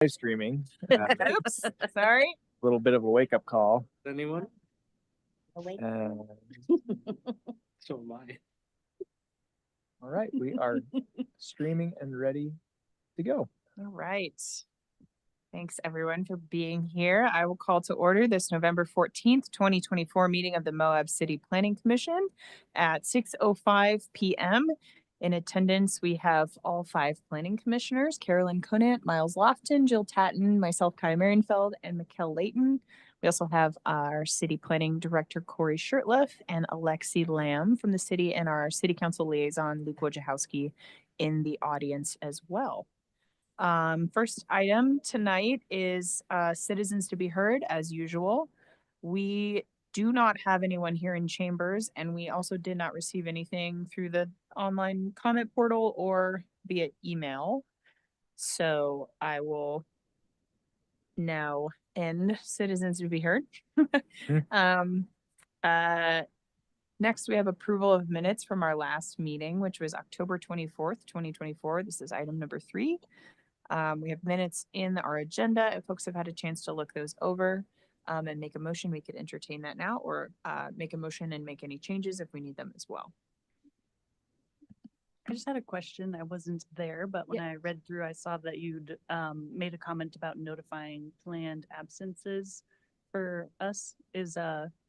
live streaming. Oops, sorry. A little bit of a wake-up call. Anyone? Awake. So am I. All right, we are streaming and ready to go. All right. Thanks everyone for being here. I will call to order this November 14th, 2024 meeting of the Moab City Planning Commission at 6:05 p.m. In attendance, we have all 5 planning commissioners: Carolyn Conant, Miles Lofton, Jill Tatton, myself, Kai Marienfeld, and Mikkel Layton. We also have our city planning director, Corey Shirtliff, and Alexi Lamb from the city, and our city council liaison, Luke Wojciechowski, in the audience as well. First item tonight is citizens to be heard as usual. We do not have anyone here in chambers, and we also did not receive anything through the online comment portal or via email. So I will now end citizens to be heard. Next, we have approval of minutes from our last meeting, which was October 24th, 2024. This is item number 3. We have minutes in our agenda. If folks have had a chance to look those over and make a motion, we could entertain that now, or make a motion and make any changes if we need them as well. I just had a question. I wasn't there, but when I read through, I saw that you'd made a comment about notifying planned absences for us. Is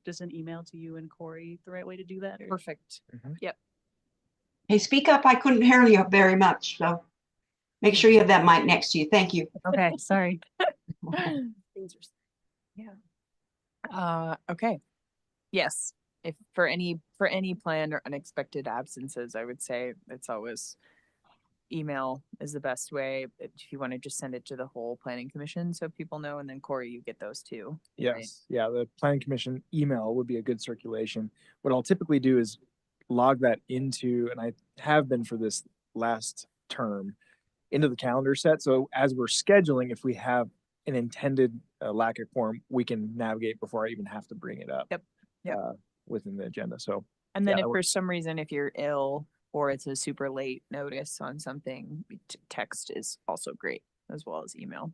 just an email to you and Corey the right way to do that? Or? Perfect. Yep. Hey, speak up. I couldn't hear you very much, so make sure you have that mic next to you. Thank you. Okay, sorry. Yeah. Okay. Yes. If for any planned or unexpected absences, I would say it's always email is the best way. If you want to just send it to the whole planning commission so people know, and then Corey, you get those too. Yes. Right? Yeah. The planning commission email would be a good circulation. What I'll typically do is log that into, and I have been for this last term, into the calendar set. So as we're scheduling, if we have an intended lack of quorum, we can navigate before I even have to bring it up. Yep. Within the agenda. So, and then if for some reason, if you're ill or it's a super late notice on something, text is also great, as well as email,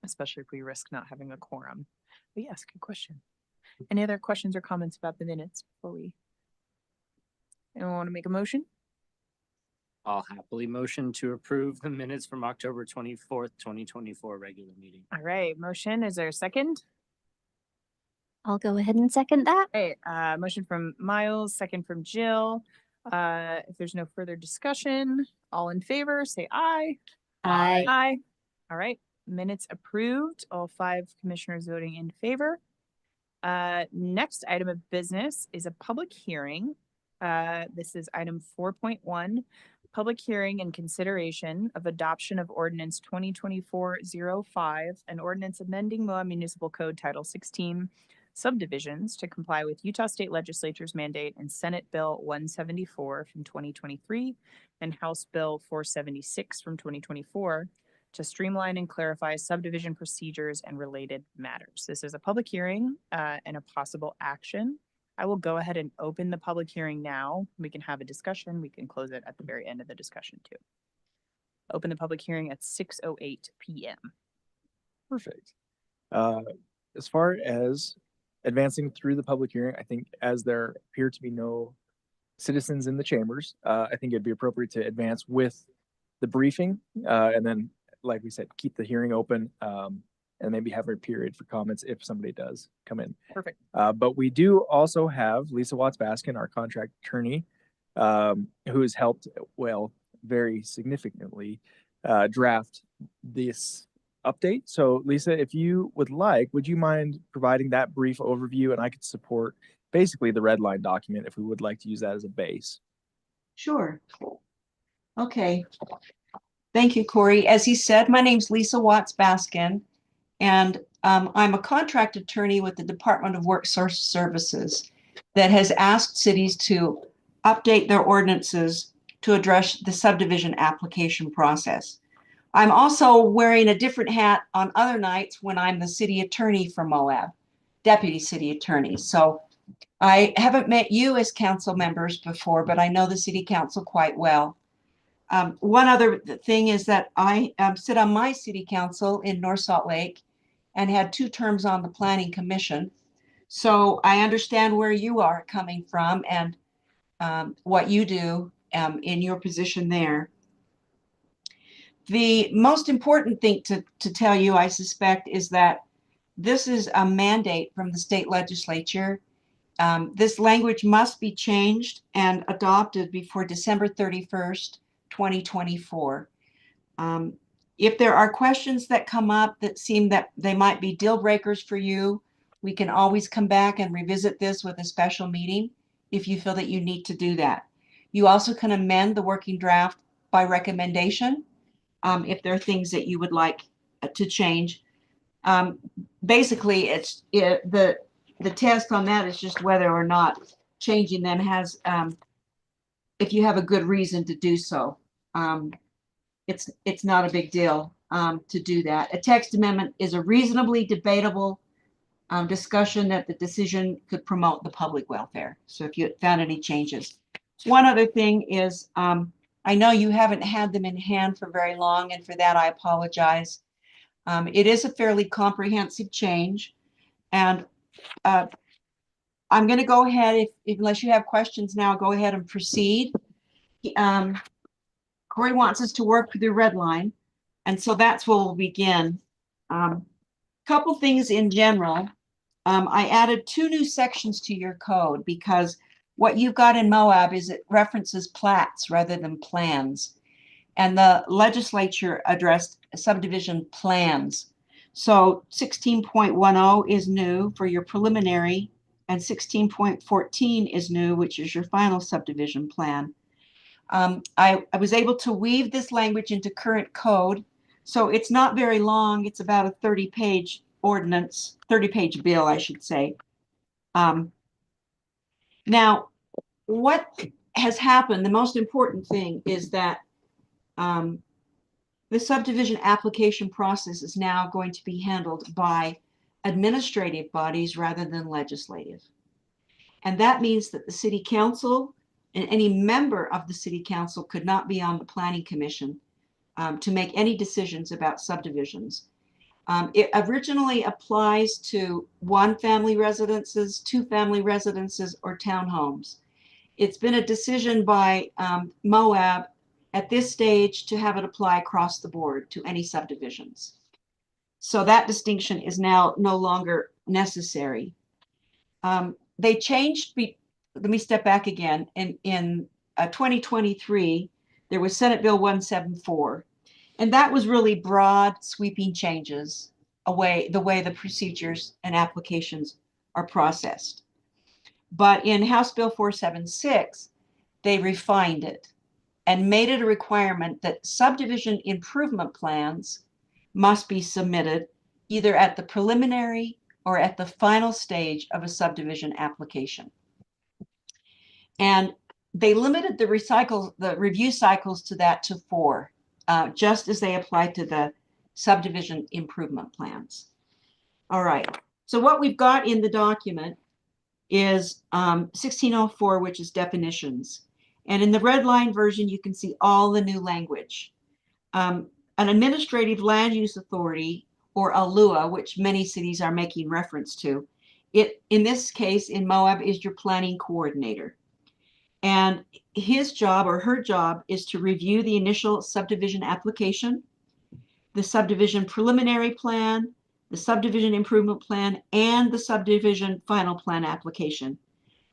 especially if we risk not having a quorum. But yes, good question. Any other questions or comments about the minutes before we? Anyone want to make a motion? I'll happily motion to approve the minutes from October 24th, 2024 regular meeting. All right, motion. Is there a second? I'll go ahead and second that. Okay, motion from Miles, second from Jill. If there's no further discussion, all in favor, say aye. Aye. Aye. All right, minutes approved. All 5 commissioners voting in favor. Next item of business is a public hearing. This is item 4.1, public hearing and consideration of adoption of ordinance 2024-05, an ordinance amending Moab Municipal Code Title 16 subdivisions to comply with Utah State Legislature's mandate and Senate Bill 174 from 2023 and House Bill 476 from 2024 to streamline and clarify subdivision procedures and related matters. This is a public hearing and a possible action. I will go ahead and open the public hearing now. We can have a discussion. We can close it at the very end of the discussion too. Open the public hearing at 6:08 p.m. Perfect. As far as advancing through the public hearing, I think as there appear to be no citizens in the chambers, I think it'd be appropriate to advance with the briefing and then, like we said, keep the hearing open and maybe have a period for comments if somebody does come in. Perfect. But we do also have Lisa Watts-Baskin, our contract attorney, who has helped, well, very significantly draft this update. So Lisa, if you would like, would you mind providing that brief overview, and I could support basically the red line document if we would like to use that as a base. Sure. Okay. Thank you, Corey. As he said, my name's Lisa Watts-Baskin, and I'm a contract attorney with the Department of Workforce Services that has asked cities to update their ordinances to address the subdivision application process. I'm also wearing a different hat on other nights when I'm the city attorney for Moab, deputy city attorney. So I haven't met you as council members before, but I know the city council quite well. One other thing is that I sit on my city council in North Salt Lake and had 2 terms on the planning commission. So I understand where you are coming from and what you do in your position there. The most important thing to tell you, I suspect, is that this is a mandate from the state legislature. This language must be changed and adopted before December 31st, 2024. If there are questions that come up that seem that they might be deal breakers for you, we can always come back and revisit this with a special meeting if you feel that you need to do that. You also can amend the working draft by recommendation if there are things that you would like to change. Basically, the test on that is just whether or not changing them has, if you have a good reason to do so. It's not a big deal to do that. A text amendment is a reasonably debatable discussion that the decision could promote the public welfare. So if you found any changes. One other thing is, I know you haven't had them in hand for very long, and for that I apologize. It is a fairly comprehensive change, and I'm going to go ahead, unless you have questions now, go ahead and proceed. Corey wants us to work through the red line, and so that's where we'll begin. Couple things in general. I added 2 new sections to your code because what you've got in Moab is it references plats rather than plans. And the legislature addressed subdivision plans. So 16.10 is new for your preliminary, and 16.14 is new, which is your final subdivision plan. I was able to weave this language into current code. So it's not very long. It's about a 30-page ordinance, 30-page bill, I should say. Now, what has happened, the most important thing is that the subdivision application process is now going to be handled by administrative bodies rather than legislative. And that means that the city council and any member of the city council could not be on the planning commission to make any decisions about subdivisions. It originally applies to 1-family residences, 2-family residences, or townhomes. It's been a decision by Moab at this stage to have it apply across the board to any subdivisions. So that distinction is now no longer necessary. They changed, let me step back again. In 2023, there was Senate Bill 174, and that was really broad, sweeping changes the way the procedures and applications are processed. But in House Bill 476, they refined it and made it a requirement that subdivision improvement plans must be submitted either at the preliminary or at the final stage of a subdivision application. And they limited the review cycles to that to 4, just as they apply to the subdivision improvement plans. All right, so what we've got in the document is 1604, which is definitions. And in the red line version, you can see all the new language. An administrative land use authority, or ALUA, which many cities are making reference to, in this case, in Moab, is your planning coordinator. And his job or her job is to review the initial subdivision application, the subdivision preliminary plan, the subdivision improvement plan, and the subdivision final plan application,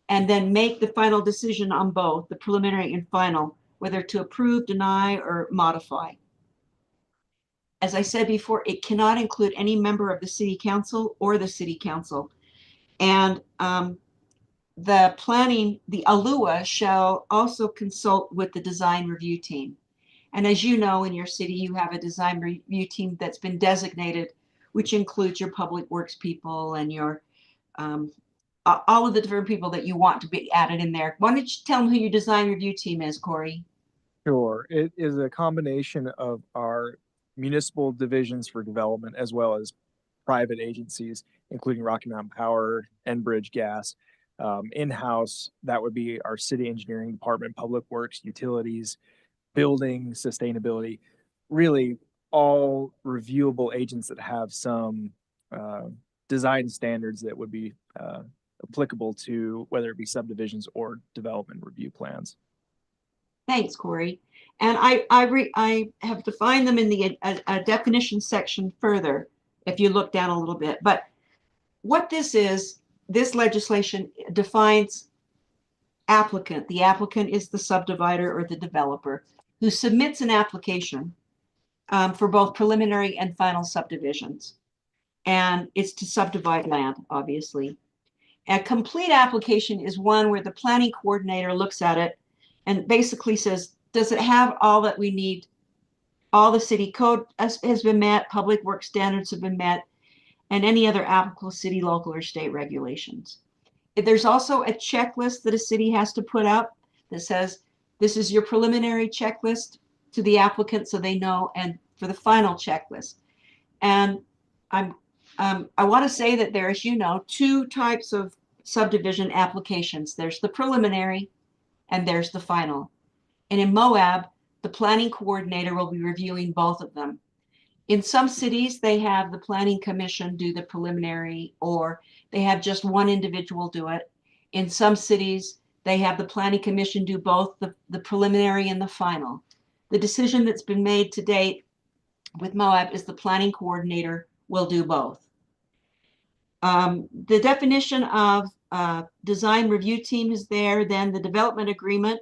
and then make the final decision on both the preliminary and final, whether to approve, deny, or modify. As I said before, it cannot include any member of the city council or the city council. And the ALUA shall also consult with the design review team. And as you know, in your city, you have a design review team that's been designated, which includes your public works people and your all of the different people that you want to be added in there. Why don't you tell them who your design review team is, Corey? Sure. It is a combination of our municipal divisions for development as well as private agencies, including Rocky Mountain Power, Enbridge Gas. In-house, that would be our city engineering department, public works, utilities, building, sustainability, really all reviewable agents that have some design standards that would be applicable to whether it be subdivisions or development review plans. Thanks, Corey. And I have defined them in the definition section further, if you look down a little bit. But what this is, this legislation defines applicant. The applicant is the subdivider or the developer who submits an application for both preliminary and final subdivisions. And it's to subdivide land, obviously. A complete application is one where the planning coordinator looks at it and basically says, does it have all that we need? All the city code has been met, public work standards have been met, and any other applicable city, local, or state regulations. There's also a checklist that a city has to put up that says, this is your preliminary checklist to the applicant so they know, and for the final checklist. And I want to say that there, as you know, two types of subdivision applications. There's the preliminary and there's the final. And in Moab, the planning coordinator will be reviewing both of them. In some cities, they have the planning commission do the preliminary, or they have just one individual do it. In some cities, they have the planning commission do both the preliminary and the final. The decision that's been made to date with Moab is the planning coordinator will do both. The definition of design review team is there, then the development agreement,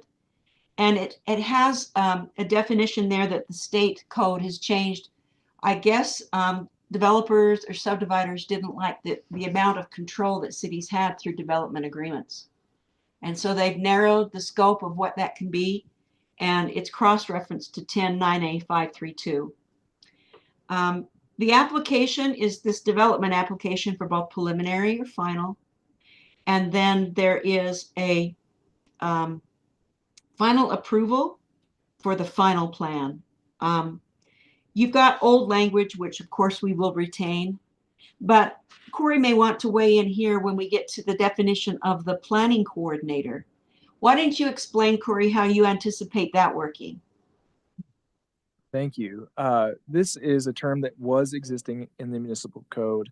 and it has a definition there that the state code has changed. I guess developers or subdividers didn't like the amount of control that cities had through development agreements. And so they've narrowed the scope of what that can be, and it's cross-referenced to 10-9A-532. The application is this development application for both preliminary or final. And then there is a final approval for the final plan. You've got old language, which of course we will retain, but Corey may want to weigh in here when we get to the definition of the planning coordinator. Why don't you explain, Corey, how you anticipate that working? Thank you. This is a term that was existing in the municipal code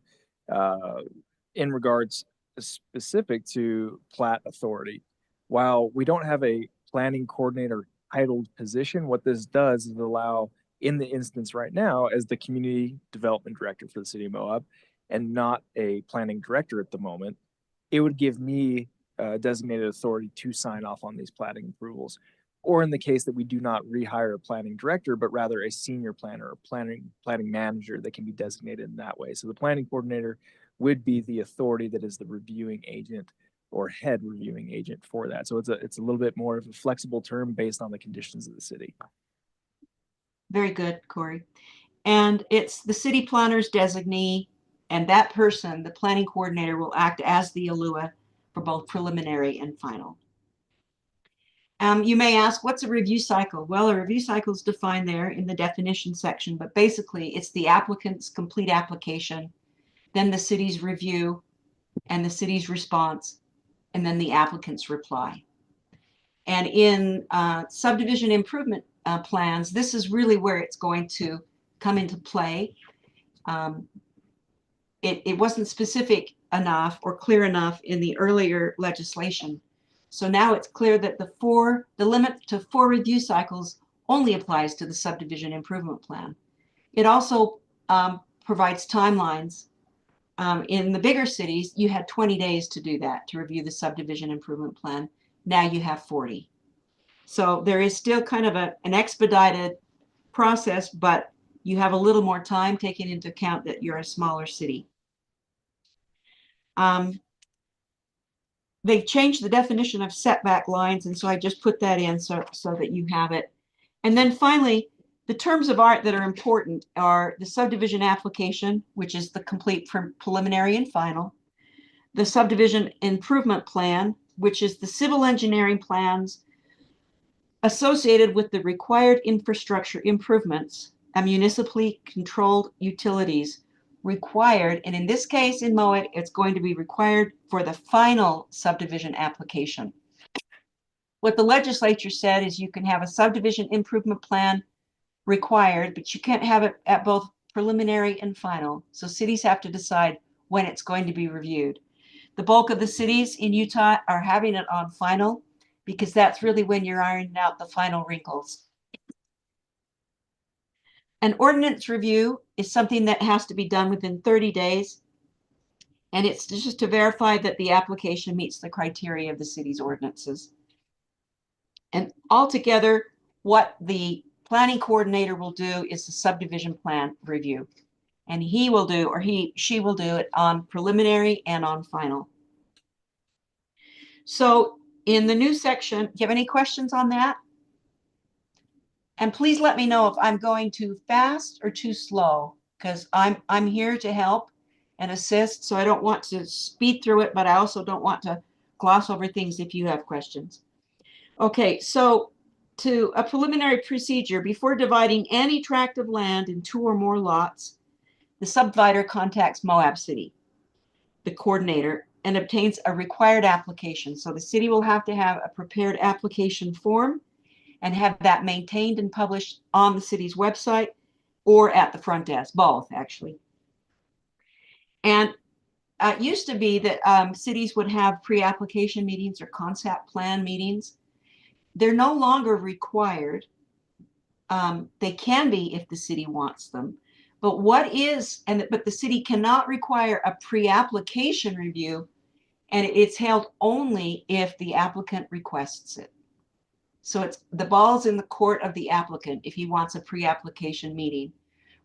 in regards specific to plat authority. While we don't have a planning coordinator titled position, what this does is allow, in the instance right now, as the community development director for the city of Moab and not a planning director at the moment, it would give me designated authority to sign off on these platting approvals. Or in the case that we do not rehire a planning director, but rather a senior planner or planning manager that can be designated in that way. So the planning coordinator would be the authority that is the reviewing agent or head reviewing agent for that. So it's a little bit more of a flexible term based on the conditions of the city. Very good, Corey. And it's the city planner's designee, and that person, the planning coordinator, will act as the ALUA for both preliminary and final. You may ask, what's a review cycle? Well, a review cycle is defined there in the definition section, but basically it's the applicant's complete application, then the city's review and the city's response, and then the applicant's reply. And in subdivision improvement plans, this is really where it's going to come into play. It wasn't specific enough or clear enough in the earlier legislation. So now it's clear that the limit to 4 review cycles only applies to the subdivision improvement plan. It also provides timelines. In the bigger cities, you had 20 days to do that, to review the subdivision improvement plan. Now you have 40. So there is still kind of an expedited process, but you have a little more time, taking into account that you're a smaller city. They've changed the definition of setback lines, and so I just put that in so that you have it. And then finally, the terms of art that are important are the subdivision application, which is the complete preliminary and final, the subdivision improvement plan, which is the civil engineering plans associated with the required infrastructure improvements and municipally controlled utilities required, and in this case in Moab, it's going to be required for the final subdivision application. What the legislature said is you can have a subdivision improvement plan required, but you can't have it at both preliminary and final. So cities have to decide when it's going to be reviewed. The bulk of the cities in Utah are having it on final because that's really when you're ironing out the final wrinkles. An ordinance review is something that has to be done within 30 days. And it's just to verify that the application meets the criteria of the city's ordinances. And altogether, what the planning coordinator will do is the subdivision plan review. And he will do, or she will do it on preliminary and on final. So in the new section, do you have any questions on that? And please let me know if I'm going too fast or too slow, because I'm here to help and assist. So I don't want to speed through it, but I also don't want to gloss over things if you have questions. Okay, so to a preliminary procedure, before dividing any tract of land in 2 or more lots, the subdivider contacts Moab City, the coordinator, and obtains a required application. So the city will have to have a prepared application form and have that maintained and published on the city's website or at the front desk, both actually. And it used to be that cities would have pre-application meetings or concept plan meetings. They're no longer required. They can be if the city wants them. But but the city cannot require a pre-application review, and it's held only if the applicant requests it. So it's the ball's in the court of the applicant if he wants a pre-application meeting,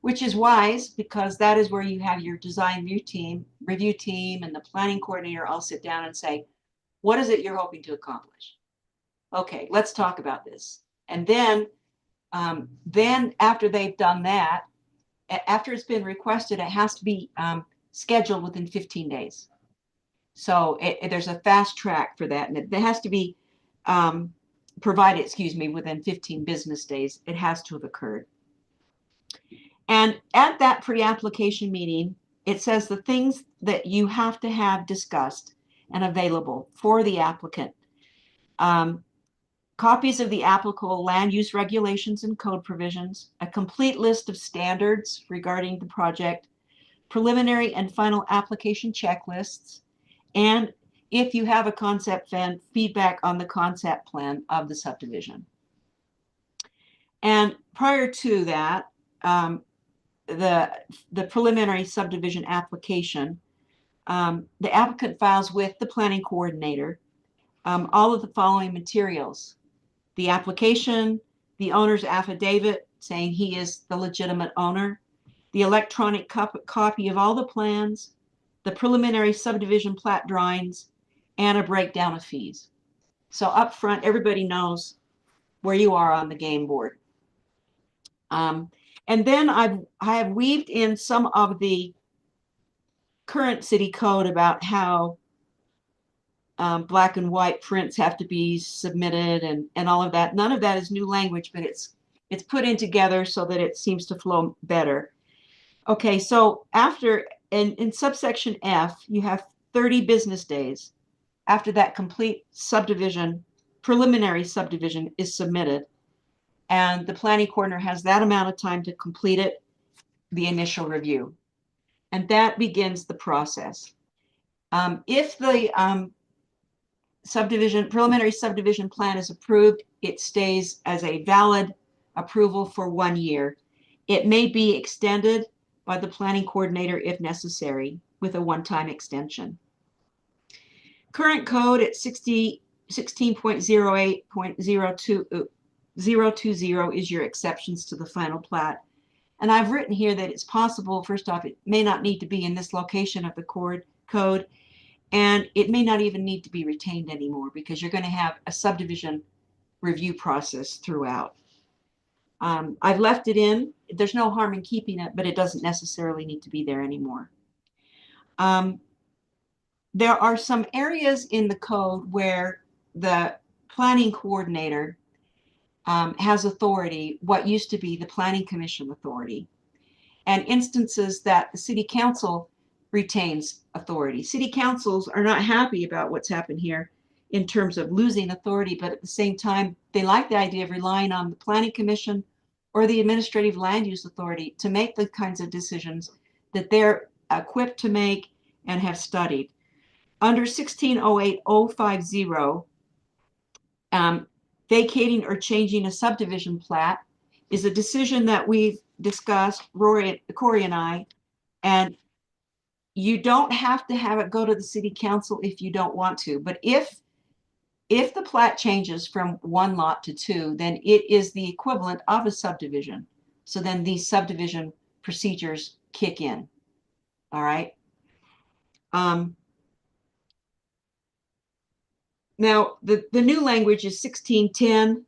which is wise because that is where you have your design review team, and the planning coordinator all sit down and say, what is it you're hoping to accomplish? Okay, let's talk about this. And then after they've done that, after it's been requested, it has to be scheduled within 15 days. So there's a fast track for that, and it has to be provided, within 15 business days. It has to have occurred. And at that pre-application meeting, it says the things that you have to have discussed and available for the applicant. Copies of the applicable land use regulations and code provisions, a complete list of standards regarding the project, preliminary and final application checklists, and if you have a concept plan, feedback on the concept plan of the subdivision. And prior to that, the preliminary subdivision application, the applicant files with the planning coordinator all of the following materials: the application, the owner's affidavit saying he is the legitimate owner, the electronic copy of all the plans, the preliminary subdivision plat drawings, and a breakdown of fees. So up front, everybody knows where you are on the game board. And then I have weaved in some of the current city code about how black and white prints have to be submitted and all of that. None of that is new language, but it's put in together so that it seems to flow better. Okay, so after, in subsection F, you have 30 business days after that complete subdivision, preliminary subdivision is submitted. And the planning coordinator has that amount of time to complete it, the initial review. And that begins the process. If the preliminary subdivision plan is approved, it stays as a valid approval for 1 year. It may be extended by the planning coordinator if necessary with a one-time extension. Current code at 16.08.020 is your exceptions to the final plat. And I've written here that it's possible, first off, it may not need to be in this location of the code, and it may not even need to be retained anymore because you're going to have a subdivision review process throughout. I've left it in. There's no harm in keeping it, but it doesn't necessarily need to be there anymore. There are some areas in the code where the planning coordinator has authority, what used to be the planning commission authority, and instances that the city council retains authority. City councils are not happy about what's happened here in terms of losing authority, but at the same time, they like the idea of relying on the planning commission or the administrative land use authority to make the kinds of decisions that they're equipped to make and have studied. Under 1608-050, vacating or changing a subdivision plat is a decision that we've discussed, Corey and I, and you don't have to have it go to the city council if you don't want to. But if the plat changes from one lot to two, then it is the equivalent of a subdivision. So then these subdivision procedures kick in. All right. Now, the new language is 1610-010,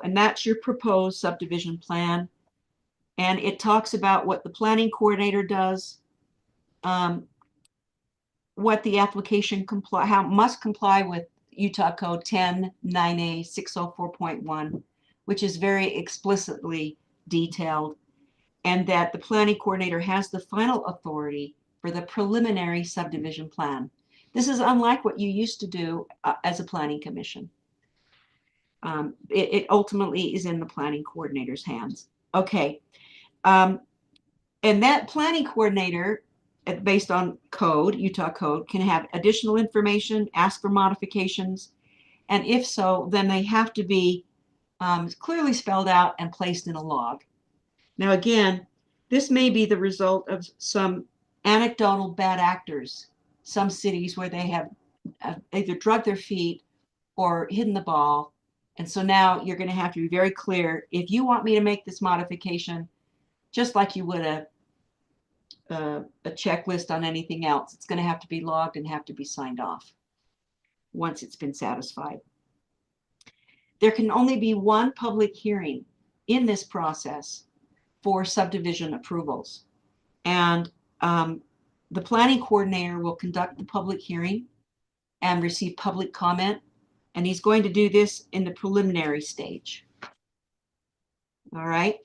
and that's your proposed subdivision plan. And it talks about what the planning coordinator does, what the application must comply with Utah Code 10-9A-604.1, which is very explicitly detailed, and that the planning coordinator has the final authority for the preliminary subdivision plan. This is unlike what you used to do as a planning commission. It ultimately is in the planning coordinator's hands. Okay. And that planning coordinator, based on code, Utah code, can have additional information, ask for modifications, and if so, then they have to be clearly spelled out and placed in a log. Now, again, this may be the result of some anecdotal bad actors, some cities where they have either drugged their feet or hidden the ball. And so now you're going to have to be very clear. If you want me to make this modification, just like you would a checklist on anything else, it's going to have to be logged and have to be signed off once it's been satisfied. There can only be one public hearing in this process for subdivision approvals. And the planning coordinator will conduct the public hearing and receive public comment. And he's going to do this in the preliminary stage. All right.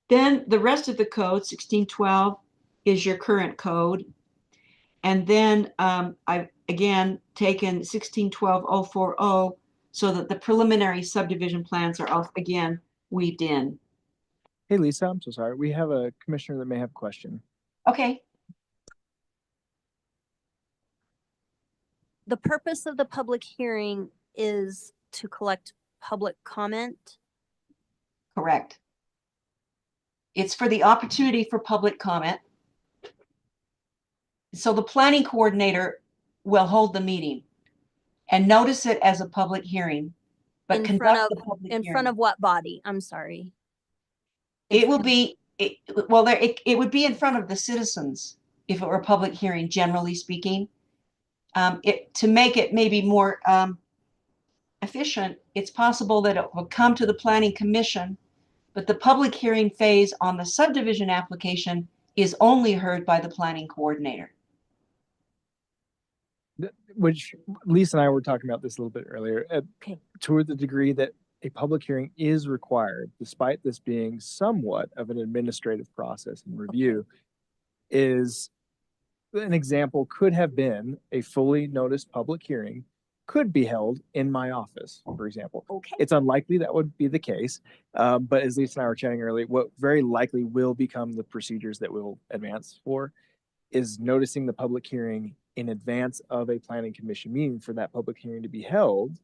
Then the rest of the code, 1612, is your current code. And then I've again taken 1612-040 so that the preliminary subdivision plans are all again weaved in. Hey, Lisa, I'm so sorry. We have a commissioner that may have a question. Okay. The purpose of the public hearing is to collect public comment. Correct. It's for the opportunity for public comment. So the planning coordinator will hold the meeting and notice it as a public hearing, but In conduct front the public In hearing. front of what body? I'm sorry. It will be, it would be in front of the citizens if it were a public hearing, generally speaking. To make it maybe more efficient, it's possible that it will come to the planning commission, but the public hearing phase on the subdivision application is only heard by the planning coordinator. Which Lisa and I were talking about this a little bit earlier. Okay. To the degree that a public hearing is required, despite this being somewhat of an administrative process and review, is an example could have been a fully noticed public hearing could be held in my office, for example. Okay. It's unlikely that would be the case, but as Lisa and I were chatting earlier, what very likely will become the procedures that we'll advance for is noticing the public hearing in advance of a planning commission meeting for that public hearing to be held.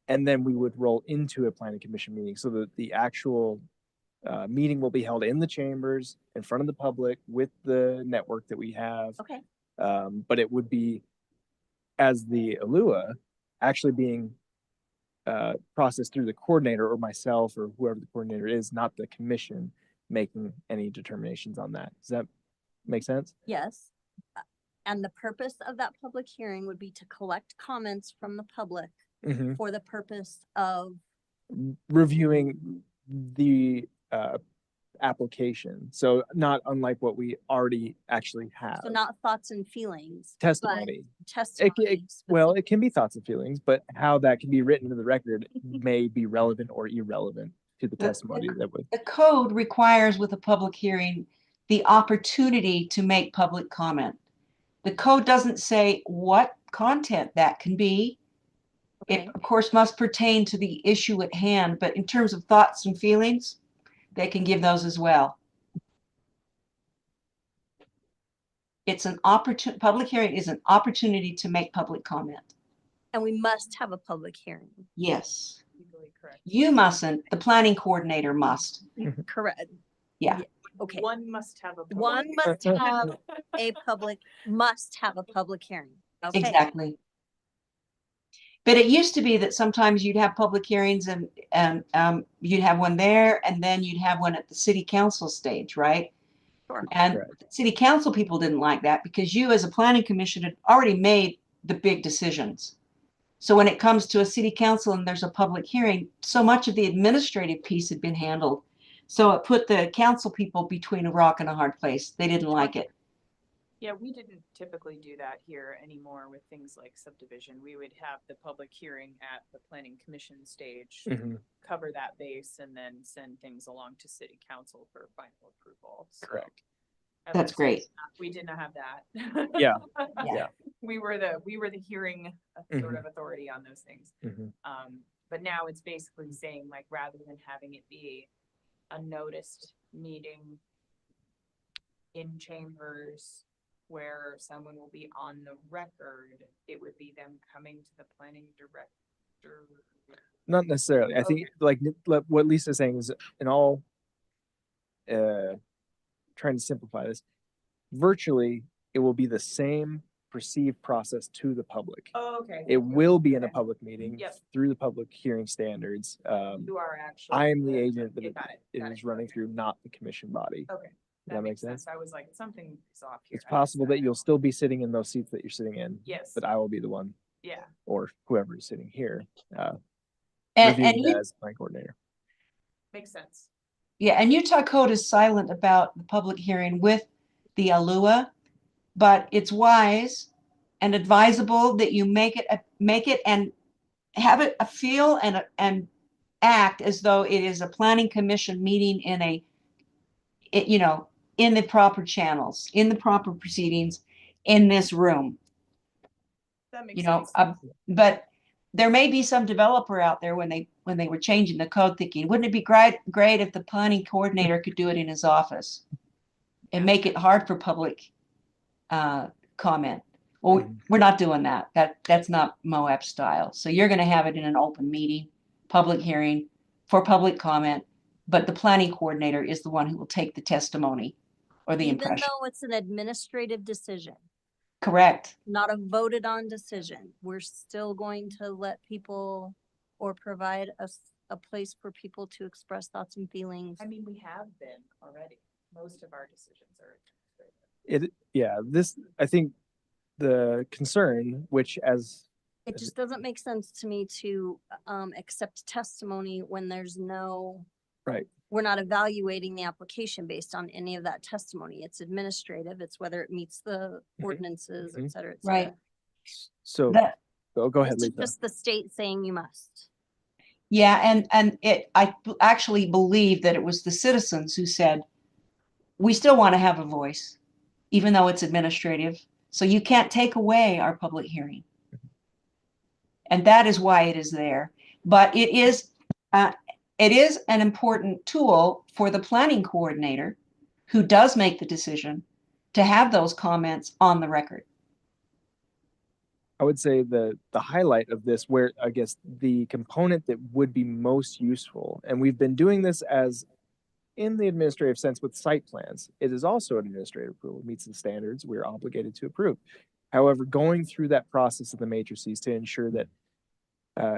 And then we would roll into a planning commission meeting so that the actual meeting will be held in the chambers in front of the public with the network that we have. Okay. But it would be as the ALUA actually being processed through the coordinator or myself or whoever the coordinator is, not the commission making any determinations on that. Does that make sense? Yes. And the purpose of that public hearing would be to collect comments from the public Mm-hmm. for the purpose of Reviewing the application. So not unlike what we already actually have. so not thoughts and feelings. but Testimony. Testimony. Well, it can be thoughts and feelings, but how that can be written into the record may be relevant or irrelevant to the testimony that would. The code requires with a public hearing the opportunity to make public comment. The code doesn't say what content that can be. It, Okay. of course, must pertain to the issue at hand, but in terms of thoughts and feelings, they can give those as well. It's an opportunity, public hearing is an opportunity to make public comment. And we must have a public hearing. Yes. Legally correct. You mustn't, the planning coordinator must. Correct. Yeah. Okay. One must have a. One must have must have a public hearing. Okay. Exactly. But it used to be that sometimes you'd have public hearings and you'd have one there and then you'd have one at the city council stage, right? Sure. And Correct. city council people didn't like that because you as a planning commission had already made the big decisions. So when it comes to a city council and there's a public hearing, so much of the administrative piece had been handled. So it put the council people between a rock and a hard place. They didn't like it. Yeah, we didn't typically do that here anymore with things like subdivision. We would have the public hearing at the planning commission stage, Mhm. cover that base, and then send things along to city council for final approval. So Correct. at That's least great. We didn't have that. Yeah. Yeah. We were the hearing sort of authority on those things. Mhm. But now it's basically saying, like, rather than having it be a noticed meeting in chambers where someone will be on the record, it would be them coming to the planning director. Not necessarily. I think like what Lisa's saying is in all trying to simplify this, virtually it will be the same perceived process to the public. Oh, okay. It will be in a public meeting Yep. through the public hearing standards. You are actually. I am the agent that Yeah, it got it, it got is it. running through, not the commission body. Okay. Does that make sense? I was like, something is off here. It's possible that you'll still be sitting in those seats that you're sitting in, Yes, but I will be the one, yeah, or whoever is sitting here, And reviewing you, that as my coordinator. makes sense. yeah, and Utah code is silent about the public hearing with the ALUA, but it's wise and advisable that you make it and have it a feel and act as though it is a planning commission meeting in the proper channels, in the proper proceedings, in this room. That makes sense. But there may be some developer out there when they were changing the code thinking, wouldn't it be great if the planning coordinator could do it in his office and make it hard for public comment? Well, we're not doing that. That's not Moab style. So you're going to have it in an open meeting, public hearing for public comment, but the planning coordinator is the one who will take the testimony or the Even impression. though it's an administrative decision, Correct. not a voted on decision, we're still going to let people or provide a place for people to express thoughts and feelings. I mean, we have been already. Most of our decisions are. I think the concern, which as It just doesn't make sense to me to accept testimony when there's no. Right. We're not evaluating the application based on any of that testimony. It's administrative. It's whether it meets the ordinances, et cetera, et cetera. Right. so That, go ahead, This is Lisa. just the state saying you must. yeah, and I actually believe that it was the citizens who said, we still want to have a voice, even though it's administrative. So you can't take away our public hearing. And that is why it is there. But it is an important tool for the planning coordinator who does make the decision to have those comments on the record. I would say the highlight of this, where I guess the component that would be most useful, and we've been doing this as in the administrative sense with site plans, it is also an administrative approval. It meets the standards we're obligated to approve. However, going through that process of the matrices to ensure that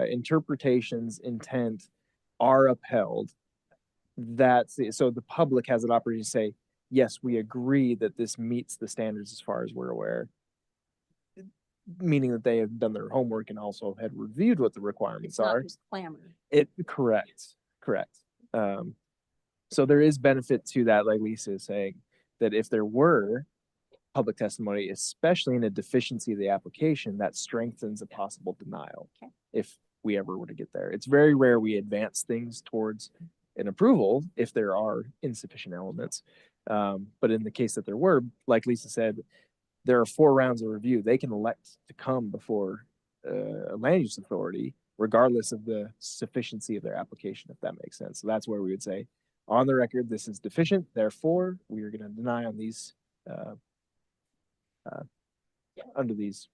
interpretations, intent are upheld, so the public has an opportunity to say, yes, we agree that this meets the standards as far as we're aware, meaning that they have done their homework and also had reviewed what the requirements It's not are. just clamor. Correct. So there is benefit to that, like Lisa is saying, that if there were public testimony, especially in a deficiency of the application, that strengthens a possible denial. Okay. If we ever were to get there. It's very rare we advance things towards an approval if there are insufficient elements. But in the case that there were, like Lisa said, there are 4 rounds of review. They can elect to come before a land use authority, regardless of the sufficiency of their application, if that makes sense. So that's where we would say, on the record, this is deficient. Therefore, we are going to deny on these under these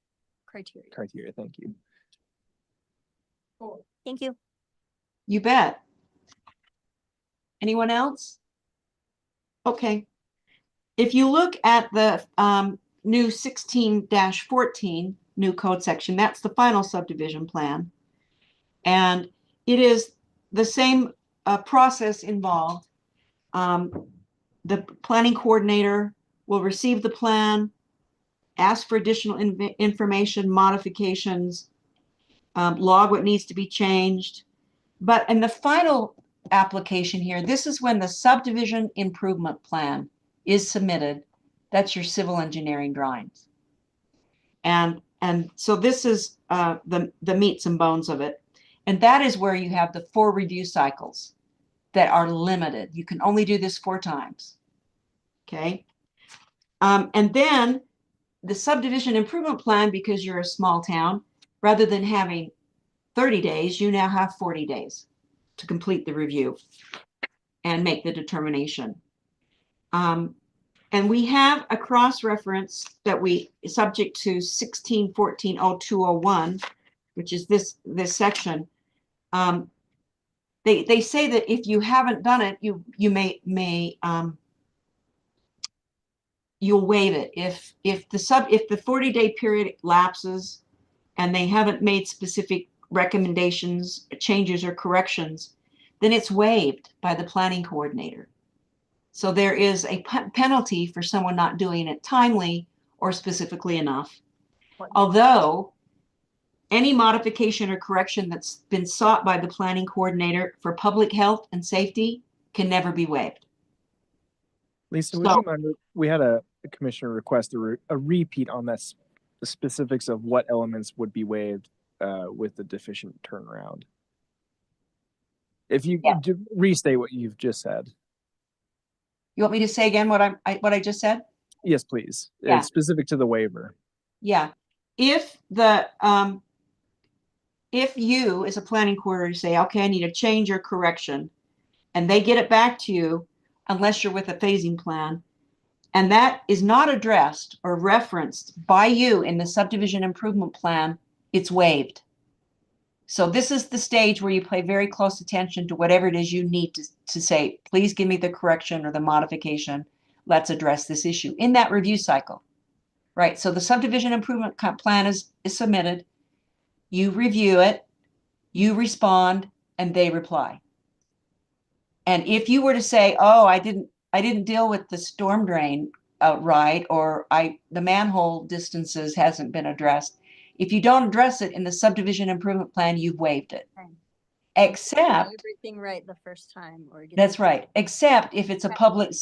criteria. Thank you. Thank you. You bet. Anyone else? Okay. If you look at the new 16-14 new code section, that's the final subdivision plan. And it is the same process involved. The planning coordinator will receive the plan, ask for additional information, modifications, log what needs to be changed. But in the final application here, this is when the subdivision improvement plan is submitted. That's your civil engineering drawings. And so this is the meats and bones of it. And that is where you have the 4 review cycles that are limited. You can only do this 4 times. Okay. And then the subdivision improvement plan, because you're a small town, rather than having 30 days, you now have 40 days to complete the review and make the determination. And we have a cross-reference that we subject to 1614-0201, which is this section. They say that if you haven't done it, you may you'll waive it. If the 40-day period lapses and they haven't made specific recommendations, changes, or corrections, then it's waived by the planning coordinator. So there is a penalty for someone not doing it timely or specifically enough. Although any modification or correction that's been sought by the planning coordinator for public health and safety can never be waived. Lisa, would you mind? We had a commissioner request a repeat on this, the specifics of what elements would be waived with the deficient turnaround. If you could restate what you've just said. You want me to say again what I just said? Yes, please. Yeah. It's specific to the waiver. Yeah. If you as a planning coordinator say, okay, I need a change or correction, and they get it back to you, unless you're with a phasing plan, and that is not addressed or referenced by you in the subdivision improvement plan, it's waived. So this is the stage where you pay very close attention to whatever it is you need to say, please give me the correction or the modification. Let's address this issue in that review cycle, right? So the subdivision improvement plan is submitted. You review it, you respond, and they reply. And if you were to say, oh, I didn't deal with the storm drain right, or the manhole distances hasn't been addressed. If you don't address it in the subdivision improvement plan, you've waived it. Okay. Except everything right the first time, or that's right. Except if it's a public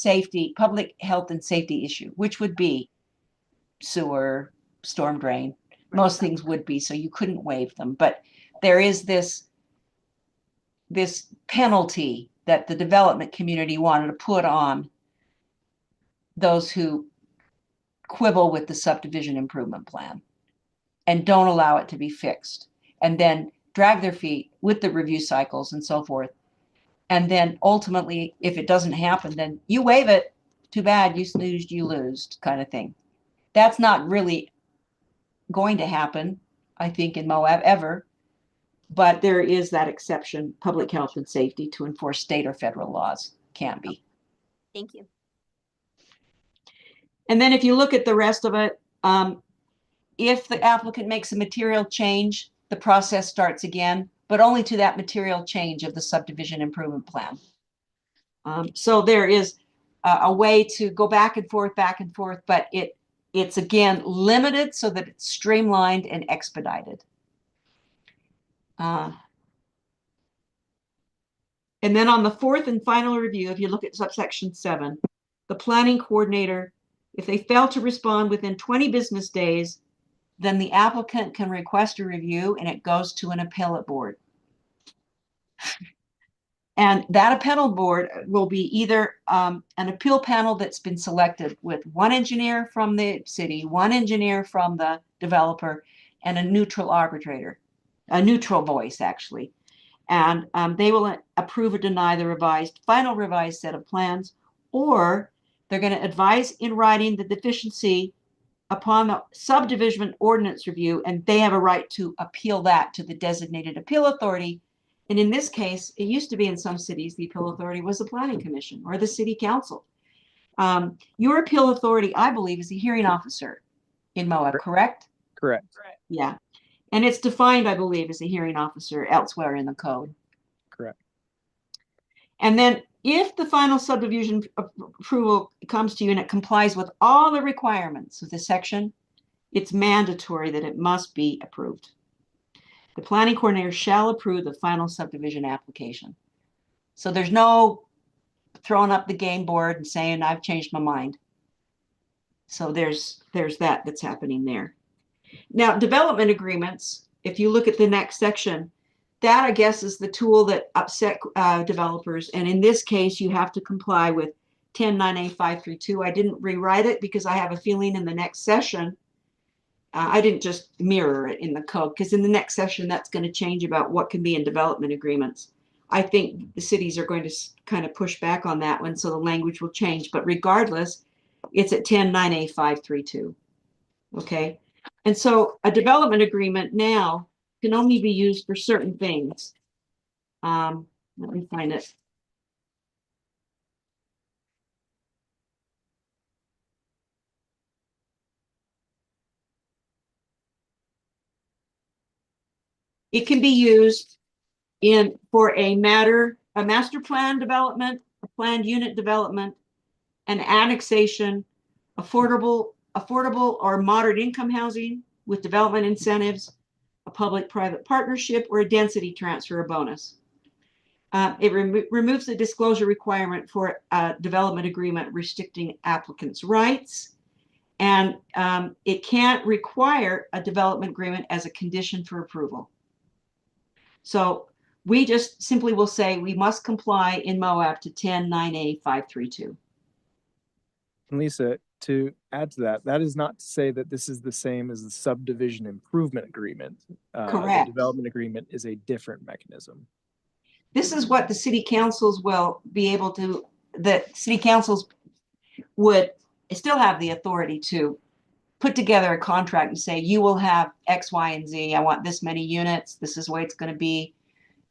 health and safety issue, which would be sewer, storm drain. Right. Most things would be, so you couldn't waive them. But there is this penalty that the development community wanted to put on those who quibble with the subdivision improvement plan and don't allow it to be fixed, and then drag their feet with the review cycles and so forth. And then ultimately, if it doesn't happen, then you waive it. Too bad, you snoozed, you lose, kind of thing. That's not really going to happen, I think, in Moab ever. But there is that exception, public health and safety, to enforce state or federal laws. Can be. Thank you. And then if you look at the rest of it, if the applicant makes a material change, the process starts again, but only to that material change of the subdivision improvement plan. So there is a way to go back and forth, but it's again limited so that it's streamlined and expedited. And then on the 4th and final review, if you look at subsection 7, the planning coordinator, if they fail to respond within 20 business days, then the applicant can request a review and it goes to an appellate board. And that appellate board will be either an appeal panel that's been selected with one engineer from the city, one engineer from the developer, and a neutral arbitrator, a neutral voice, actually. And they will approve or deny the final revised set of plans, or they're going to advise in writing the deficiency upon the subdivision ordinance review, and they have a right to appeal that to the designated appeal authority. And in this case, it used to be in some cities, the appeal authority was the planning commission or the city council. Your appeal authority, I believe, is the hearing officer in Moab, correct? Correct. Yeah. And it's defined, I believe, as a hearing officer elsewhere in the code. Correct. And then if the final subdivision approval comes to you and it complies with all the requirements of the section, it's mandatory that it must be approved. The planning coordinator shall approve the final subdivision application. So there's no throwing up the game board and saying, I've changed my mind. So there's that's happening there. Now, development agreements, if you look at the next section, that I guess is the tool that upset developers. And in this case, you have to comply with 10.9A.532. I didn't rewrite it because I have a feeling in the next session, I didn't just mirror it in the code, because in the next session, that's going to change about what can be in development agreements. I think the cities are going to kind of push back on that one, so the language will change. But regardless, it's at 10.9A.532. Okay. And so a development agreement now can only be used for certain things. Let me find it. It can be used for a master plan development, a planned unit development, an annexation, affordable or moderate income housing with development incentives, a public-private partnership, or a density transfer or bonus. It removes the disclosure requirement for a development agreement restricting applicants' rights, and it can't require a development agreement as a condition for approval. So we just simply will say we must comply in Moab to 10.9A.532. Lisa, to add to that, that is not to say that this is the same as the subdivision improvement agreement. Correct. The development agreement is a different mechanism. This is what the city councils will be able to, the city councils would still have the authority to put together a contract and say, you will have X, Y, and Z. I want this many units. This is the way it's going to be,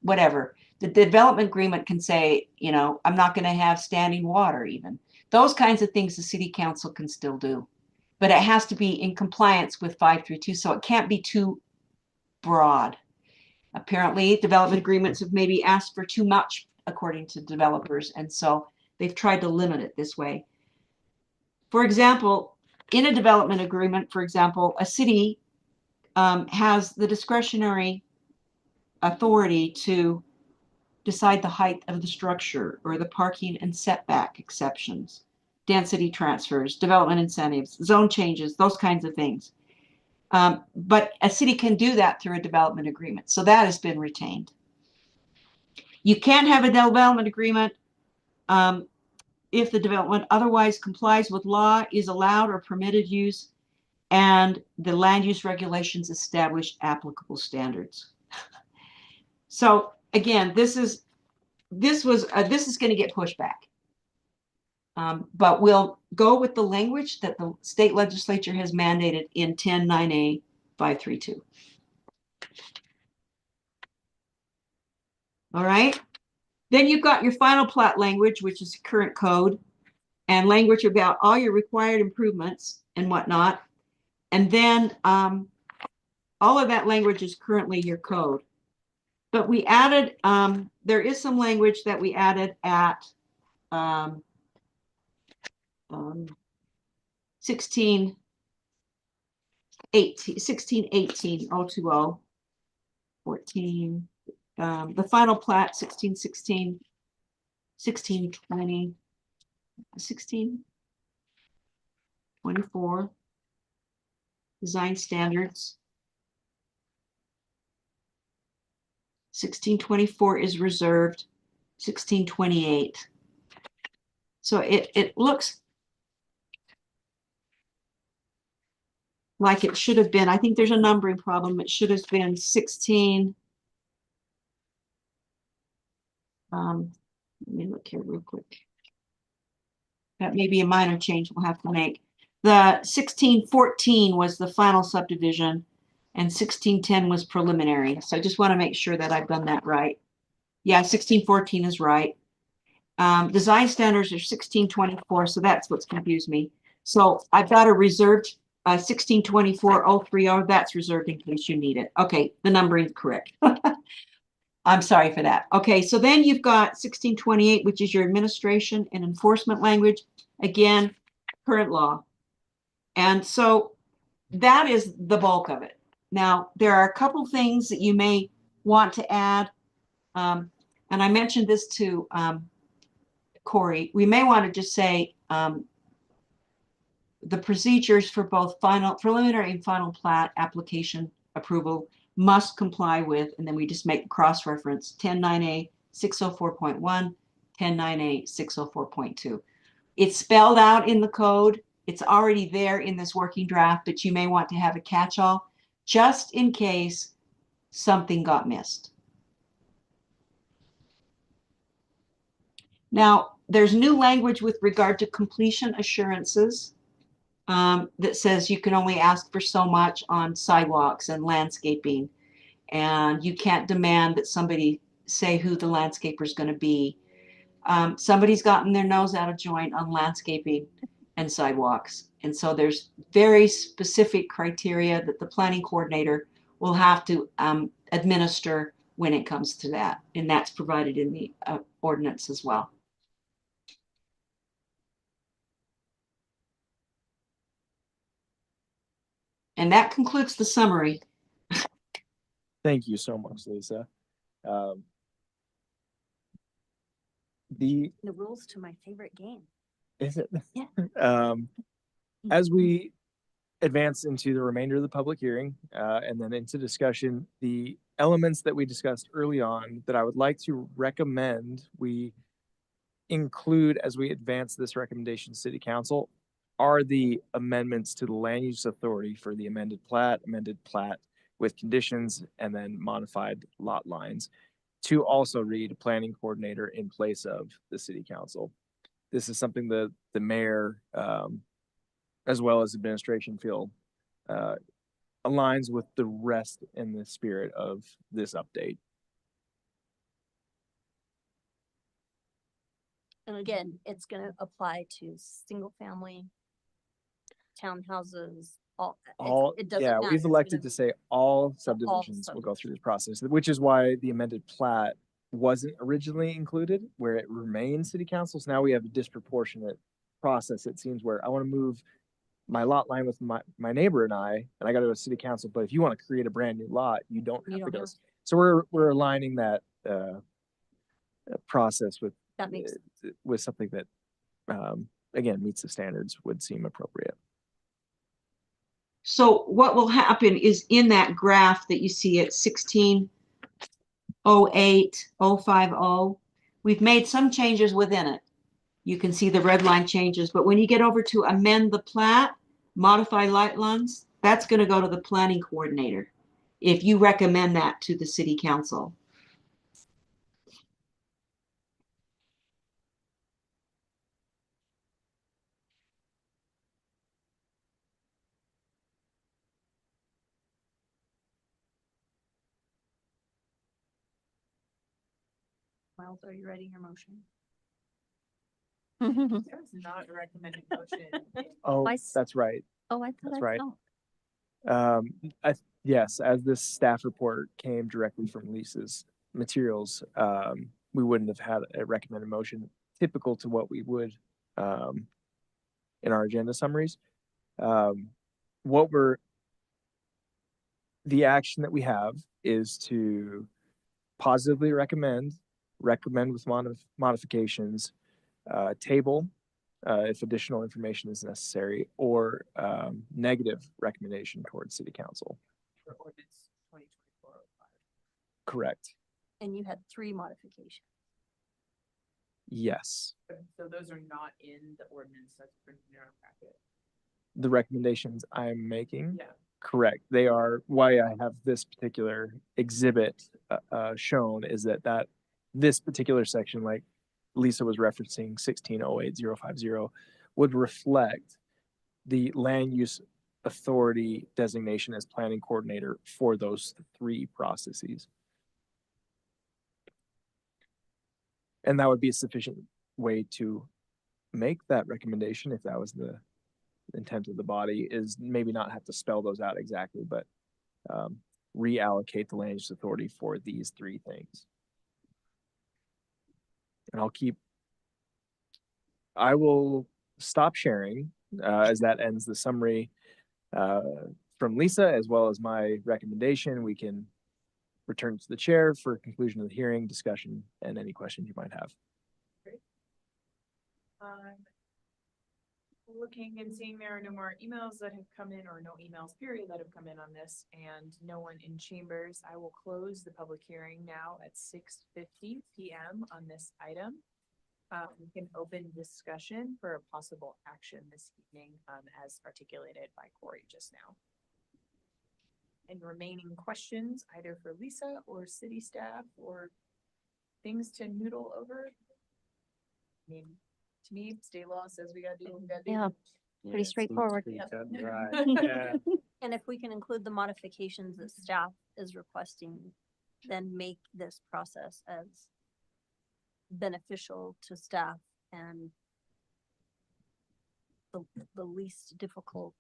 whatever. The development agreement can say, you know, I'm not going to have standing water even. Those kinds of things the city council can still do. But it has to be in compliance with 532, so it can't be too broad. Apparently, development agreements have maybe asked for too much, according to developers, and so they've tried to limit it this way. For example, in a development agreement, for example, a city has the discretionary authority to decide the height of the structure or the parking and setback exceptions, density transfers, development incentives, zone changes, those kinds of things. But a city can do that through a development agreement. So that has been retained. You can't have a development agreement if the development otherwise complies with law, is allowed or permitted use, and the land use regulations establish applicable standards. So again, this is going to get pushed back. But we'll go with the language that the state legislature has mandated in 10.9A.532. All right. Then you've got your final plat language, which is current code, and language about all your required improvements and whatnot. And then all of that language is currently your code. But we added, there is some language that we added at 1618 14. The final plat 1616, 1620, 1624. Design standards. 1624 is reserved. 1628. So it looks like it should have been, I think there's a numbering problem. It should have been 16. Let me look here real quick. That may be a minor change we'll have to make. The 1614 was the final subdivision and 1610 was preliminary. So I just want to make sure that I've done that right. Yeah, 1614 is right. Design standards are 1624, so that's what's confused me. So I've got a reserved 1624-030. That's reserved in case you need it. Okay, the numbering is correct. I'm sorry for that. Okay, so then you've got 1628, which is your administration and enforcement language. Again, current law. And so that is the bulk of it. Now, there are a couple things that you may want to add. And I mentioned this to Corey. We may want to just say the procedures for both final, preliminary and final plat application approval must comply with, and then we just make the cross-reference 109A 604.1, 109A 604.2. It's spelled out in the code. It's already there in this working draft, but you may want to have a catch-all just in case something got missed. Now, there's new language with regard to completion assurances that says you can only ask for so much on sidewalks and landscaping, and you can't demand that somebody say who the landscaper is going to be. Somebody's gotten their nose out of joint on landscaping and sidewalks, and so there's very specific criteria that the planning coordinator will have to administer when it comes to that, and that's provided in the ordinance as well. And that concludes the summary. Thank you so much, Lisa. The The rules to my favorite game. is it? Yeah. As we advance into the remainder of the public hearing and then into discussion, the elements that we discussed early on that I would like to recommend we include as we advance this recommendation to City Council are the amendments to the land use authority for the amended plat with conditions, and then modified lot lines to also read planning coordinator in place of the City Council. This is something the mayor, as well as administration, feel aligns with the rest in the spirit of this update. And again, it's gonna apply to single family, townhouses, All, it doesn't yeah, matter. we've It's elected gonna- to say all subdivisions will go through this process, which is why the amended plat wasn't originally included, where it remains City Council. So now we have a disproportionate process, it seems, where I want to move my lot line with my neighbor and I got to go to City Council. But if you want to create a brand new lot, you don't have to go. So we're aligning that process with That makes sense. with something that again meets the standards, would seem appropriate. So what will happen is in that graph that you see at 1608-050, we've made some changes within it. You can see the red line changes, but when you get over to amend the plat, modify light lines, that's going to go to the planning coordinator if you recommend that to the City Council. Miles, are you writing your motion? There's not a recommended motion. Oh, I that's right. Oh, I thought That's I right. saw. Yes, as this staff report came directly from Lisa's materials, we wouldn't have had a recommended motion typical to what we would in our agenda summaries. The action that we have is to positively recommend with modifications, table if additional information is necessary, or negative recommendation towards City Council. For ordinance 2024-05. Correct. And you had 3 modifications. Yes, So those are not in the ordinance that's printed in our packet. the recommendations I'm making. Yeah. Correct. They are why I have this particular exhibit shown is that this particular section, like Lisa was referencing 1608-050, would reflect the land use authority designation as planning coordinator for those three processes. And that would be a sufficient way to make that recommendation if that was the intent of the body, is maybe not have to spell those out exactly, but reallocate the land use authority for these three things. And I will stop sharing as that ends the summary from Lisa, as well as my recommendation. We can return to the chair for conclusion of the hearing, discussion, and any questions you might have. Looking and seeing there are no more emails that have come in, or no emails period that have come in on this, and no one in chambers. I will close the public hearing now at 6:50 p.m. on this item. We can open discussion for a possible action this evening, as articulated by Corey just now. And remaining questions either for Lisa or city staff or things to noodle over. I mean, to me, state law says we gotta do what we gotta do. Yeah. Yeah, Pretty it seems straightforward. pretty Yep. cut and dry. Yeah. And if we can include the modifications that staff is requesting, then make this process as beneficial to staff and the least difficult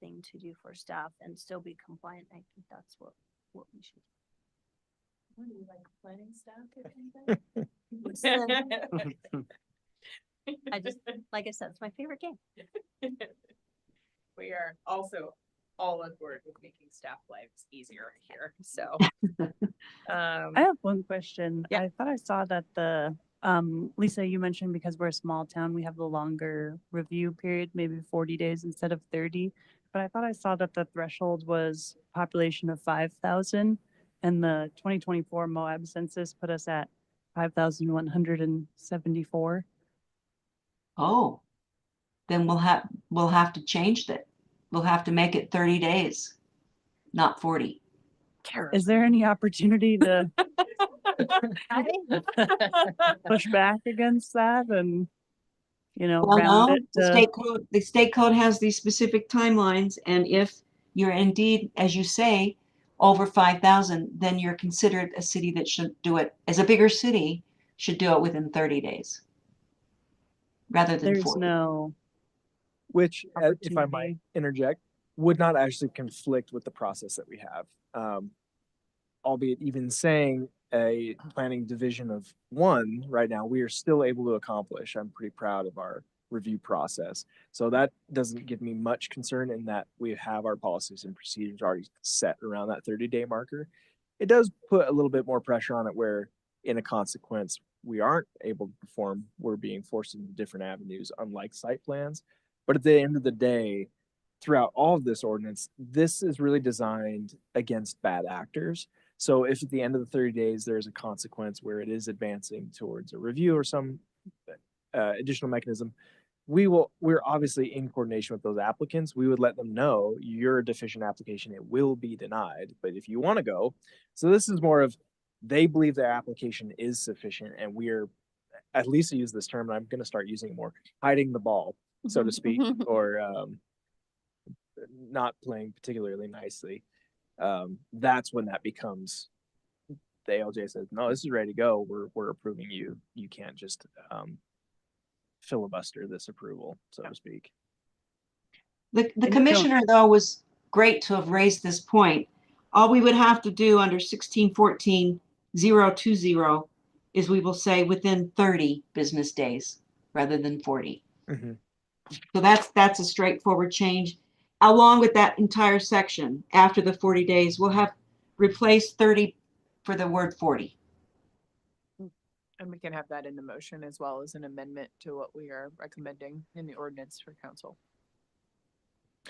thing to do for staff and still be compliant. I think that's what we should. What do you like, planning staff to do that? I just, like I said, it's my favorite game. We are also all on board with making staff lives easier here, so. I have one question. Yeah. I thought I saw that Lisa, you mentioned because we're a small town, we have the longer review period, maybe 40 days instead of 30. But I thought I saw that the threshold was population of 5,000, and the 2024 Moab census put us at 5,174. Oh, then we'll have to change that. We'll have to make it 30 days, not 40. Is there any opportunity to push back against that and, Well, round no, it the state code has these specific timelines, and if you're indeed, as you say, over 5,000, then you're considered a city that should do it, as a bigger city, should do it within 30 days rather than there's 40. no Which, if I might opportunity. interject, would not actually conflict with the process that we have. Albeit even saying a planning division of 1 right now, we are still able to accomplish. I'm pretty proud of our review process. So that doesn't give me much concern in that we have our policies and procedures already set around that 30-day marker. It does put a little bit more pressure on it where, in a consequence, we aren't able to perform. We're being forced into different avenues, unlike site plans. But at the end of the day, throughout all of this ordinance, this is really designed against bad actors. So if at the end of the 30 days, there's a consequence where it is advancing towards a review or some additional mechanism, we're obviously in coordination with those applicants. We would let them know your deficient application, it will be denied, but if you want to go. So this is more of, they believe their application is sufficient, and we're, at least I use this term, and I'm going to start using it more, hiding the ball, so to speak, or not playing particularly nicely. That's when that becomes, the ALJ says, no, this is ready to go. We're approving you. You can't just filibuster this approval, so to speak. The And commissioner, though, was great to have raised this point. All we would have to do under 1614-020 is we will say within 30 business days rather than 40. Mm-hmm. So that's a straightforward change. Along with that entire section, after the 40 days, we'll have replaced 30 for the word 40. And we can have that in the motion as well as an amendment to what we are recommending in the ordinance for council.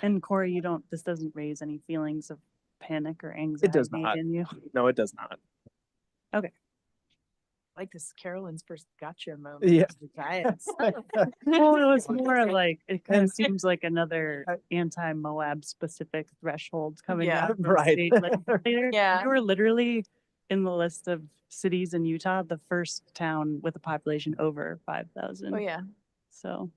And Corey, this doesn't raise any feelings of panic or anxiety It does not. in you. No, it does not. Like this Carolyn's first gotcha moment. Yeah. as the Giants. Well, it was more like, it kind And- of seems like another anti-Moab specific threshold coming Yeah. out from Right. state legislature. Yeah. We were literally in the list of cities in Utah, the first town with a population over 5,000. Oh, yeah. So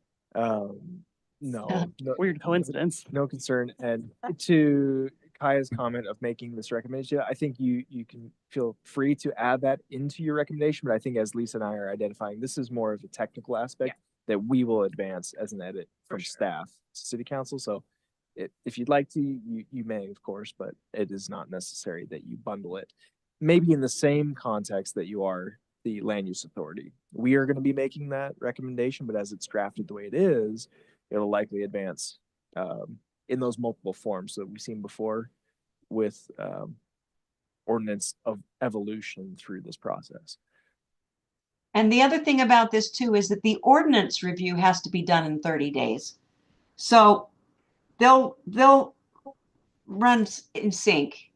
No, no, weird coincidence. no concern. And to Kaya's comment of making this recommendation, I think you can feel free to add that into your recommendation. But I think as Lisa and I are identifying, this is more of a technical aspect that we will advance as an edit For from sure. staff to city council. So if you'd like to, you may, of course, but it is not necessary that you bundle it. Maybe in the same context that you are the land use authority. We are going to be making that recommendation, but as it's drafted the way it is, it'll likely advance in those multiple forms that we've seen before with ordinance of evolution through this process. And the other thing about this too is that the ordinance review has to be done in 30 days. So they'll run in sync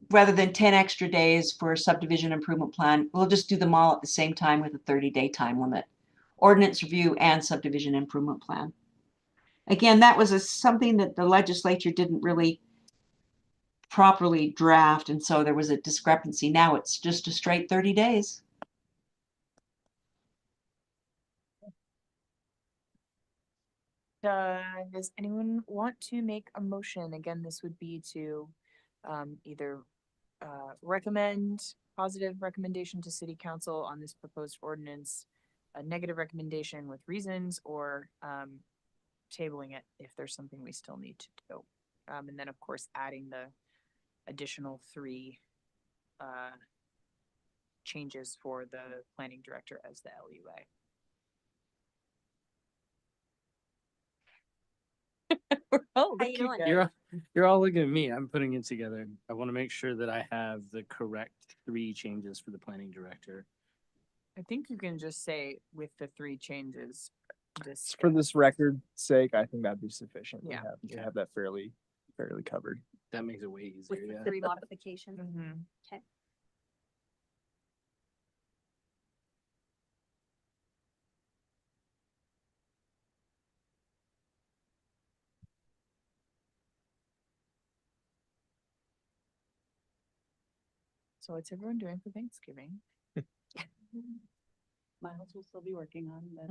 rather than 10 extra days for a subdivision improvement plan. We'll just do them all at the same time with a 30-day time limit. Ordinance review and subdivision improvement plan. Again, that was something that the legislature didn't really properly draft, and so there was a discrepancy. Now it's just a straight 30 days. Does anyone want to make a motion? Again, this would be to either recommend positive recommendation to city council on this proposed ordinance, a negative recommendation with reasons, or tabling it if there's something we still need to do. And then of course, adding the additional 3 changes for the planning director as the LUA. How you doing? You're all looking at me. I'm putting it together. I want to make sure that I have the correct 3 changes for the planning director. I think you can just say with the 3 changes. Just For this record sake, I think that'd be sufficient. Yeah. We have that fairly covered. That makes it way With easier. the Yeah. 3 modifications. Mhm. Okay. So what's everyone doing for Thanksgiving? Miles will still be working on that.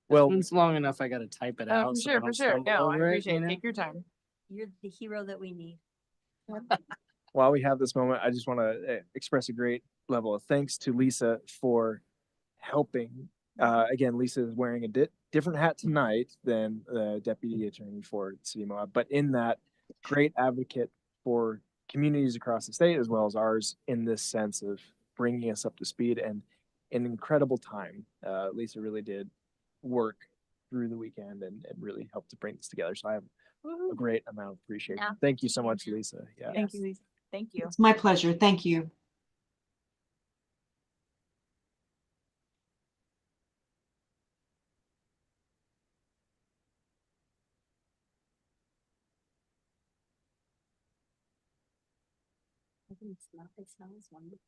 Well, It's long enough. I got to type it out. For so I sure, don't for sure. stumble No, I over it, appreciate you it. know? Take your time. You're the hero that we need. while we have this moment, I just want to express a great level of thanks to Lisa for helping. Again, Lisa is wearing a different hat tonight than the deputy attorney for City of Moab, but in that, great advocate for communities across the state as well as ours in this sense of bringing us up to speed and an incredible time. Lisa really did work through the weekend and really helped to bring this together. So I have a great amount of appreciation. Yeah. Thank you so much, Lisa. Yeah. Thank you, Lisa. Thank you. It's my pleasure. Thank you. I think it smells wonderful.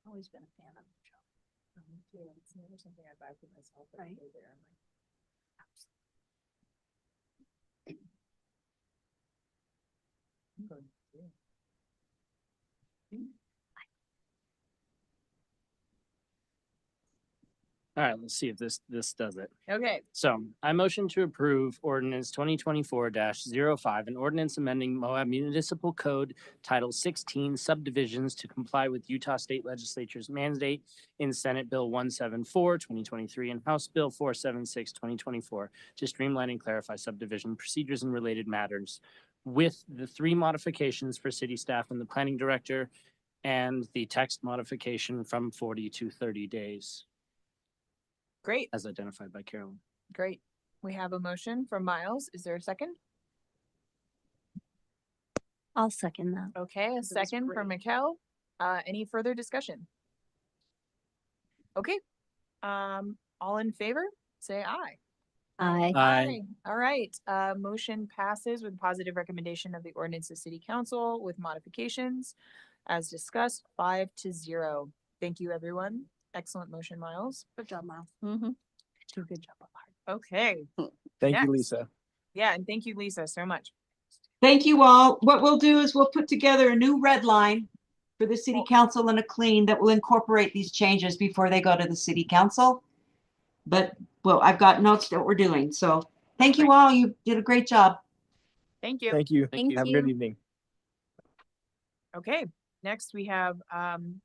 Always been a fan of the job. Yeah, it's never something I buy for myself. But Right. they're there, I'm like, I'm going to do it. All right, let's see if this does it. Okay, So I motion to approve ordinance 2024-05, an ordinance amending Moab Municipal Code Title 16 subdivisions to comply with Utah State Legislature's mandate in Senate Bill 174, 2023, and House Bill 476, 2024, to streamline and clarify subdivision procedures and related matters, with the 3 modifications for city staff and the planning director, and the text modification from 40 to 30 days, great, as identified by Carolyn. great. We have a motion from Miles. Is there a second? I'll second that. Okay, a was second from great. Mikkel. Any further discussion? Okay, all in favor, say aye. Aye. Aye. All right, motion passes with positive recommendation of the ordinance of city council with modifications as discussed, 5-0. Thank you, everyone. Excellent motion, Miles. Good job, Miles. Do a good job. Okay, Thank you, Next. Lisa. yeah, and thank you, Lisa, so much. Thank you all. What we'll do is we'll put together a new red line for the city council and a clean that will incorporate these changes before they go to the city council. But, well, I've got notes that we're doing. So thank you all. You did a great job. Thank you. Thank you. Thank Have a good you. evening. Okay, next we have an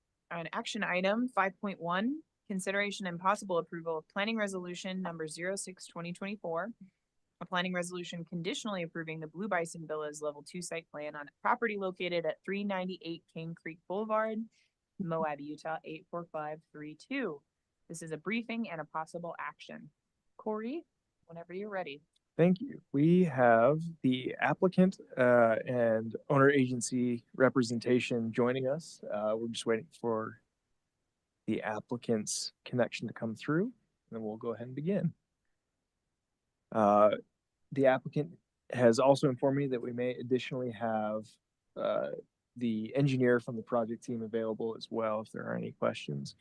action item 5.1, consideration and possible approval of planning resolution number 06/2024. A planning resolution conditionally approving the Blue Bison Villas Level 2 site plan on property located at 398 King Creek Boulevard, Moab, Utah 84532. This is a briefing and a possible action. Corey, whenever you're ready. Thank you. We have the applicant and owner agency representation joining us. We're just waiting for the applicant's connection to come through, and then we'll go ahead and begin. The applicant has also informed me that we may additionally have the engineer from the project team available as well if there are any questions.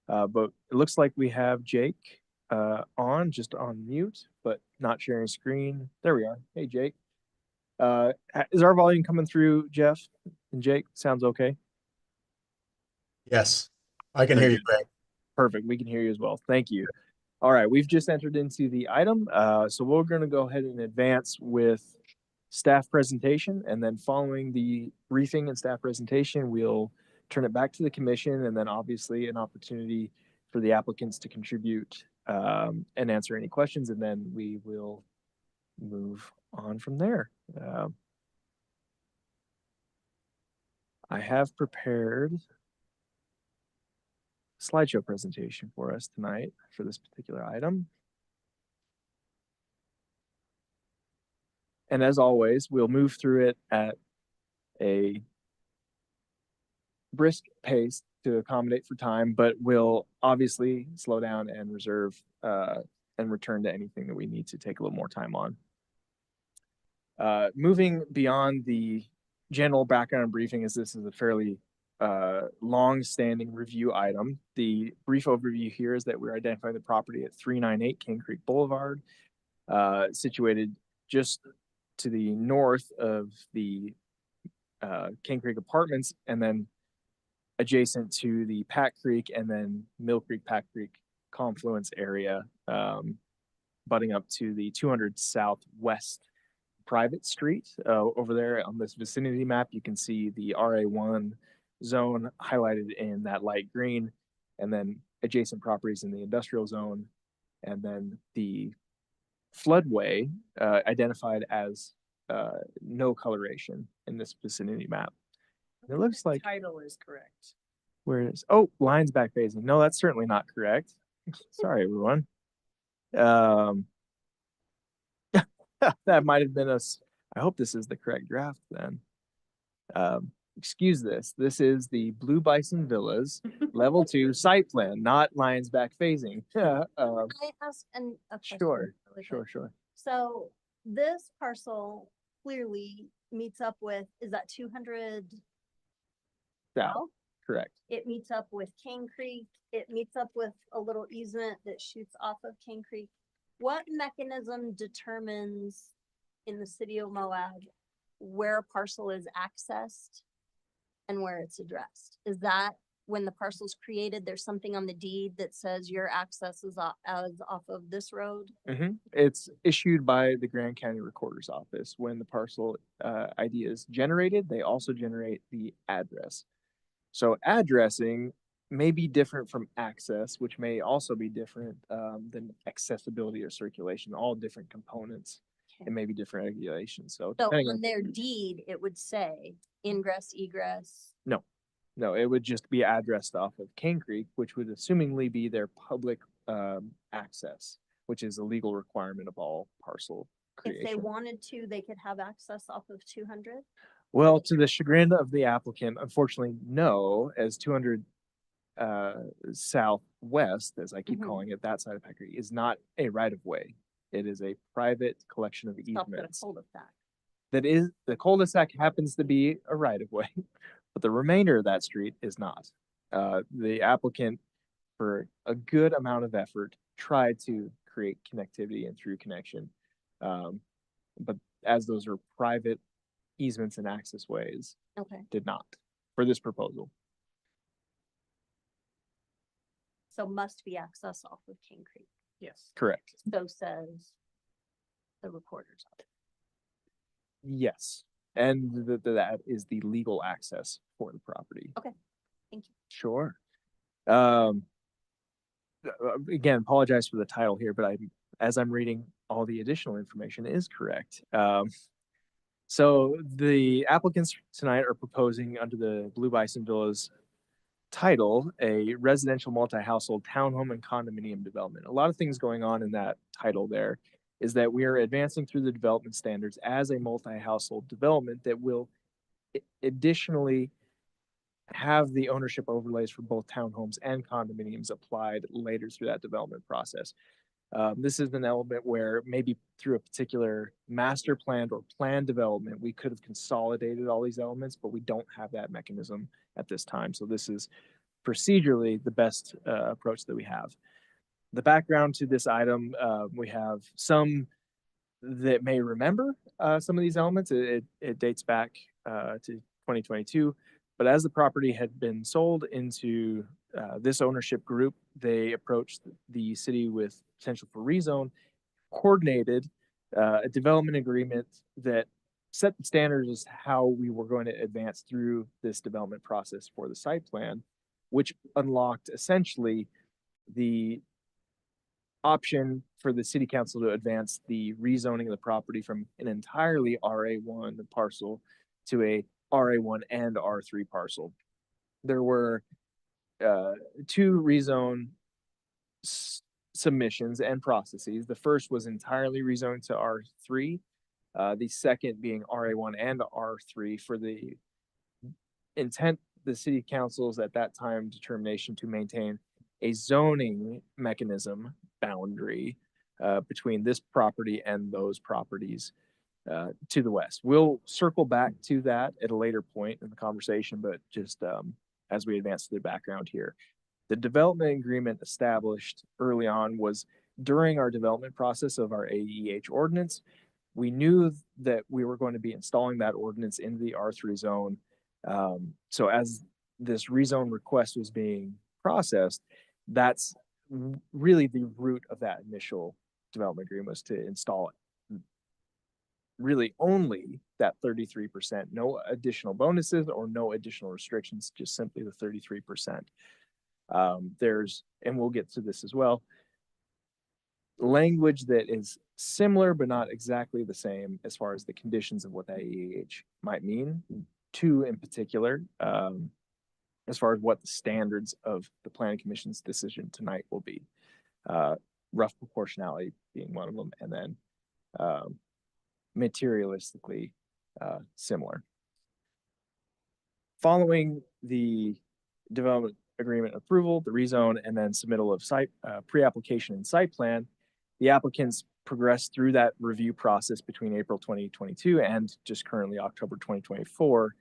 But it looks like we have Jake just on mute, but not sharing screen. There we are. Hey, Jake. Is our volume coming through, Jeff and Jake? Sounds okay? Yes, I can Very hear you, Greg. Perfect. We can hear you as well. Thank you. All right. We've just entered into the item. So we're going to go ahead and advance with staff presentation. And then following the briefing and staff presentation, we'll turn it back to the commission, and then obviously an opportunity for the applicants to contribute and answer any questions. And then we will move on from there. I have prepared slideshow presentation for us tonight for this particular item. And as always, we'll move through it at a brisk pace to accommodate for time, but we'll obviously slow down and reserve and return to anything that we need to take a little more time on. Moving beyond the general background briefing, as this is a fairly long-standing review item. The brief overview here is that we're identifying the property at 398 King Creek Boulevard, situated just to the north of the King Creek Apartments, and then adjacent to the Pack Creek and then Mill Creek, Pack Creek confluence area, butting up to the 200 Southwest private street. Over there on this vicinity map, you can see the RA1 zone highlighted in that light green, and then adjacent properties in the industrial zone, and then the floodway identified as no coloration in this vicinity map. And it looks like Title is correct. where is, oh, lines back phasing. No, that's certainly not correct. Sorry, everyone. That might have been us. I hope this is the correct draft then. Excuse this. This is the Blue Bison Villas Level 2 site plan, not lines back phasing. Can I ask a question? Sure, really sure, quick? sure. So this parcel clearly meets up with, is that 200 South, south? correct. It meets up with King Creek. It meets up with a little easement that shoots off of King Creek. What mechanism determines in the city of Moab where a parcel is accessed and where it's addressed? Is that when the parcel's created, there's something on the deed that says your access is off of this road? It's issued by the Grand County Recorder's Office. When the parcel ID is generated, they also generate the address. So addressing may be different from access, which may also be different than accessibility or circulation, all different components. It may be different regulations. So So depending on their deed, it would say ingress, egress. no, it would just be addressed off of King Creek, which would assumingly be their public access, which is a legal requirement of all parcel creation. If they wanted to, they could have access off of 200. Well, to the chagrin of the applicant, unfortunately, no, as 200 Southwest, as I keep Mhm. calling it, that side of Pack Creek, is not a right of way. It is a private collection of Stop at a easements. cul-de-sac. That is, the cul-de-sac happens to be a right of way, but the remainder of that street is not. The applicant, for a good amount of effort, tried to create connectivity and through connection. But as those are private easements and access ways, Okay, did not for this proposal. so must be access off of King Creek. Yes. Correct. So says the recorder's office. Yes. And that is the legal access for the property. Okay, thank you. Sure. Again, apologize for the title here, but as I'm reading, all the additional information is correct. So the applicants tonight are proposing under the Blue Bison Villas title, a residential multi-household townhome and condominium development. A lot of things going on in that title there is that we are advancing through the development standards as a multi-household development that will additionally have the ownership overlays for both townhomes and condominiums applied later through that development process. This is an element where maybe through a particular master plan or plan development, we could have consolidated all these elements, but we don't have that mechanism at this time. So this is procedurally the best approach that we have. The background to this item, we have some that may remember some of these elements. It dates back to 2022, but as the property had been sold into this ownership group, they approached the city with potential for rezone, coordinated a development agreement that set the standards as how we were going to advance through this development process for the site plan, which unlocked essentially the option for the city council to advance the rezoning of the property from an entirely RA1 parcel to a RA1 and R3 parcel. There were two rezone submissions and processes. The first was entirely rezoned to R3. The second being RA1 and R3 for the intent, the city council's at that time determination to maintain a zoning mechanism boundary between this property and those properties to the west. We'll circle back to that at a later point in the conversation, but just as we advance through the background here. The development agreement established early on was during our development process of our AEH ordinance. We knew that we were going to be installing that ordinance in the R3 zone. So as this rezone request was being processed, that's really the root of that initial development agreement was to install it. Really only that 33%, no additional bonuses or no additional restrictions, just simply the 33%. And we'll get to this as well, language that is similar but not exactly the same as far as the conditions of what that AEH might mean. Two in particular, as far as what the standards of the planning commission's decision tonight will be. Rough proportionality being one of them, and then materialistically similar. Following the development agreement approval, the rezone, and then submittal of site pre-application and site plan, the applicants progressed through that review process between April 2022 and just currently October 2024.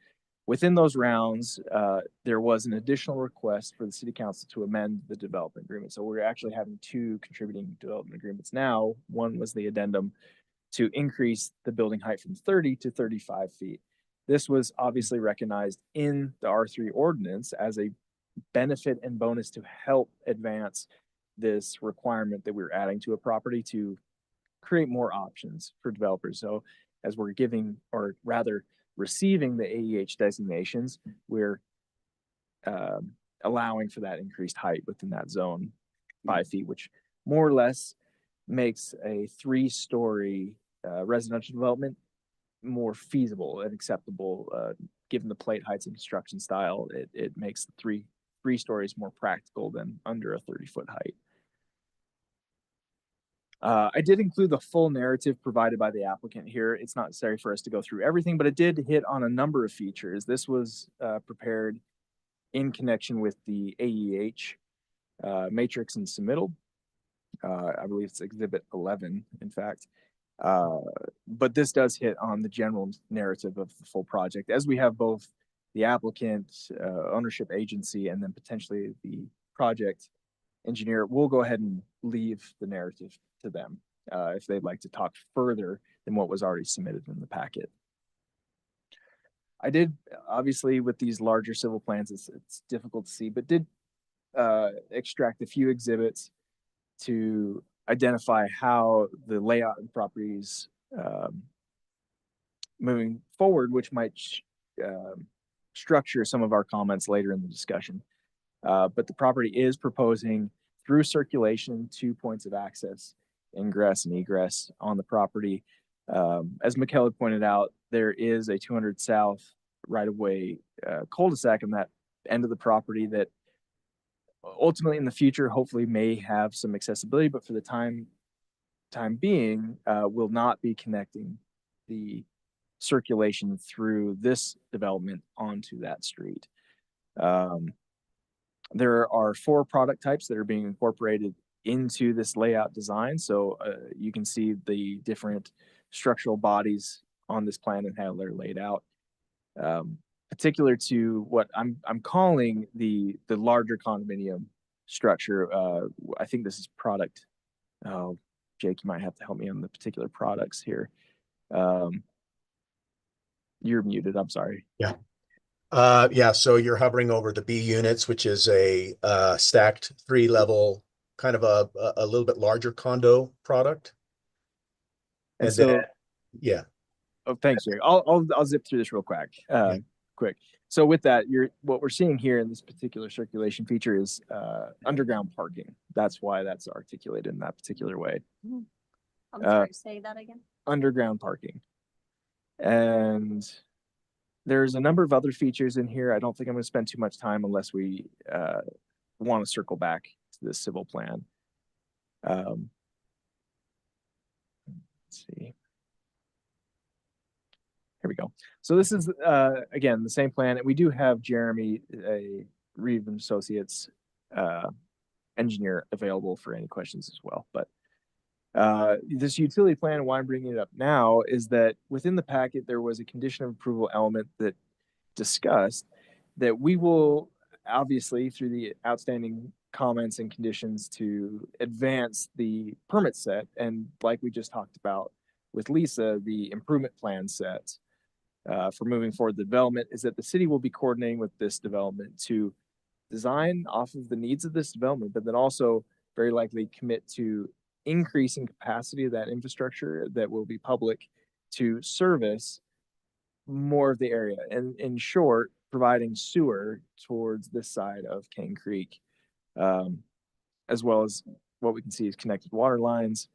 Within those rounds, there was an additional request for the city council to amend the development agreement. So we're actually having two contributing development agreements now. One was the addendum to increase the building height from 30 to 35 feet. This was obviously recognized in the R3 ordinance as a benefit and bonus to help advance this requirement that we're adding to a property to create more options for developers. So as we're giving, or rather receiving the AEH designations, we're allowing for that increased height within that zone, 5 feet, which more or less makes a 3-story residential development more feasible and acceptable, given the plate heights and construction style. It makes the three stories more practical than under a 30-foot height. I did include the full narrative provided by the applicant here. It's not necessary for us to go through everything, but it did hit on a number of features. This was prepared in connection with the AEH matrix and submittal. I believe it's Exhibit 11, in fact. But this does hit on the general narrative of the full project, as we have both the applicant, ownership agency, and then potentially the project engineer. We'll go ahead and leave the narrative to them if they'd like to talk further than what was already submitted in the packet. I did, obviously, with these larger civil plans, it's difficult to see, but did extract a few exhibits to identify how the layout and properties moving forward, which might structure some of our comments later in the discussion. But the property is proposing through circulation 2 points of access, ingress and egress on the property. As Mikkel had pointed out, there is a 200 south right-of-way cul-de-sac on that end of the property that ultimately in the future hopefully may have some accessibility, but for the time being will not be connecting the circulation through this development onto that street. There are 4 product types that are being incorporated into this layout design. So you can see the different structural bodies on this plan and how they're laid out. Particular to what I'm calling the larger condominium structure. I think this is product. Oh, Jake, you might have to help me on the particular products here. You're muted. I'm sorry. Yeah. Yeah, so you're hovering over the B units, which is a stacked 3-level, kind of a little bit larger condo product. And And so, then, yeah. oh, thanks, Jake. I'll zip through this real quick. Quick. So with that, what we're seeing here in this particular circulation feature is underground parking. That's why that's articulated in that particular way. I'm sorry, say that again. Underground parking. And there's a number of other features in here. I don't think I'm going to spend too much time unless we want to circle back to this civil plan. Let's see. Here we go. So this is, again, the same plan. We do have Jeremy, a Reeve and Associates engineer, available for any questions as well. But this utility plan, why I'm bringing it up now, is that within the packet, there was a condition of approval element that discussed that we will, obviously, through the outstanding comments and conditions, to advance the permit set. And like we just talked about with Lisa, the improvement plan set for moving forward the development is that the city will be coordinating with this development to design off of the needs of this development, but then also very likely commit to increasing capacity of that infrastructure that will be public to service more of the area. And in short, providing sewer towards this side of Cane Creek, as well as what we can see is connected water lines.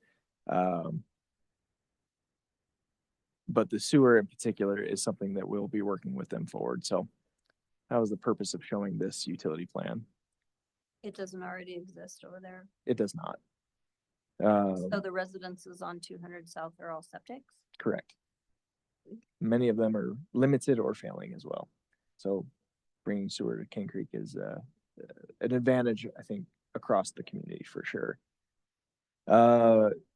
But the sewer in particular is something that we'll be working with them forward. So that was the purpose of showing this utility plan. It doesn't already exist over there. It does not. So the residences on 200 South are all septics? Correct. Many of them are limited or failing as well. So bringing sewer to Cane Creek is an advantage, I think, across the community for sure.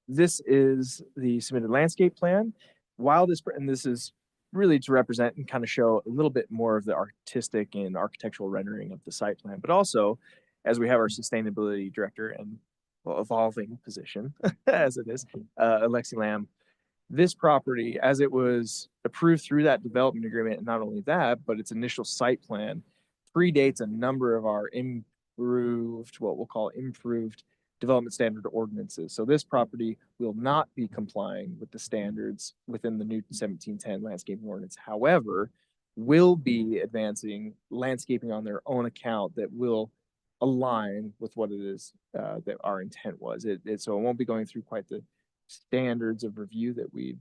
This is the submitted landscape plan. While this is really to represent and kind of show a little bit more of the artistic and architectural rendering of the site plan, but also as we have our sustainability director and evolving position as it is, Alexi Lamb, this property, as it was approved through that development agreement, and not only that, but its initial site plan predates a number of our improved, what we'll call improved development standard ordinances. So this property will not be complying with the standards within the new 1710 landscaping ordinance. However, will be advancing landscaping on their own account that will align with what it is that our intent was. So it won't be going through quite the standards of review that we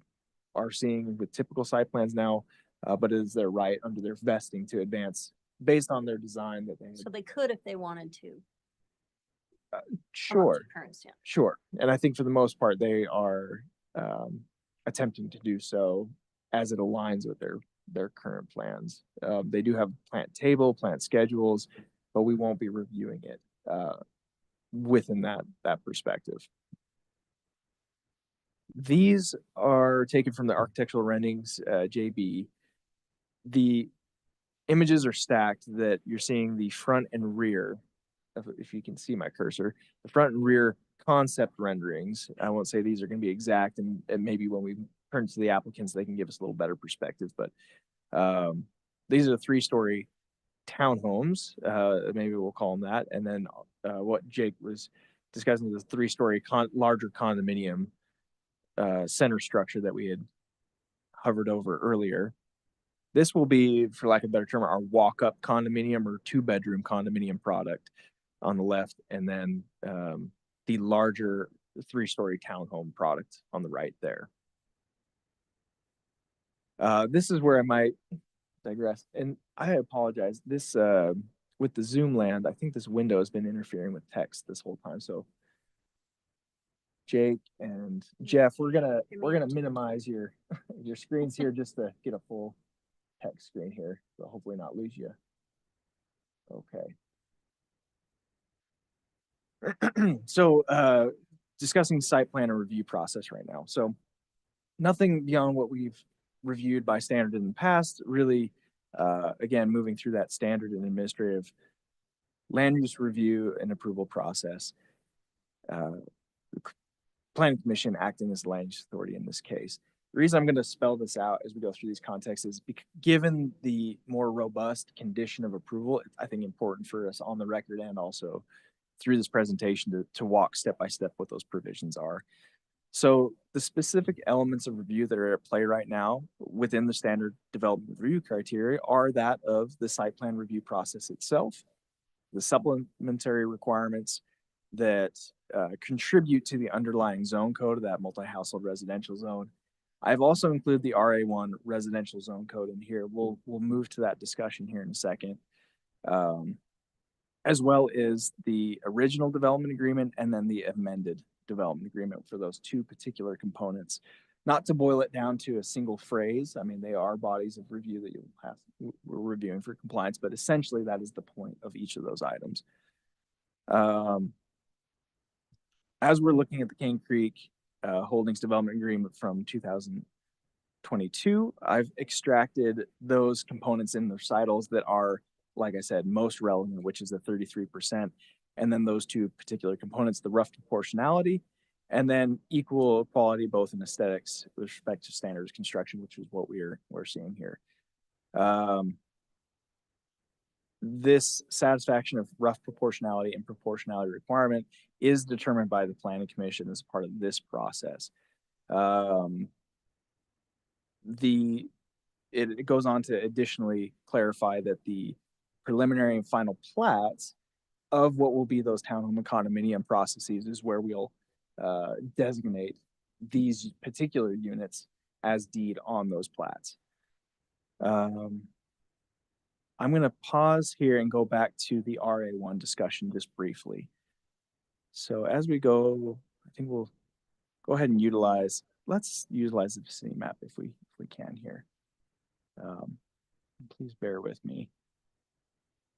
are seeing with typical site plans now, but it is their right under their vesting to advance based on their design that they had. So they could if they wanted to. Sure. Current standard. Sure. And I think for the most part, they are attempting to do so as it aligns with their current plans. They do have plant table, plant schedules, but we won't be reviewing it. within that perspective. These are taken from the architectural renderings, JB. The images are stacked that you're seeing the front and rear, if you can see my cursor, the front and rear concept renderings. I won't say these are going to be exact, and maybe when we turn to the applicants, they can give us a little better perspective, but these are the 3-story townhomes, maybe we'll call them that. And then what Jake was discussing is the 3-story larger condominium center structure that we had hovered over earlier. This will be, for lack of a better term, our walk-up condominium or 2-bedroom condominium product on the left, and then the larger 3-story townhome product on the right there. This is where I might digress, and I apologize. This with the Zoom land, I think this window has been interfering with text this whole time. So Jake and Jeff, we're gonna minimize your screens here just to get a full text screen here, so hopefully not lose you. Okay. So discussing site plan and review process right now. So nothing beyond what we've reviewed by standard in the past, really, again, moving through that standard and administrative land use review and approval process. The Planning Commission acting as the land use authority in this case. The reason I'm going to spell this out as we go through these contexts is given the more robust condition of approval, I think important for us on the record and also through this presentation to walk step by step what those provisions are. So the specific elements of review that are at play right now within the standard development review criteria are that of the site plan review process itself, the supplementary requirements that contribute to the underlying zone code of that multi-household residential zone. I've also included the RA1 residential zone code in here. We'll move to that discussion here in a second, as well as the original development agreement and then the amended development agreement for those 2 particular components. Not to boil it down to a single phrase. I mean, they are bodies of review that we're reviewing for compliance, but essentially that is the point of each of those items. As we're looking at the Cane Creek Holdings development agreement from 2022, I've extracted those components in the recitals that are, like I said, most relevant, which is the 33%. And then those 2 particular components, the rough proportionality, and then equal quality, both in aesthetics with respect to standards construction, which is what we're seeing here. This satisfaction of rough proportionality and proportionality requirement is determined by the Planning Commission as part of this process. It goes on to additionally clarify that the preliminary and final plats of what will be those townhome and condominium processes is where we'll designate these particular units as deed on those plats. I'm going to pause here and go back to the RA1 discussion just briefly. So as we go, I think we'll go ahead and let's utilize the vicinity map if we can here. Please bear with me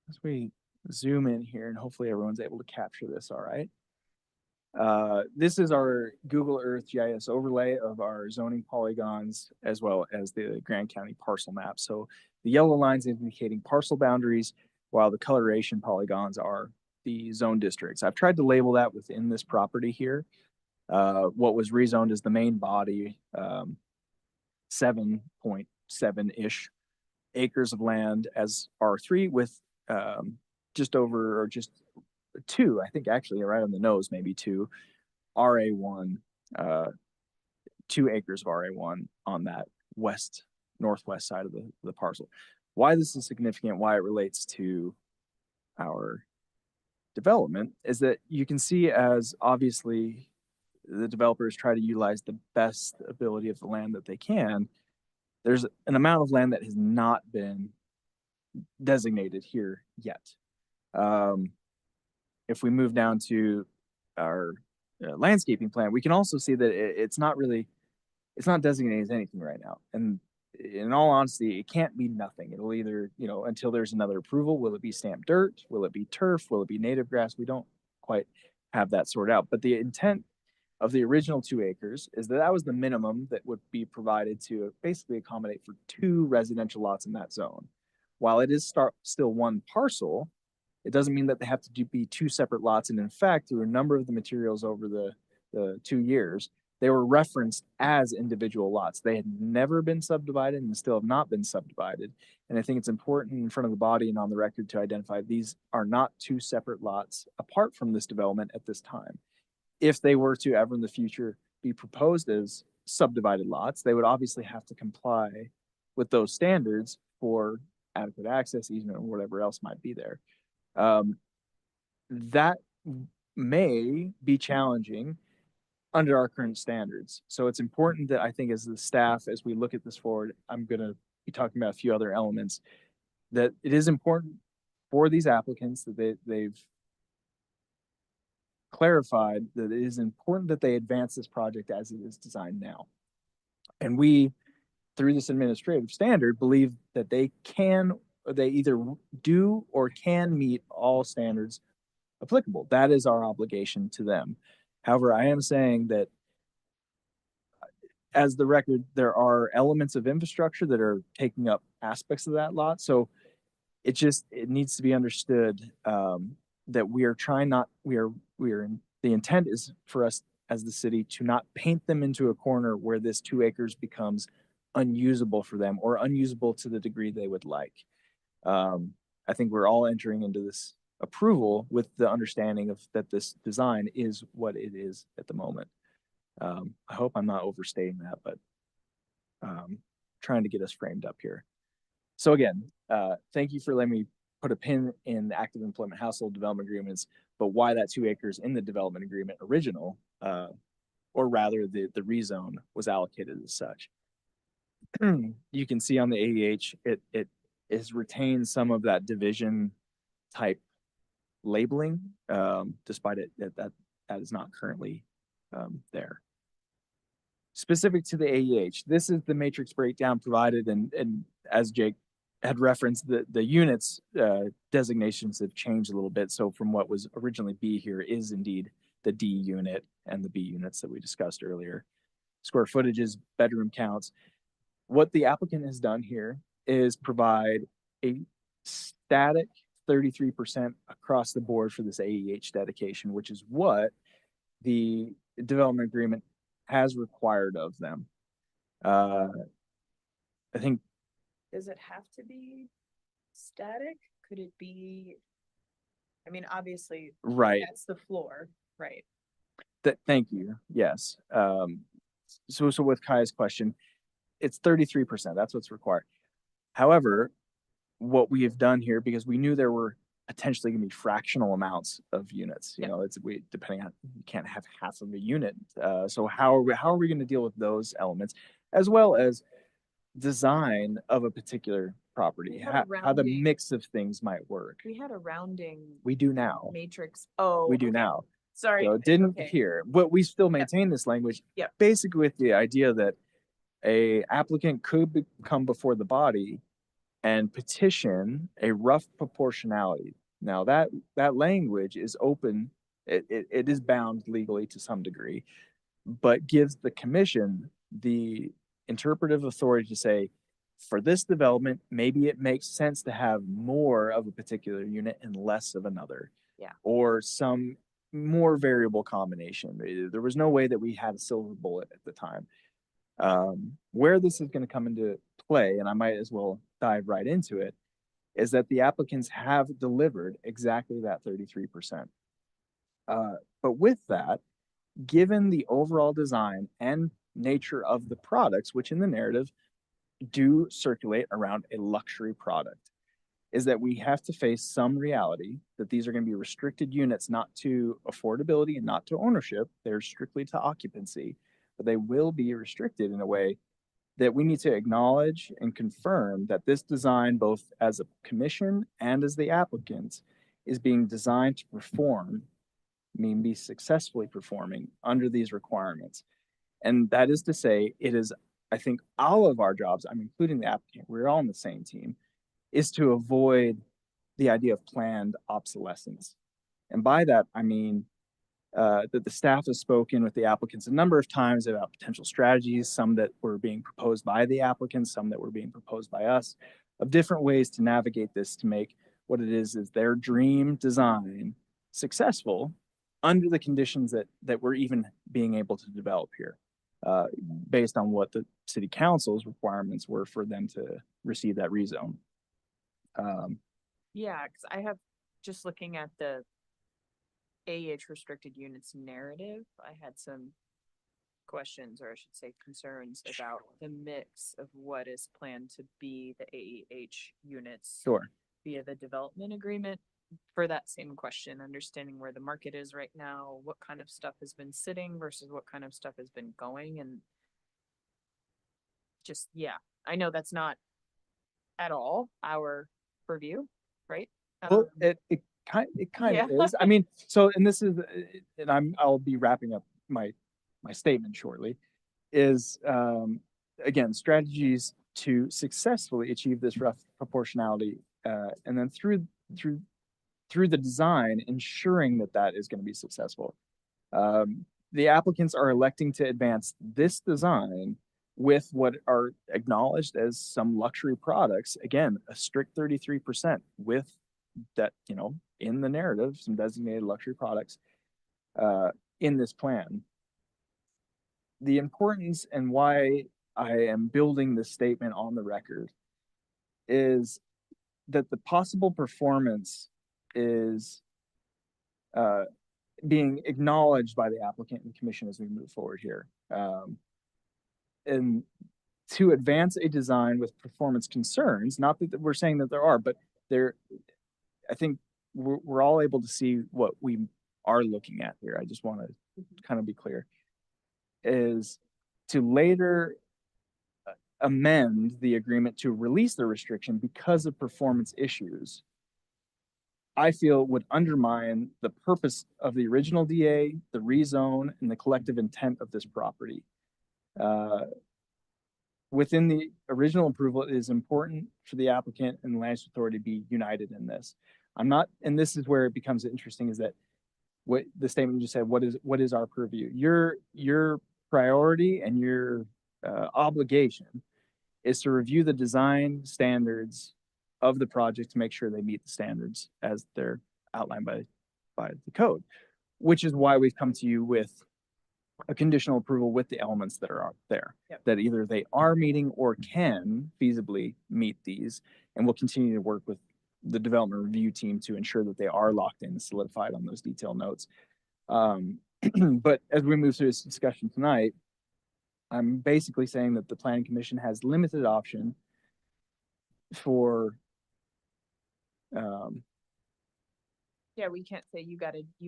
as we zoom in here, and hopefully everyone's able to capture this all right. This is our Google Earth GIS overlay of our zoning polygons as well as the Grand County parcel map. So the yellow lines indicating parcel boundaries, while the coloration polygons are the zone districts. I've tried to label that within this property here. What was rezoned is the main body, 7.7-ish acres of land as R3 with just over, or just 2, I think actually right on the nose, maybe 2, RA1, 2 acres of RA1 on that northwest side of the parcel. Why this is significant, why it relates to our development, is that you can see as obviously the developers try to utilize the best ability of the land that they can. There's an amount of land that has not been designated here yet. If we move down to our landscaping plan, we can also see that it's not designated as anything right now. And in all honesty, it can't be nothing. It'll either, until there's another approval, will it be stamped dirt? Will it be turf? Will it be native grass? We don't quite have that sorted out. But the intent of the original 2 acres is that that was the minimum that would be provided to basically accommodate for 2 residential lots in that zone. While it is still one parcel, it doesn't mean that they have to be 2 separate lots. And in fact, through a number of the materials over the 2 years, they were referenced as individual lots. They had never been subdivided and still have not been subdivided. And I think it's important in front of the body and on the record to identify these are not 2 separate lots apart from this development at this time. If they were to ever in the future be proposed as subdivided lots, they would obviously have to comply with those standards for adequate access, easement, or whatever else might be there. That may be challenging under our current standards. So it's important that I think as the staff, as we look at this forward, I'm going to be talking about a few other elements, that it is important for these applicants that they've clarified that it is important that they advance this project as it is designed now. And we, through this administrative standard, believe that they either do or can meet all standards applicable. That is our obligation to them. However, I am saying that as the record, there are elements of infrastructure that are taking up aspects of that lot. So it needs to be understood that we are trying not, the intent is for us as the city to not paint them into a corner where this 2 acres becomes unusable for them or unusable to the degree they would like. I think we're all entering into this approval with the understanding of that this design is what it is at the moment. I hope I'm not overstating that, but trying to get us framed up here. So again, thank you for letting me put a pin in the active employment household development agreements, but why that 2 acres in the development agreement original, or rather the rezone was allocated as such. You can see on the AEH, it has retained some of that division type labeling, despite it that is not currently there. Specific to the AEH, this is the matrix breakdown provided, and as Jake had referenced, the units designations have changed a little bit. So from what was originally B here is indeed the D unit and the B units that we discussed earlier. Square footages, bedroom counts. What the applicant has done here is provide a static 33% across the board for this AEH dedication, which is what the development agreement has required of them. I think. Does it have to be static? Could it be, I mean, obviously, right. That's the floor, right? Thank you. Yes. So with Kaya's question, it's 33%. That's what's required. However, what we have done here, because we knew there were potentially going to be fractional amounts of units, you know, depending on, you can't have half of a unit. So how are we going to deal with those elements, as well as design of a particular property, how the mix of things might work. We had a rounding. We do now. Matrix. Oh, we do now. Sorry. So it didn't here, but we still maintain this language. Yeah. Basically with the idea that a applicant could come before the body and petition a rough proportionality. Now that language is open. It is bound legally to some degree, but gives the commission the interpretive authority to say, for this development, maybe it makes sense to have more of a particular unit and less of another. Yeah. Or some more variable combination. There was no way that we had a silver bullet at the time. Where this is going to come into play, and I might as well dive right into it, is that the applicants have delivered exactly that 33%. But with that, given the overall design and nature of the products, which in the narrative do circulate around a luxury product, is that we have to face some reality that these are going to be restricted units, not to affordability and not to ownership. They're strictly to occupancy, but they will be restricted in a way that we need to acknowledge and confirm that this design, both as a commission and as the applicants, is being designed to perform, be successfully performing under these requirements. And that is to say, it is, I think, all of our jobs, I'm including the applicant, we're all on the same team, is to avoid the idea of planned obsolescence. And by that, I mean, that the staff has spoken with the applicants a number of times about potential strategies, some that were being proposed by the applicants, some that were being proposed by us, of different ways to navigate this to make what it is their dream design successful under the conditions that we're even being able to develop here, based on what the city council's requirements were for them to receive that rezone. Yeah, because I have, just looking at the AEH restricted units narrative, I had some questions, or I should say concerns, about the mix of what is planned to be the AEH units Sure. via the development agreement. For that same question, understanding where the market is right now, what kind of stuff has been sitting versus what kind of stuff has been going, and just, yeah, I know that's not at all our purview, right? Well, it kind of Yeah. is. I mean, so, and this is, and I'll be wrapping up my statement shortly, is again, strategies to successfully achieve this rough proportionality, and then through the design, ensuring that is going to be successful. The applicants are electing to advance this design with what are acknowledged as some luxury products. Again, a strict 33% with that, in the narrative, some designated luxury products in this plan. The importance and why I am building this statement on the record is that the possible performance is being acknowledged by the applicant and commission as we move forward here. And to advance a design with performance concerns, not that we're saying that there are, but I think we're all able to see what we are looking at here. I just want to kind of be clear, is to later amend the agreement to release the restriction because of performance issues, I feel would undermine the purpose of the original DA, the rezone, and the collective intent of this property. Within the original approval, it is important for the applicant and the land use authority to be united in this. And this is where it becomes interesting, is that what the statement you just said, what is our purview? Your priority and your obligation is to review the design standards of the project to make sure they meet the standards as they're outlined by the code, which is why we've come to you with a conditional approval with the elements that are out there. Yep. That either they are meeting or can feasibly meet these, and we'll continue to work with the development review team to ensure that they are locked in and solidified on those detailed notes. But as we move through this discussion tonight, I'm basically saying that the planning commission has limited option for Yeah, we can't say you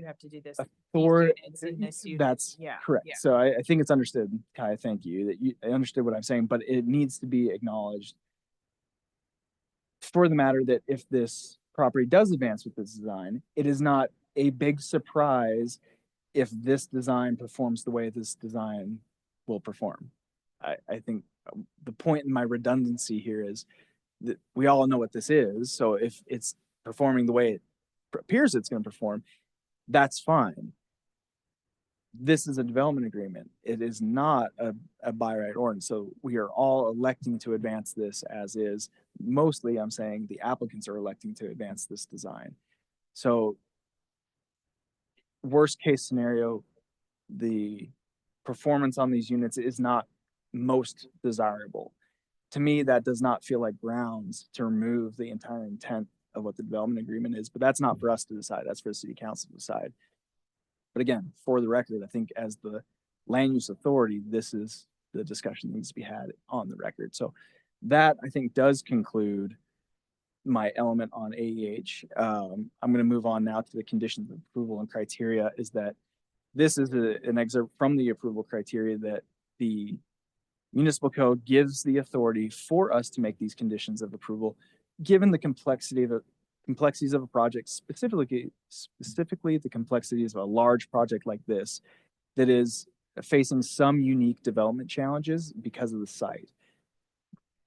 have to do this. for It's in this unit. that's Yeah, correct. yeah. So I think it's understood, Kai, thank you, that you understood what I'm saying, but it needs to be acknowledged for the matter that if this property does advance with this design, it is not a big surprise if this design performs the way this design will perform. I think the point in my redundancy here is that we all know what this is. So if it's performing the way it appears it's going to perform, that's fine. This is a development agreement. It is not a by right ordinance. So we are all electing to advance this as is. Mostly, I'm saying the applicants are electing to advance this design. So worst case scenario, the performance on these units is not most desirable. To me, that does not feel like grounds to remove the entire intent of what the development agreement is, but that's not for us to decide. That's for the city council to decide. But again, for the record, I think as the land use authority, this is the discussion that needs to be had on the record. So that, I think, does conclude my element on AEH. I'm going to move on now to the conditions of approval and criteria. Is that this is an excerpt from the approval criteria that the municipal code gives the authority for us to make these conditions of approval, given the complexities of a project, specifically the complexities of a large project like this, that is facing some unique development challenges because of the site.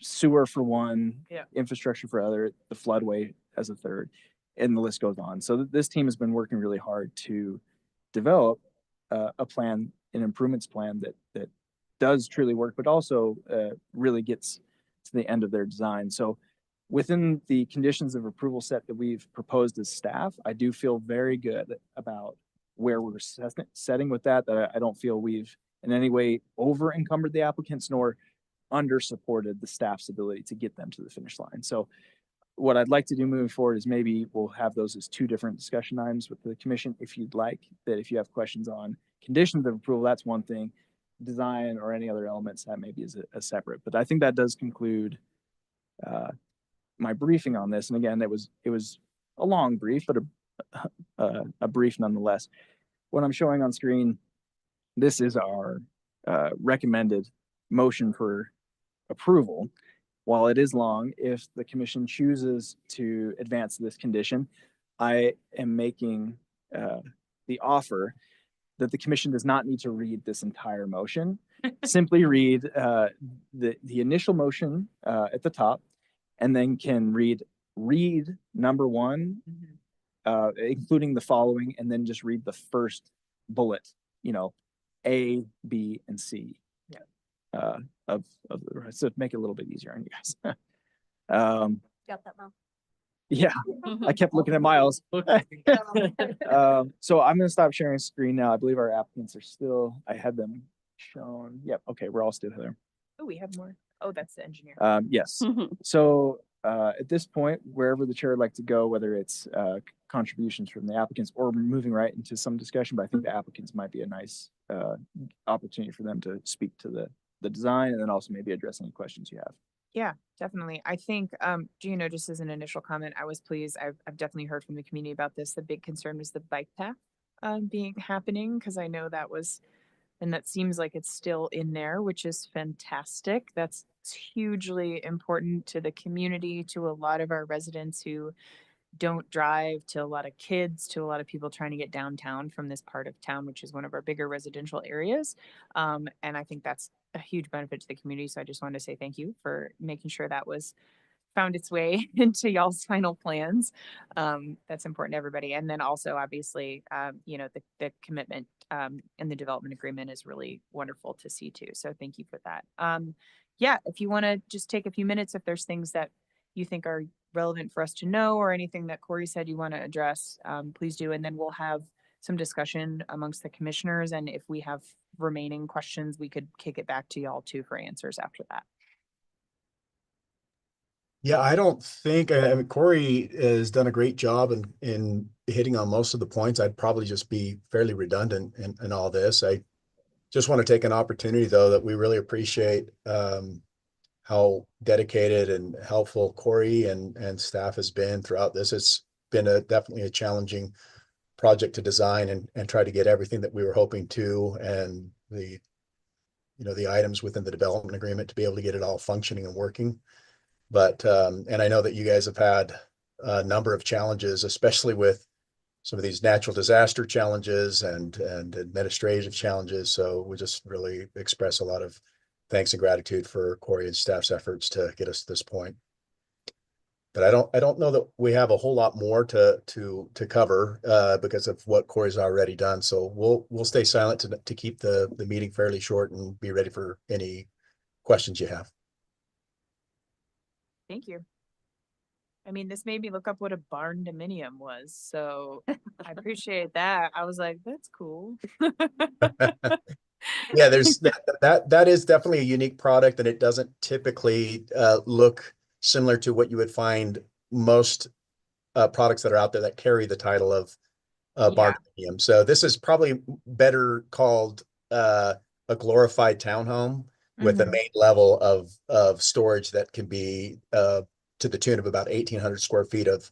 Sewer for one, infrastructure for other, the floodway as a third, and the list goes on. So this team has been working really hard to develop a plan, an improvements plan that does truly work, but also really gets to the end of their design. So within the conditions of approval set that we've proposed as staff, I do feel very good about where we're setting with that, that I don't feel we've in any way over encumbered the applicants nor under supported the staff's ability to get them to the finish line. So what I'd like to do moving forward is maybe we'll have those as two different discussion items with the commission. If you'd like, that if you have questions on conditions of approval, that's one thing. Design or any other elements, that maybe is a separate. But I think that does conclude my briefing on this. And again, it was a long brief, but a brief nonetheless. What I'm showing on screen, this is our recommended motion for approval. While it is long, if the commission chooses to advance this condition, I am making the offer that the commission does not need to read this entire motion. Simply read the initial motion at the top, and then can read number one, including the following, and then just read the first bullet, A, B, and C. Of the rest, so to make it a little bit easier on you guys. Got that, Mom? Yeah, I kept looking at Miles. So I'm gonna stop sharing screen now. I believe our applicants are still, I had them shown. Yep, okay, we're all still there. Oh, we have more. Oh, that's the engineer. Yes, so at this point, wherever the chair would like to go, whether it's contributions from the applicants or moving right into some discussion, but I think the applicants might be a nice opportunity for them to speak to the design and then also maybe address any questions you have. Yeah, definitely. I think, Gino, just as an initial comment, I was pleased. I've definitely heard from the community about this. The big concern was the bike path happening, because I know that was, and that seems like it's still in there, which is fantastic. That's hugely important to the community, to a lot of our residents who don't drive, to a lot of kids, to a lot of people trying to get downtown from this part of town, which is one of our bigger residential areas. And I think that's a huge benefit to the community. So I just wanted to say thank you for making sure that was found its way into y'all's final plans. That's important to everybody. And then also, obviously, the commitment in the development agreement is really wonderful to see too. So thank you for that. Yeah, if you want to just take a few minutes, if there's things that you think are relevant for us to know or anything that Corey said you want to address, please do. And then we'll have some discussion amongst the commissioners. And if we have remaining questions, we could kick it back to y'all too for answers after that. Yeah, I don't think, I mean, Corey has done a great job in hitting on most of the points. I'd probably just be fairly redundant in all this. I just want to take an opportunity, though, that we really appreciate how dedicated and helpful Corey and staff has been throughout this. It's been definitely a challenging project to design and try to get everything that we were hoping to, and the items within the development agreement to be able to get it all functioning and working. But and I know that you guys have had a number of challenges, especially with some of these natural disaster challenges and administrative challenges. So we just really express a lot of thanks and gratitude for Corey and staff's efforts to get us to this point. But I don't know that we have a whole lot more to cover because of what Corey's already done. So we'll stay silent to keep the meeting fairly short and be ready for any questions you have. Thank you. I mean, this made me look up what a barn dominium was. So I appreciate that. I was like, that's cool. Yeah, there's that is definitely a unique product, and it doesn't typically look similar to what you would find most products that are out there that carry the title of barn dominium. So this is probably better called a glorified townhome with a main level of storage that can be to the tune of about 1,800 square feet of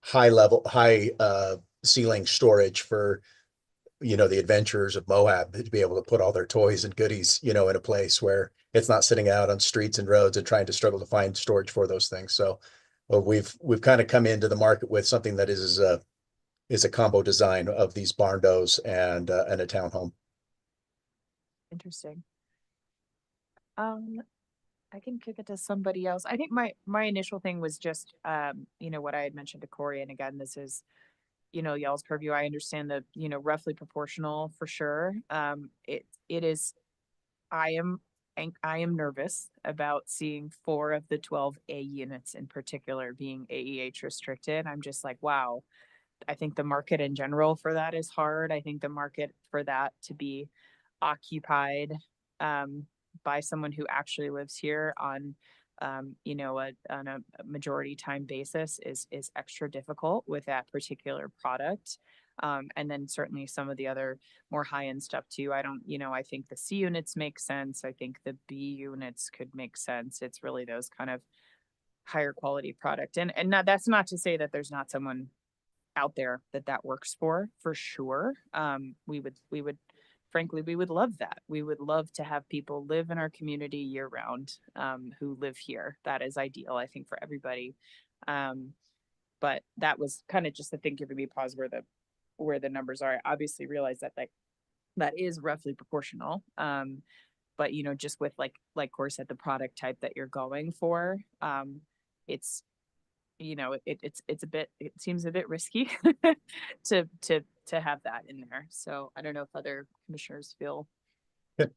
high ceiling storage for the adventurers of Moab to be able to put all their toys and goodies in a place where it's not sitting out on streets and roads and trying to struggle to find storage for those things. So we've kind of come into the market with something that is a combo design of these barn doors and a townhome. Interesting. I can kick it to somebody else. I think my initial thing was just, what I had mentioned to Corey. And again, this is y'all's purview. I understand that, roughly proportional for sure. It is, I am nervous about seeing 4 of the 12 A units in particular being AEH restricted. I'm just like, wow. I think the market in general for that is hard. I think the market for that to be occupied by someone who actually lives here on on a majority time basis is extra difficult with that particular product. And then certainly some of the other more high end stuff too. I think the C units make sense. I think the B units could make sense. It's really those kind of higher quality product. And that's not to say that there's not someone out there that works for sure. We would frankly, we would love that. We would love to have people live in our community year round, who live here. That is ideal, I think, for everybody. But that was kind of just the thing giving me pause where the numbers are. I obviously realize that that is roughly proportional. But just with like Corey said, the product type that you're going for, it's it seems a bit risky to have that in there. So I don't know if other commissioners feel.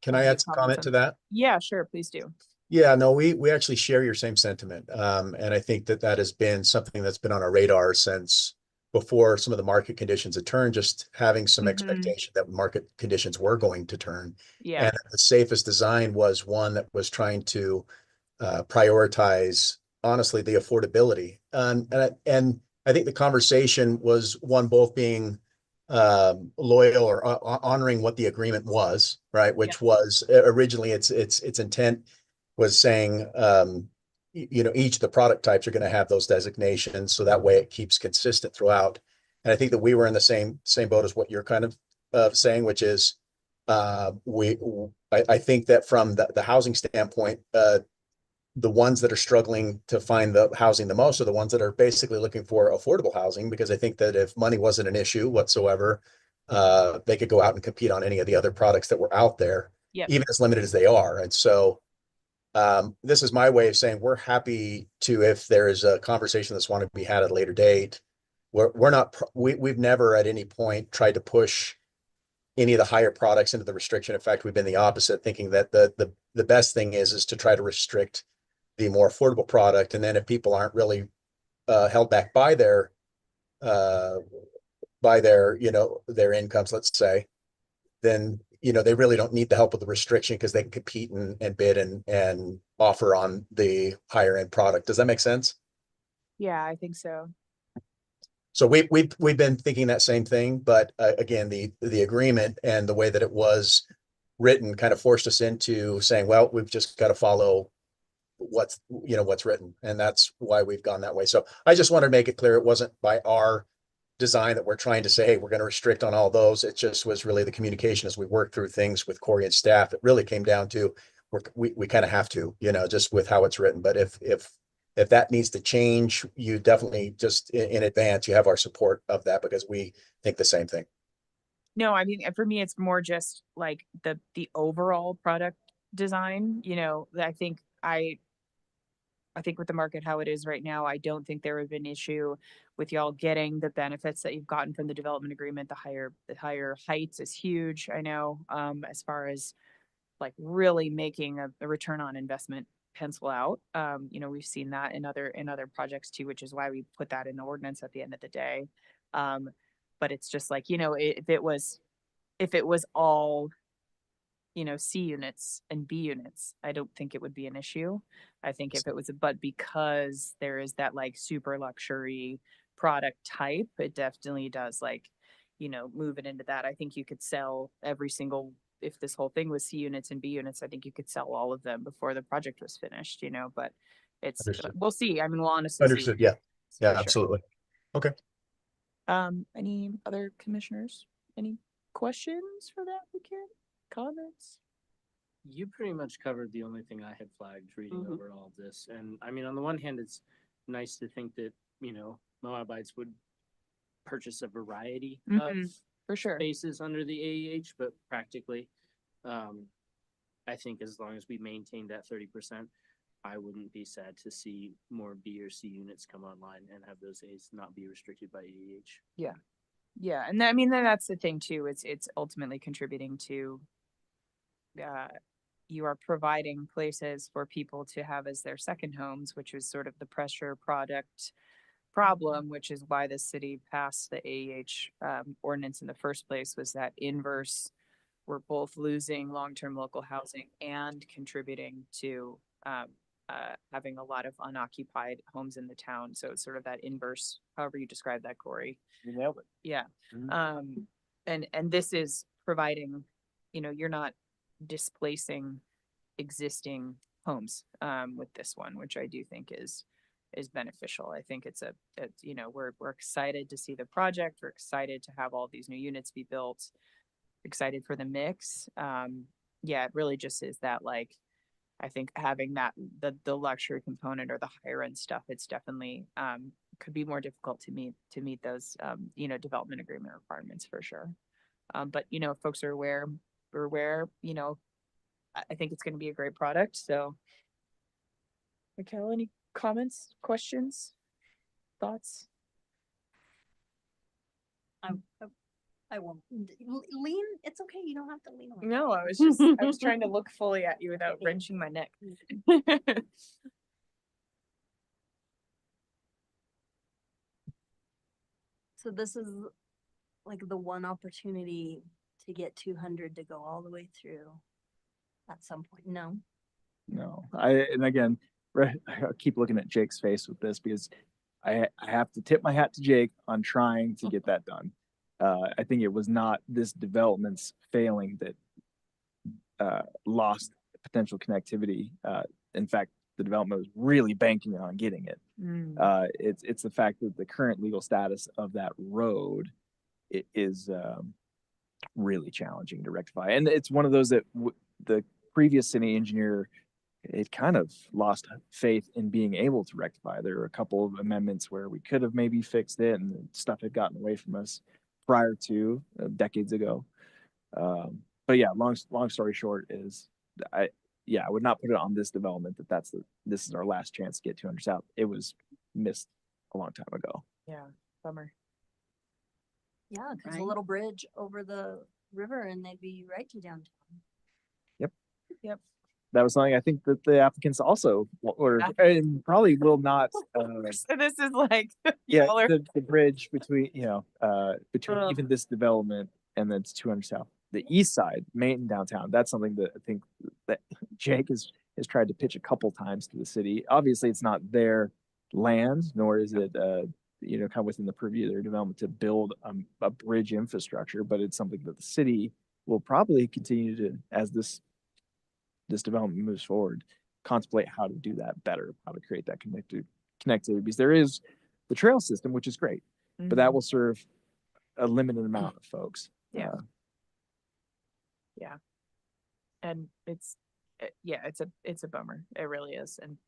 Can I add some comment to that? Yeah, sure. Please do. Yeah, no, we actually share your same sentiment. And I think that has been something that's been on our radar since before some of the market conditions had turned, just having some expectation that market conditions were going to turn. Yeah. And the safest design was one that was trying to prioritize, honestly, the affordability. And I think the conversation was one both being loyal or honoring what the agreement was, right? Which was originally its intent was saying, each of the product types are going to have those designations, so that way it keeps consistent throughout. And I think that we were in the same boat as what you're kind of saying, which is I think that from the housing standpoint, the ones that are struggling to find the housing the most are the ones that are basically looking for affordable housing, because I think that if money wasn't an issue whatsoever, they could go out and compete on any of the other products that were out there, even as limited as they are. And so this is my way of saying we're happy to, if there is a conversation that's wanted to be had at a later date, we've never at any point tried to push any of the higher products into the restriction. In fact, we've been the opposite, thinking that the best thing is to try to restrict the more affordable product. And then if people aren't really held back by their their incomes, let's say, then they really don't need the help of the restriction, because they can compete and bid and offer on the higher end product. Does that make sense? Yeah, I think so. So we've been thinking that same thing, but again, the agreement and the way that it was written kind of forced us into saying, well, we've just got to follow what's written, and that's why we've gone that way. So I just wanted to make it clear it wasn't by our design that we're trying to say, hey, we're going to restrict on all those. It just was really the communication as we worked through things with Corey and staff. It really came down to we kind of have to, just with how it's written. But if that needs to change, you definitely just in advance, you have our support of that, because we think the same thing. No, I mean, for me, it's more just like the overall product design. I think with the market how it is right now, I don't think there would be an issue with y'all getting the benefits that you've gotten from the development agreement. The higher heights is huge. I know, as far as like really making a return on investment pencil out. We've seen that in other projects too, which is why we put that in the ordinance at the end of the day. But it's just like, if it was all C units and B units, I don't think it would be an issue. I think if it was but because there is that like super luxury product type, it definitely does move it into that. I think you could sell every single, if this whole thing was C units and B units, I think you could sell all of them before the project was finished, but it's, Understood. we'll see. I mean, we'll honestly Understood. see. Yeah. Yeah, sure. absolutely. Okay. Any other commissioners? Any questions for the applicant? Comments? You pretty much covered the only thing I had flagged reading over all of this. And I mean, on the one hand, it's nice to think that, Moabites would purchase a variety of for sure spaces under the AEH, but practically, I think as long as we maintain that 30%, I wouldn't be sad to see more B or C units come online and have those A's not be restricted by AEH. Yeah. Yeah, and I mean, that's the thing too. It's ultimately contributing to you are providing places for people to have as their second homes, which is sort of the pressure product problem, which is why the city passed the AEH ordinance in the first place, was that inverse. We're both losing long-term local housing and contributing to having a lot of unoccupied homes in the town. So it's sort of that inverse, however you describe that, Corey. You nailed it. Yeah. Mhm. And this is providing, you're not displacing existing homes with this one, which I do think is beneficial. I think it's we're excited to see the project. We're excited to have all these new units be built. Excited for the mix. Yeah, it really just is that, like, I think having that the luxury component or the higher end stuff, it's definitely could be more difficult to meet those development agreement requirements for sure. But if folks are aware, I think it's going to be a great product. So, Mikhail, any comments, questions, thoughts? I won't lean. It's okay. You don't have to lean on. No, I was trying to look fully at you without wrenching my neck. So this is like the one opportunity to get 200 to go all the way through at some point. No. No, and again, I keep looking at Jake's face with this because I have to tip my hat to Jake on trying to get that done. I think it was not this development's failing that lost potential connectivity. In fact, the development was really banking on getting it. It's the fact that the current legal status of that road is really challenging to rectify, and it's one of those that the previous city engineer, it kind of lost faith in being able to rectify. There were a couple of amendments where we could have maybe fixed it, and stuff had gotten away from us prior to decades ago. But yeah, long story short is I would not put it on this development this is our last chance to get 200 South. It was missed a long time ago. Yeah, bummer. Yeah, because a Right. little bridge over the river and they'd be right to downtown. Yep. That was something I think that the applicants also ordered Yeah. and probably will not. So this is like Yeah, y'all are- the bridge between between Ugh. even this development and then it's 200 South, the east side, Main downtown. That's something that I think that Jake has tried to pitch a couple times to the city. Obviously, it's not their land, nor is it kind of within the purview of their development to build a bridge infrastructure, but it's something that the city will probably continue to, as this development moves forward, contemplate how to do that better, how to create that connectivity, because there is the trail system, which is great, but that will serve a limited amount of folks. Yeah. And it's a bummer. It really is. And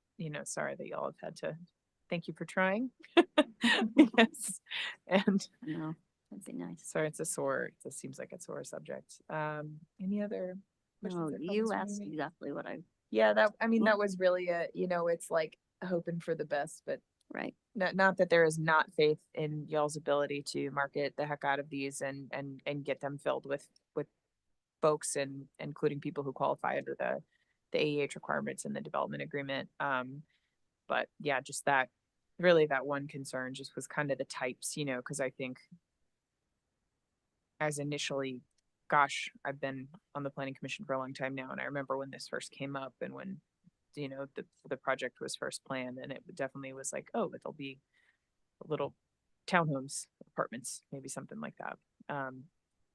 sorry that y'all have had to. Thank you for trying. Yes. And No, that'd be nice. sorry, it seems like a sore subject. Any other questions No, or you comments from asked anybody? exactly what I, Yeah, that was really it's like hoping for the best, but right. not that there is not faith in y'all's ability to market the heck out of these and get them filled with folks, and including people who qualify under the AEH requirements in the development agreement. But yeah, just that one concern just was kind of the types, because I think as initially, gosh, I've been on the planning commission for a long time now, and I remember when this first came up and when the project was first planned, and it definitely was like, oh, but there'll be little townhomes, apartments, maybe something like that.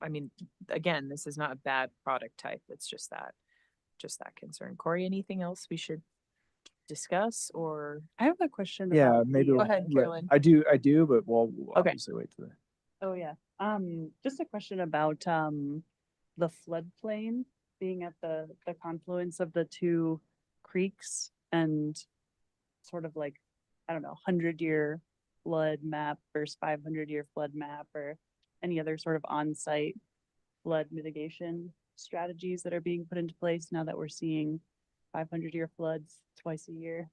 I mean, again, this is not a bad product type. It's just that concern. Corey, anything else we should discuss or? I have a question. Yeah, about maybe the, Go ahead, Carolyn. I do, but we'll Okay. obviously wait to the. Oh, yeah. Just a question about the floodplain being at the confluence of the two creeks and sort of like, I don't know, 100-year flood map versus 500-year flood map, or any other sort of on-site flood mitigation strategies that are being put into place now that we're seeing 500-year floods twice a year.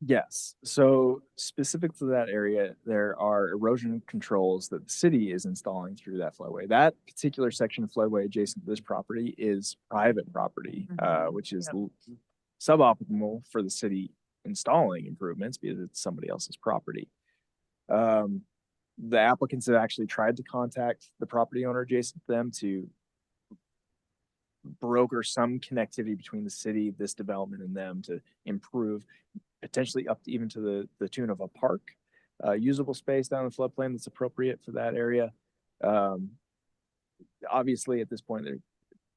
Yes, so specific to that area, there are erosion controls that the city is installing through that floodway. That particular section of floodway adjacent to this property is private property, which is suboptimal for the city installing improvements because it's somebody else's property. The applicants have actually tried to contact the property owner adjacent to them to broker some connectivity between the city, this development, and them to improve, potentially up to even to the tune of a park, usable space down in the floodplain that's appropriate for that area. Obviously, at this point,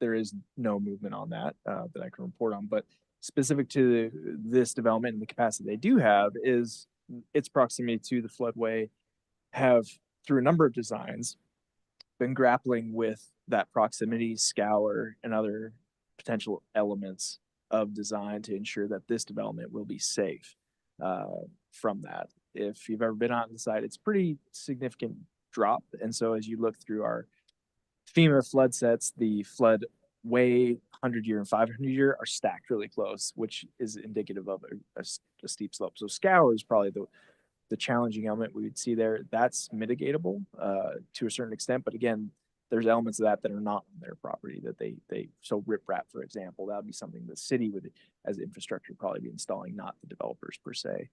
there is no movement on that that I can report on, but specific to this development and the capacity they do have is its proximity to the floodway have, through a number of designs, been grappling with that proximity, scour, and other potential elements of design to ensure that this development will be safe from that. If you've ever been on the site, it's pretty significant drop. And so as you look through our FEMA flood sets, the flood way 100-year and 500-year are stacked really close, which is indicative of a steep slope. So scour is probably the challenging element we would see there. That's mitigatable to a certain extent, but again, there's elements of that are not on their property that they so riprap, for example, that would be something the city would, as infrastructure, probably be installing, not the developers per se.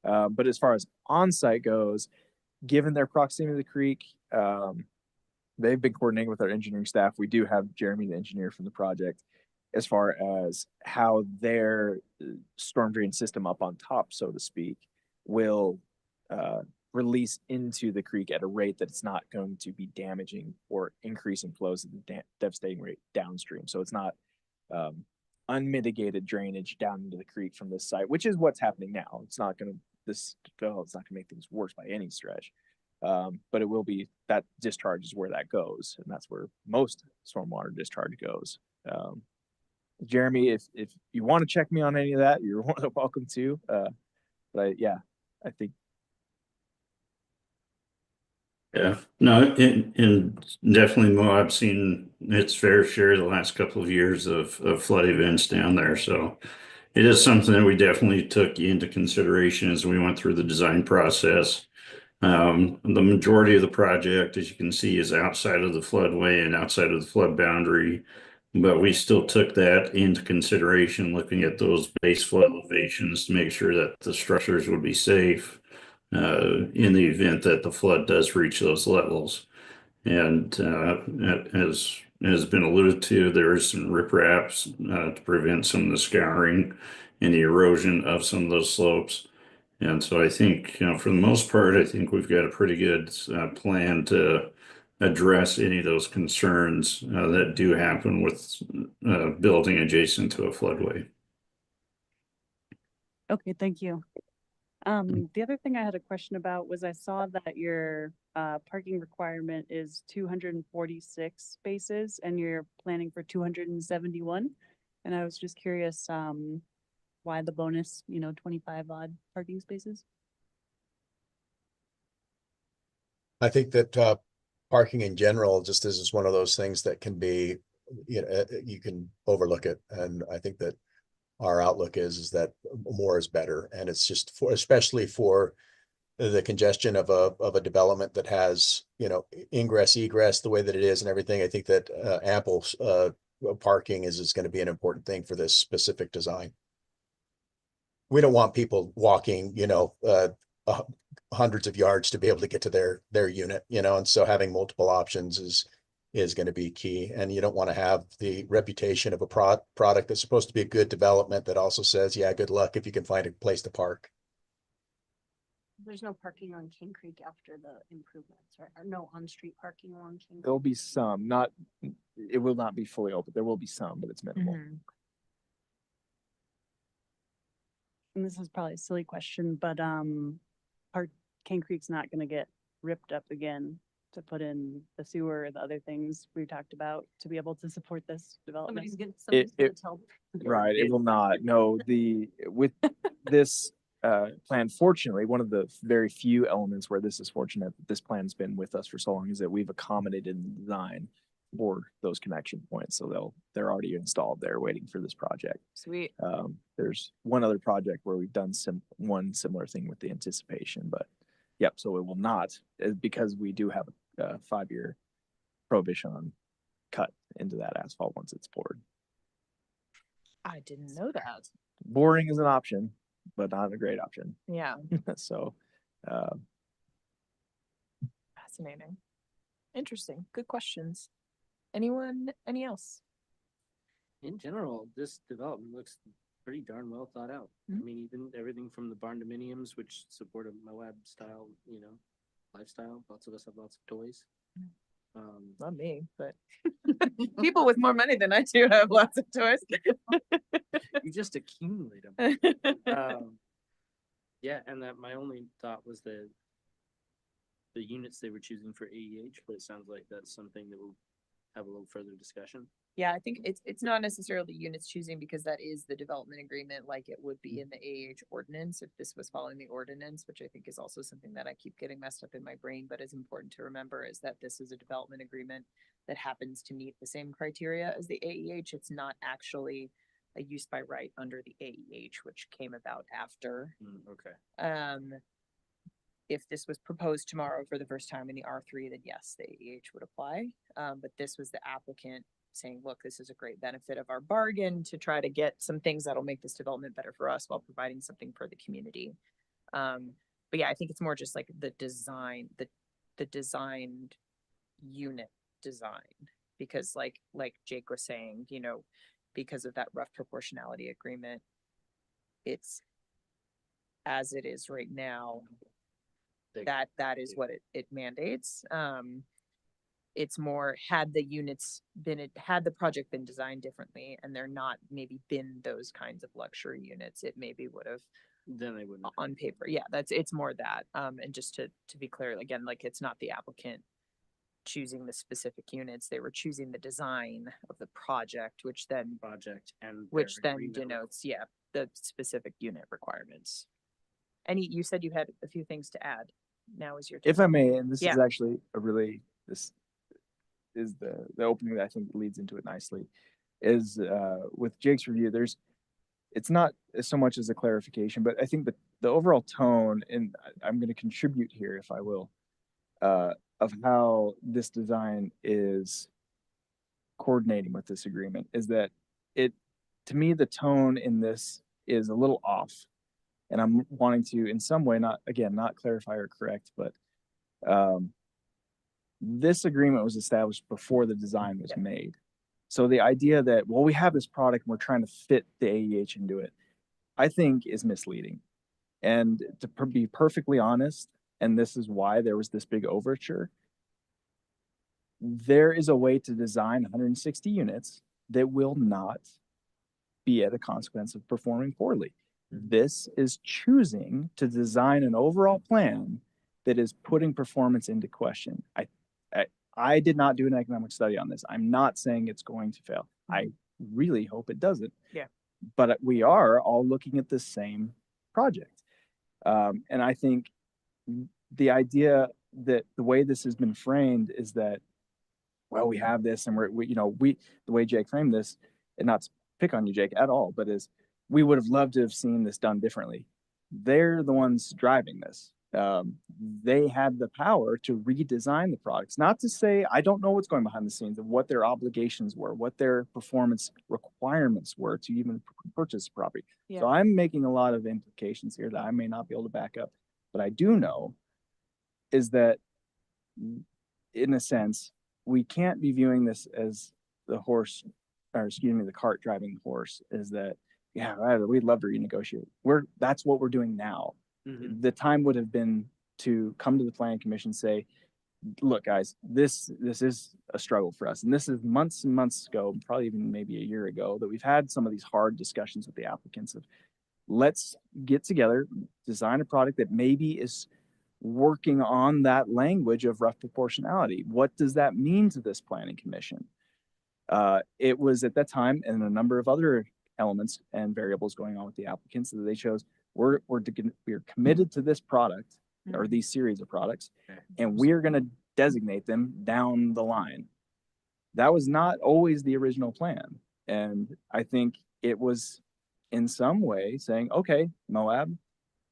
But as far as on-site goes, given their proximity to the creek, they've been coordinating with our engineering staff. We do have Jeremy, the engineer from the project, as far as how their storm drain system up on top, so to speak, will release into the creek at a rate that it's not going to be damaging or increasing flows at the devastating rate downstream. So it's not unmitigated drainage down into the creek from this site, which is what's happening now. It's not going to, it's not going to make things worse by any stretch. But it will be, that discharge is where that goes, and that's where most stormwater discharge goes. Jeremy, if you want to check me on any of that, you're welcome to. But yeah, I think. Yeah, no, and definitely Moab's seen its fair share the last couple of years of flood events down there. So it is something that we definitely took into consideration as we went through the design process. The majority of the project, as you can see, is outside of the floodway and outside of the flood boundary, but we still took that into consideration, looking at those base flood elevations to make sure that the structures would be safe in the event that the flood does reach those levels. And as has been alluded to, there is some ripraps to prevent some of the scouring and the erosion of some of those slopes. And so I think, for the most part, I think we've got a pretty good plan to address any of those concerns that do happen with building adjacent to a floodway. Okay, thank you. The other thing I had a question about was I saw that your parking requirement is 246 spaces and you're planning for 271. And I was just curious, why the bonus, 25 odd parking spaces? I think that parking in general just is one of those things that can be, you can overlook it. And I think that our outlook is that more is better. And it's just especially for the congestion of a development that has, ingress, egress, the way that it is and everything. I think that ample parking is going to be an important thing for this specific design. We don't want people walking, hundreds of yards to be able to get to their unit, and so having multiple options is going to be key. And you don't want to have the reputation of a product that's supposed to be a good development that also says, yeah, good luck if you can find a place to park. There's no parking on King Creek after the improvements, right? Or no on-street parking along King Creek? There'll be some, it will not be fully open. There will be some, but it's minimal. And this is probably a silly question, but King Creek's not going to get ripped up again to put in the sewer or the other things we talked about to be able to support this development. Somebody's gonna tell. Right, it will not. No, with this plan, fortunately, one of the very few elements where this is fortunate that this plan's been with us for so long is that we've accommodated in the design bore those connection points. So they're already installed there waiting for this project. Sweet. There's one other project where we've done one similar thing with the anticipation, but yep. So it will not, because we do have a 5-year prohibition on cut into that asphalt once it's poured. I didn't know that. Boring is an option, but not a great option. Yeah, So, fascinating. Interesting. Good questions. Anyone, any else? In general, this development looks pretty darn well thought out. I mean, even everything from the barn dominiums, which support a Moab style, lifestyle. Lots of us have lots of toys. Not me, but people with more money than I do have lots of toys. You just accumulate them. Yeah, and that my only thought was the units they were choosing for AEH, but it sounds like that's something that we'll have a little further discussion. Yeah, I think it's not necessarily units choosing, because that is the development agreement, like it would be in the AH ordinance if this was following the ordinance, which I think is also something that I keep getting messed up in my brain, but is important to remember, is that this is a development agreement that happens to meet the same criteria as the AEH. It's not actually a use by right under the AEH, which came about after. Okay. If this was proposed tomorrow for the first time in the R3, then yes, the AEH would apply. But this was the applicant saying, look, this is a great benefit of our bargain to try to get some things that'll make this development better for us while providing something for the community. But yeah, I think it's more just like the design, the designed unit design, because like Jake was saying, because of that rough proportionality agreement, it's as it is right now, that is what it mandates. It's more, had the project been designed differently and they're not maybe been those kinds of luxury units, it maybe would have, Then they wouldn't. on paper. Yeah, it's more that. And just to be clear, again, like it's not the applicant choosing the specific units, they were choosing the design of the project, which then denotes, yeah, the specific unit requirements. You said you had a few things to add. Now is your turn. if I may, and this Yeah. is actually this is the opening that I think leads into it nicely, is with Jake's review, it's not so much as a clarification, but I think the overall tone, and I'm going to contribute here, if I will, of how this design is coordinating with this agreement, is that to me, the tone in this is a little off. And I'm wanting to, in some way, not clarify or correct, but this agreement was established before the design was made. So the idea that, well, we have this product and we're trying to fit the AEH into it, I think is misleading. And to be perfectly honest, and this is why there was this big overture, there is a way to design 160 units that will not be at a consequence of performing poorly. This is choosing to design an overall plan that is putting performance into question. I did not do an economic study on this. I'm not saying it's going to fail. I really hope it doesn't. Yeah. But we are all looking at the same project. And I think the idea that the way this has been framed is that, well, we have this and the way Jake framed this, and not to pick on you, Jake, at all, but we would have loved to have seen this done differently. They're the ones driving this. They had the power to redesign the products. Not to say, I don't know what's going behind the scenes of what their obligations were, what their performance requirements were to even purchase property. Yeah. So I'm making a lot of implications here that I may not be able to back up. But I do know is that, in a sense, we can't be viewing this as the cart driving the horse. Is that, yeah, we'd love to renegotiate. That's what we're doing now. Mm-hmm. The time would have been to come to the planning commission and say, look, guys, this is a struggle for us. And this is months and months ago, probably even maybe a year ago, that we've had some of these hard discussions with the applicants of, let's get together, design a product that maybe is working on that language of rough proportionality. What does that mean to this planning commission? It was at that time, and a number of other elements and variables going on with the applicants, that they chose, we're committed to this product or these series of products, and we are going to designate them down the line. That was not always the original plan. And I think it was in some way saying, okay, Moab,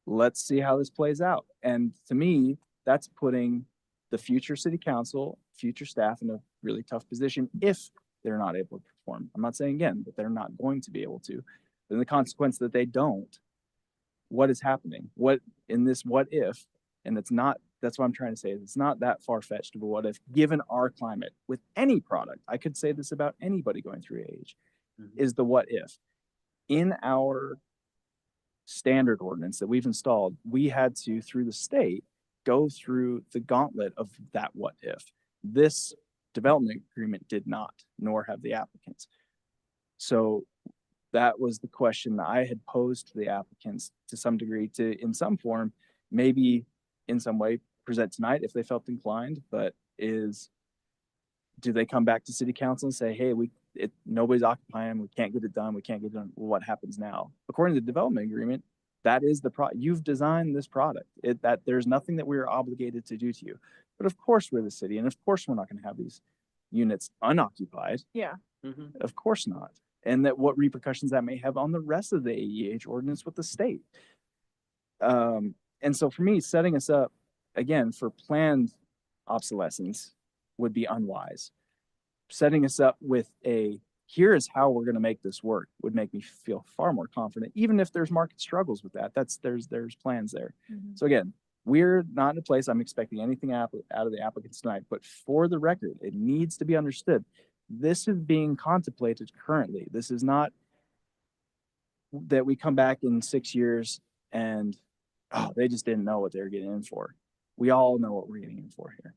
let's see how this plays out. And to me, that's putting the future city council, future staff in a really tough position if they're not able to perform. I'm not saying again that they're not going to be able to, but in the consequence that they don't, what is happening? What in this what if, and it's not, that's what I'm trying to say. It's not that far-fetched of a what if, given our climate with any product. I could say this about anybody going through age, is the what if. In our standard ordinance that we've installed, we had to, through the state, go through the gauntlet of that what if. This development agreement did not, nor have the applicants. So that was the question that I had posed to the applicants to some degree to, in some form, maybe in some way present tonight if they felt inclined, but is, do they come back to city council and say, hey, nobody's occupying, we can't get it done, we can't get it done, well, what happens now? According to the development agreement, that is the you've designed this product, that there's nothing that we're obligated to do to you. But of course we're the city, and of course we're not going to have these units unoccupied. Yeah. Of course not. And that what repercussions that may have on the rest of the AEH ordinance with the state. And so for me, setting us up again for planned obsolescence would be unwise. Setting us up with here is how we're going to make this work would make me feel far more confident, even if there's market struggles with that. There's plans there. So again, we're not in a place I'm expecting anything out of the applicants tonight, but for the record, it needs to be understood. This is being contemplated currently. This is not that we come back in 6 years and, oh, they just didn't know what they were getting in for. We all know what we're getting in for here.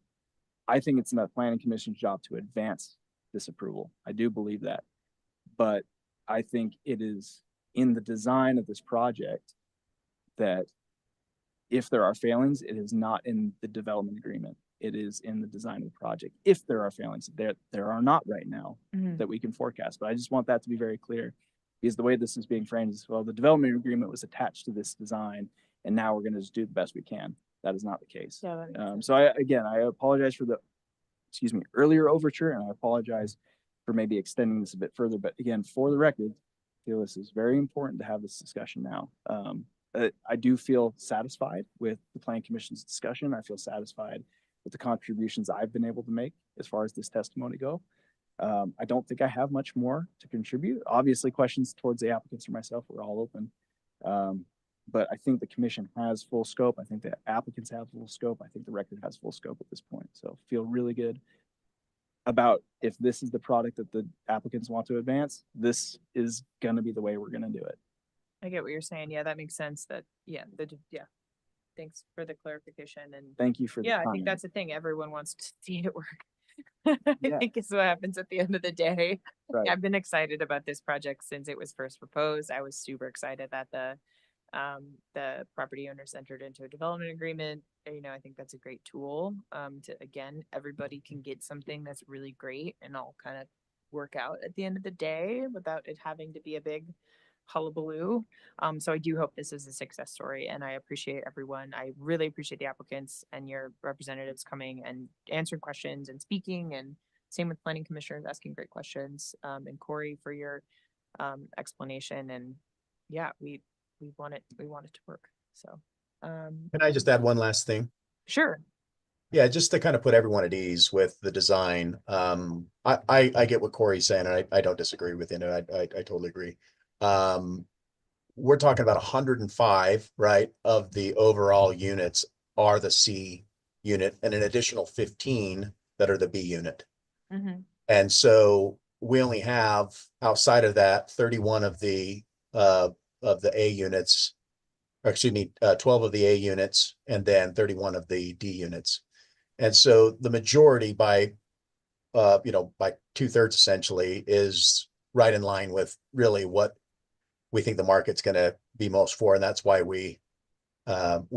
I think it's not planning commission's job to advance this approval. I do believe that, but I think it is in the design of this project that if there are failings, it is not in the development agreement. It is in the design of the project. If there are failings, there are not right now that we can forecast, but I just want that to be very clear, because the way this is being framed is, well, the development agreement was attached to this design, and now we're going to just do the best we can. That is not the case. Yeah, So I apologize for the, earlier overture, and I apologize for maybe extending this a bit further. But again, for the record, I feel this is very important to have this discussion now. I do feel satisfied with the Planning Commission's discussion. I feel satisfied with the contributions I've been able to make as far as this testimony go. I don't think I have much more to contribute. Obviously, questions towards the applicants or myself are all open. But I think the commission has full scope. I think the applicants have full scope. I think the record has full scope at this point. So feel really good about if this is the product that the applicants want to advance, this is going to be the way we're going to do it. I get what you're saying. Yeah, that makes sense. Thanks for the clarification. And Thank you for the I comment. think that's the thing. Everyone wants to see it work. I think is what happens at the end of the day. Right. I've been excited about this project since it was first proposed. I was super excited that the property owners entered into a development agreement. I think that's a great tool to, again, everybody can get something that's really great and all kind of work out at the end of the day without it having to be a big hullabaloo. So I do hope this is a success story, and I appreciate everyone. I really appreciate the applicants and your representatives coming and answering questions and speaking, and same with planning commissioners asking great questions, and Corey for your explanation. And yeah, we want it to work. So Can I just add one last thing? sure. Yeah, just to kind of put everyone at ease with the design. I get what Corey's saying, and I don't disagree with it. I totally agree. We're talking about 105, right, of the overall units are the C unit, and an additional 15 that are the B unit. And so we only have, outside of that, 31 of the A units, or excuse me, 12 of the A units, and then 31 of the D units. And so the majority by 2/3 essentially is right in line with really what we think the market's going to be most for. And that's why we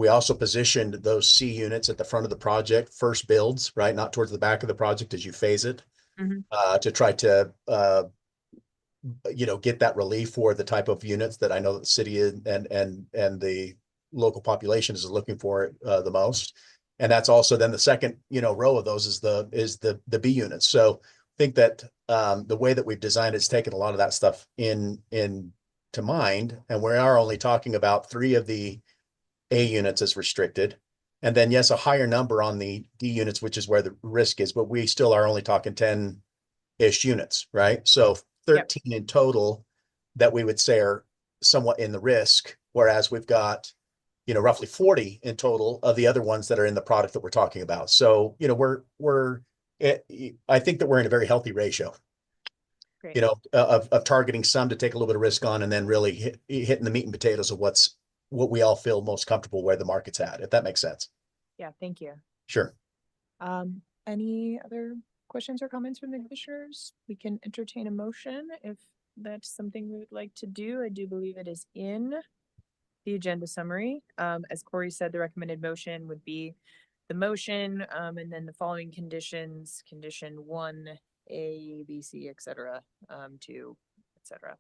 also positioned those C units at the front of the project, first builds, right? Not towards the back of the project as you phase it, to try to, get that relief for the type of units that I know that the city and the local population is looking for the most. And that's also then the second, row of those is the B units. So think that the way that we've designed it's taken a lot of that stuff in to mind, and we are only talking about 3 of the A units as restricted. And then, yes, a higher number on the D units, which is where the risk is, but we still are only talking 10-ish units, right? So 13 in total that we would say are somewhat in the risk, whereas we've got, you know, roughly 40 in total of the other ones that are in the product that we're talking about. So, you know, I think that we're in a very healthy ratio, Great. you know, of targeting some to take a little bit of risk on, and then really hitting the meat and potatoes of what we all feel most comfortable where the market's at, if that makes sense. Yeah, thank you. Sure. Any other questions or comments from the commissioners? We can entertain a motion if that's something we would like to do. I do believe it is in the agenda summary. As Corey said, the recommended motion would be the motion, and then the following conditions, condition 1A, B, C, et cetera, 2, et cetera.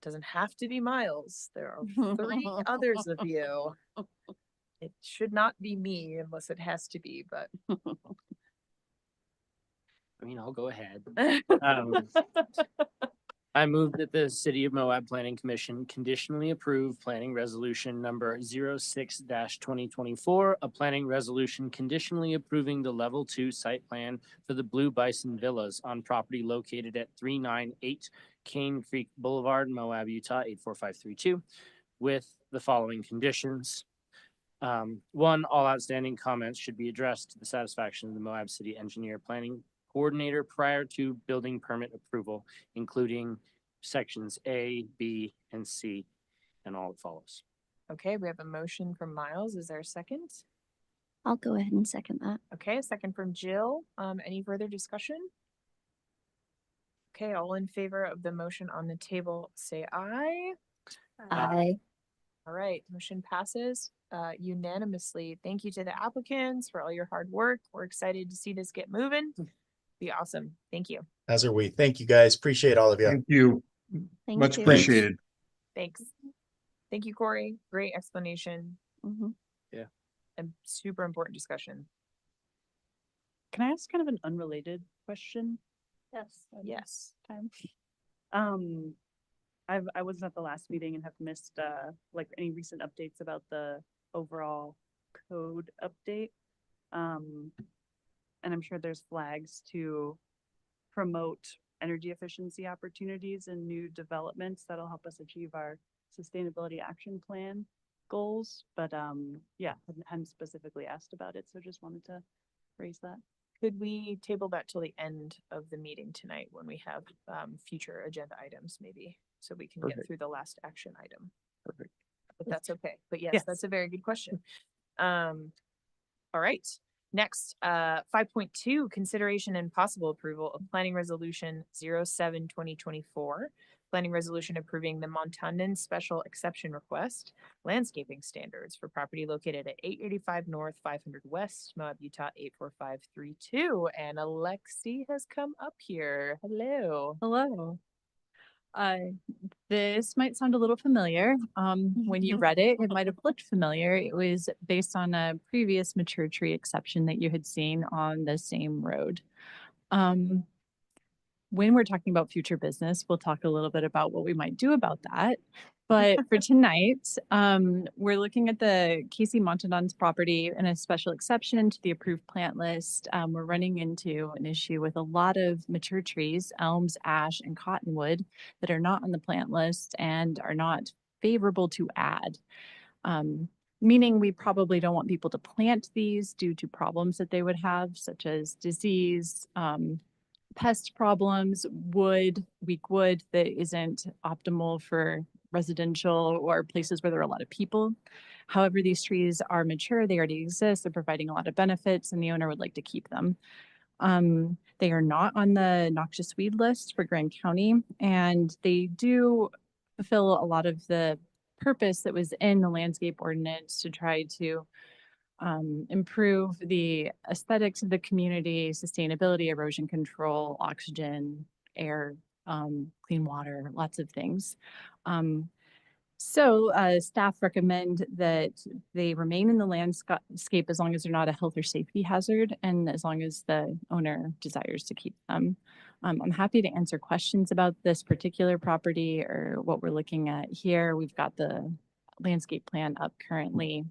Doesn't have to be Miles. There are 3 others of you. It should not be me unless it has to be, but I mean, I'll go ahead. I move that the City of Moab Planning Commission conditionally approve planning resolution number 06-2024, a planning resolution conditionally approving the level 2 site plan for the Blue Bison Villas on property located at 398 Cane Creek Boulevard, Moab, Utah, 84532, with the following conditions. 1, all outstanding comments should be addressed to the satisfaction of the Moab City Engineer Planning Coordinator prior to building permit approval, including sections A, B, and C, and all that follows. okay, we have a motion from Miles. Is there a second? I'll go ahead and second that. Okay, a second from Jill. Any further discussion? Okay, all in favor of the motion on the table, say aye. I All right, motion passes unanimously. Thank you to the applicants for all your hard work. We're excited to see this get moving. Be awesome. Thank you. As are we. Thank you, guys. Appreciate all of you. Thank you. thank Much you. appreciated. Thanks. Thank you, Corey. Great explanation Mhm. and super important discussion. Can I ask kind of an unrelated question? Yes. Yes. Time. I wasn't at the last meeting and have missed like any recent updates about the overall code update. And I'm sure there's flags to promote energy efficiency opportunities and new developments that'll help us achieve our sustainability action plan goals. But yeah, hadn't specifically asked about it, so just wanted to raise that. Could we table that till the end of the meeting tonight when we have future agenda items maybe? So we can get Perfect. through the last action item. Perfect. If that's okay. But yes, Yes. that's a very good question. All right. Next, 5.2, consideration and possible approval of planning resolution 07-2024. Planning resolution approving the Montandan special exception request, landscaping standards for property located at 885 North, 500 West, Moab, Utah, 84532. And Alexi has come up here. Hello. Hello. This might sound a little familiar. When you read it, it might have looked familiar. It was based on a previous mature tree exception that you had seen on the same road. When we're talking about future business, we'll talk a little bit about what we might do about that. But for tonight, we're looking at the Casey Montandan's property and a special exception to the approved plant list. We're running into an issue with a lot of mature trees, elms, ash, and cottonwood that are not on the plant list and are not favorable to add. Meaning we probably don't want people to plant these due to problems that they would have, such as disease, pest problems, weak wood that isn't optimal for residential or places where there are a lot of people. However, these trees are mature, they already exist, they're providing a lot of benefits, and the owner would like to keep them. They are not on the noxious weed list for Grand County, and they do fulfill a lot of the purpose that was in the landscape ordinance to try to improve the aesthetics of the community, sustainability, erosion control, oxygen, air, clean water, lots of things. So staff recommend that they remain in the landscape as long as they're not a health or safety hazard and as long as the owner desires to keep them. I'm happy to answer questions about this particular property or what we're looking at here. We've got the landscape plan up currently.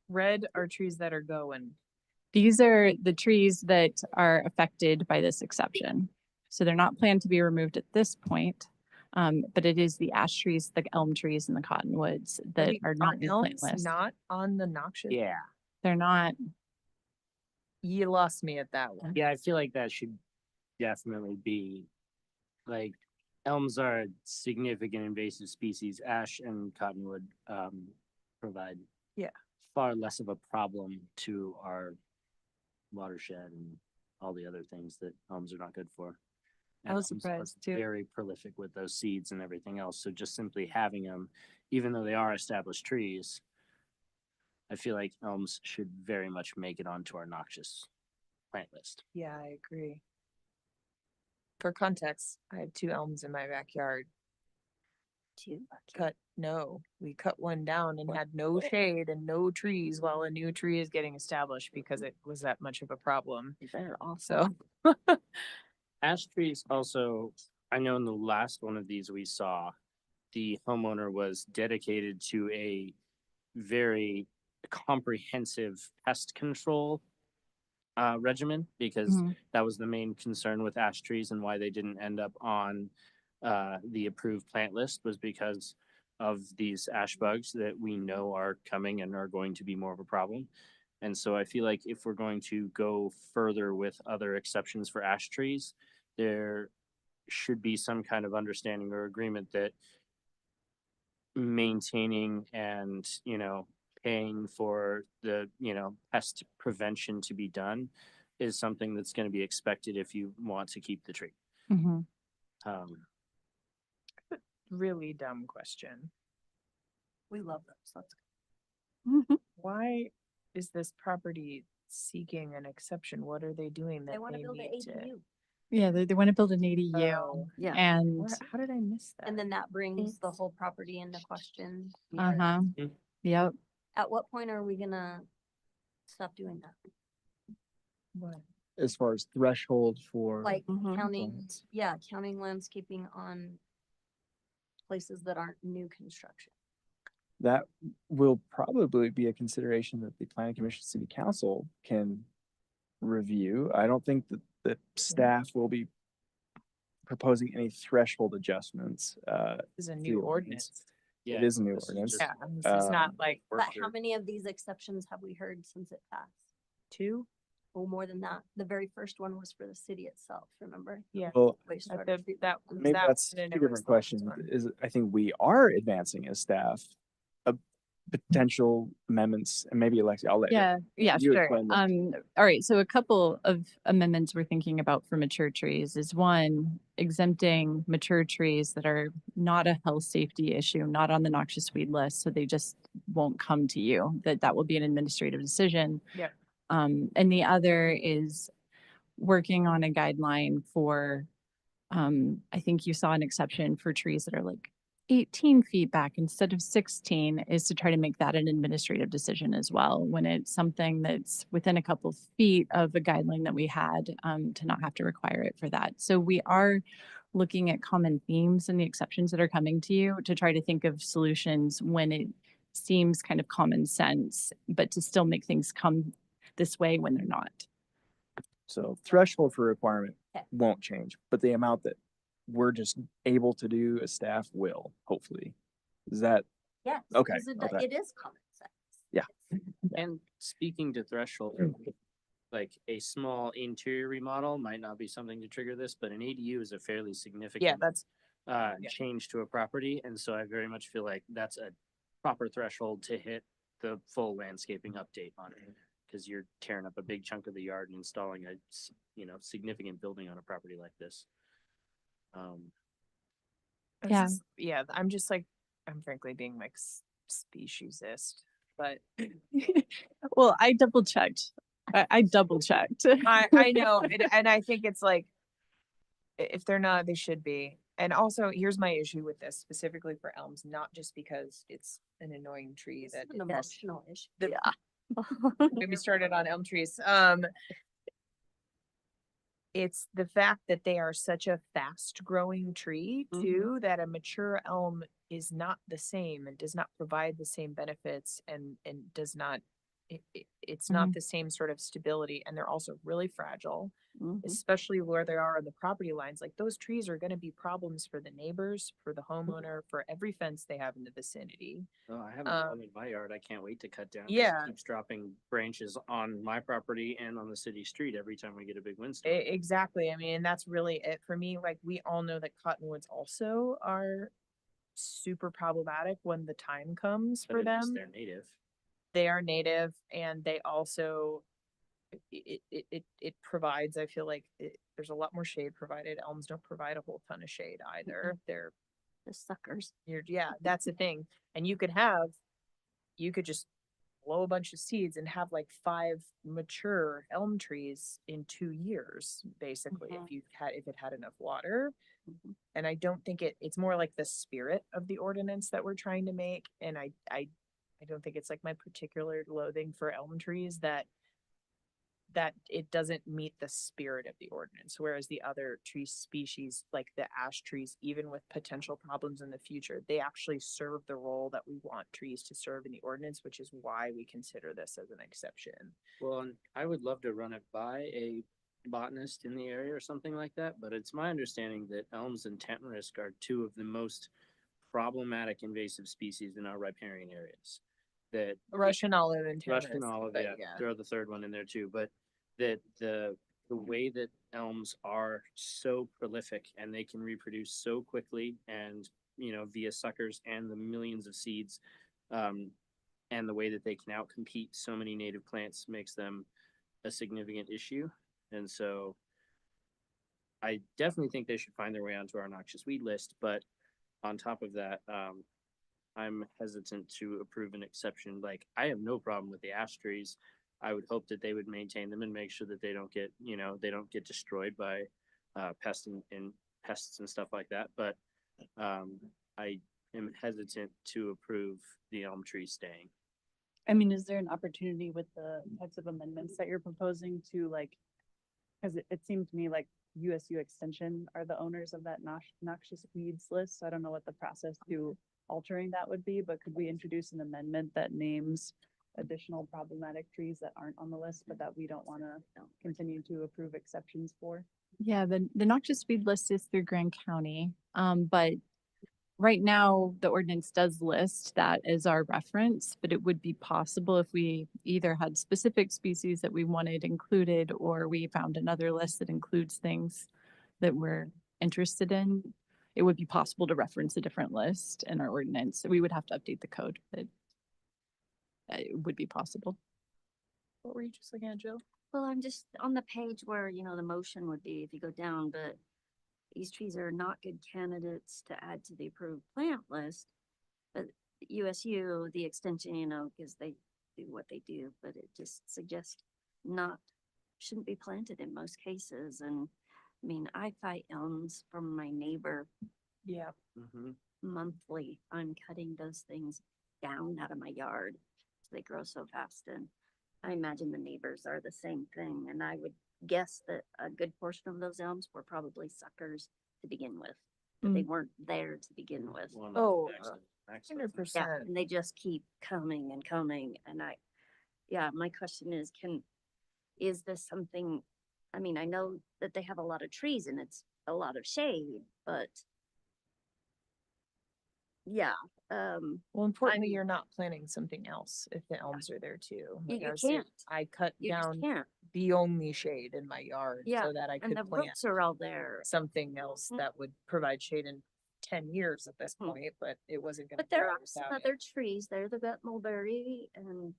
Red are trees that are going. These are the trees that are affected by this exception. So they're not planned to be removed at this point. But it is the ash trees, the elm trees and the cottonwoods that Wait, are not in the plant elms list. not on the noxious? Yeah. They're not. You lost me at that one. Yeah, I feel like that should definitely be, like, elms are a significant invasive species. Ash and cottonwood provide Yeah. far less of a problem to our watershed and all the other things that elms are not good for. I was And elms are surprised, too. Very prolific with those seeds and everything else. So just simply having them, even though they are established trees, I feel like elms should very much make it onto our noxious plant list. Yeah, I agree. For context, I have 2 elms in my backyard. We cut one down and had no shade and no trees while a new tree is getting established because it was that much of a problem. They're So, Ash trees also, I know in the last one of these we saw, the homeowner was dedicated to a very comprehensive pest control regimen because Mhm. that was the main concern with ash trees and why they didn't end up on the approved plant list was because of these ash bugs that we know are coming and are going to be more of a problem. And so I feel like if we're going to go further with other exceptions for ash trees, there should be some kind of understanding or agreement that maintaining and, paying for the, pest prevention to be done is something that's going to be expected if you want to keep the tree. Mhm. really dumb question. We love those. Let's Why is this property seeking an exception? What are they doing that They want to build an need to? ADU. Yeah, they want to build an ADU. Oh, Yeah. And What- how did I miss that? And then that brings the It's- whole property into question. uh-huh. Mhm. Yep. At what point are we gonna stop doing that? What? As far as threshold for. Like Mhm. counting, yeah, counting landscaping on places that aren't new construction. That will probably be a consideration that the planning commission city council can review. I don't think that the staff will be proposing any threshold adjustments. Is a the new ordinance. ordinance. Yeah, It is a new this is ordinance. just Yeah, this is not like But work how here. many of these exceptions have we heard since it passed? 2. Oh, more than that. The very first one was for the city itself, remember? Yeah. Well, Wastewater The, treatment. that was maybe that that's one and two it was different the last questions. one. Is I think we are advancing as staff potential amendments, and maybe Alexia, I'll let Yeah, you sure. explain that. All right, so a couple of amendments we're thinking about for mature trees is one, exempting mature trees that are not a health safety issue, not on the noxious weed list, so they just won't come to you, that will be an administrative decision. Yep. And the other is working on a guideline for, I think you saw an exception for trees that are like 18 feet back instead of 16 is to try to make that an administrative decision as well when it's something that's within a couple of feet of a guideline that we had, to not have to require it for that. So we are looking at common themes and the exceptions that are coming to you to try to think of solutions when it seems kind of common sense, but to still make things come this way when they're not. So threshold for requirement Okay. won't change, but the amount that we're just able to do as staff will, hopefully. Is that, Yes. Okay, because okay. It is common sense. Yeah. And speaking to threshold, like a small interior remodel might not be something to trigger this, but an ADU is a fairly significant Yeah, that's yeah. change to a property. And so I very much feel like that's a proper threshold to hit the full landscaping update on it. Because you're tearing up a big chunk of the yard and installing a, significant building on a property like this. Yeah. Yeah, I'm just like, I'm frankly being like speciesist, but Well, I double checked. I double checked. I know, and I think it's like, if they're not, they should be. And also, here's my issue with this specifically for elms, not just because it's an annoying tree It's that an emotional issue. the, maybe started on elm trees. It's the fact that they are such a fast growing tree too, that a mature elm is not the same and does not provide the same benefits and does not, it's not the same sort of stability. And they're also really fragile, especially where they are on the property lines. Like those trees are going to be problems for the neighbors, for the homeowner, for every fence they have in the vicinity. Oh, I have one in my yard. I can't wait to cut down. 'Cause Yeah. It keeps dropping branches on my property and on the city street every time we get a big windstorm. Exactly. I mean, and that's really it for me. Like we all know that cottonwoods also are super problematic when the time comes But for at least them. they're native. They are native and they also it provides, I feel like there's a lot more shade provided. Elms don't provide a whole ton of shade either. They're The suckers. yeah, that's the thing. And you could just blow a bunch of seeds and have like 5 mature elm trees in 2 years, basically, if it had enough water. And I don't think it's more like the spirit of the ordinance that we're trying to make. And I don't think it's like my particular loathing for elm trees that it doesn't meet the spirit of the ordinance. Whereas the other tree species, like the ash trees, even with potential problems in the future, they actually serve the role that we want trees to serve in the ordinance, which is why we consider this as an exception. Well, and I would love to run it by a botanist in the area or something like that, but it's my understanding that elms and tamarisk are 2 of the most problematic invasive species in our riparian areas. That Russian olive and tamarisk. Russian olive, but yeah, throw the third one in there too, but that the way that elms are so prolific and they can reproduce so quickly and via suckers and the millions of seeds, and the way that they can outcompete so many native plants makes them a significant issue. And so I definitely think they should find their way onto our noxious weed list, but on top of that, I'm hesitant to approve an exception. Like I have no problem with the ash trees. I would hope that they would maintain them and make sure that they don't get destroyed by pests and stuff like that. But I am hesitant to approve the elm tree staying. I mean, is there an opportunity with the types of amendments that you're proposing to because it seemed to me like USU Extension are the owners of that noxious weeds list. So I don't know what the process to altering that would be, but could we introduce an amendment that names additional problematic trees that aren't on the list, but that we don't want to continue to approve exceptions for? Yeah, the noxious weed list is through Grand County. But right now the ordinance does list that as our reference, but it would be possible if we either had specific species that we wanted included or we found another list that includes things that we're interested in, it would be possible to reference a different list in our ordinance. So we would have to update the code, but it would be possible. What were you just looking at, Jill? Well, I'm just on the page where, the motion would be if you go down, but these trees are not good candidates to add to the approved plant list. But USU, the extension, because they do what they do, but it just suggests shouldn't be planted in most cases. And I mean, I fight elms from my neighbor Yeah. monthly. I'm cutting those things down out of my yard. They grow so fast, and I imagine the neighbors are the same thing. And I would guess that a good portion of those elms were probably suckers to begin with, but they weren't there to begin with. Oh, Excellent. 100%. Yeah, and they just keep coming and coming. And my question is this something? I mean, I know that they have a lot of trees and it's a lot of shade, but yeah. Well, importantly, you're not planting something else if the elms are there too. You Like I said, can't. I cut You just down can't. the only shade in my yard Yeah, so that I And could the plant roots are all there. something else Mhm. that would provide shade in 10 years at this point, but it wasn't going to. But there are some other trees there, the gut mulberry, and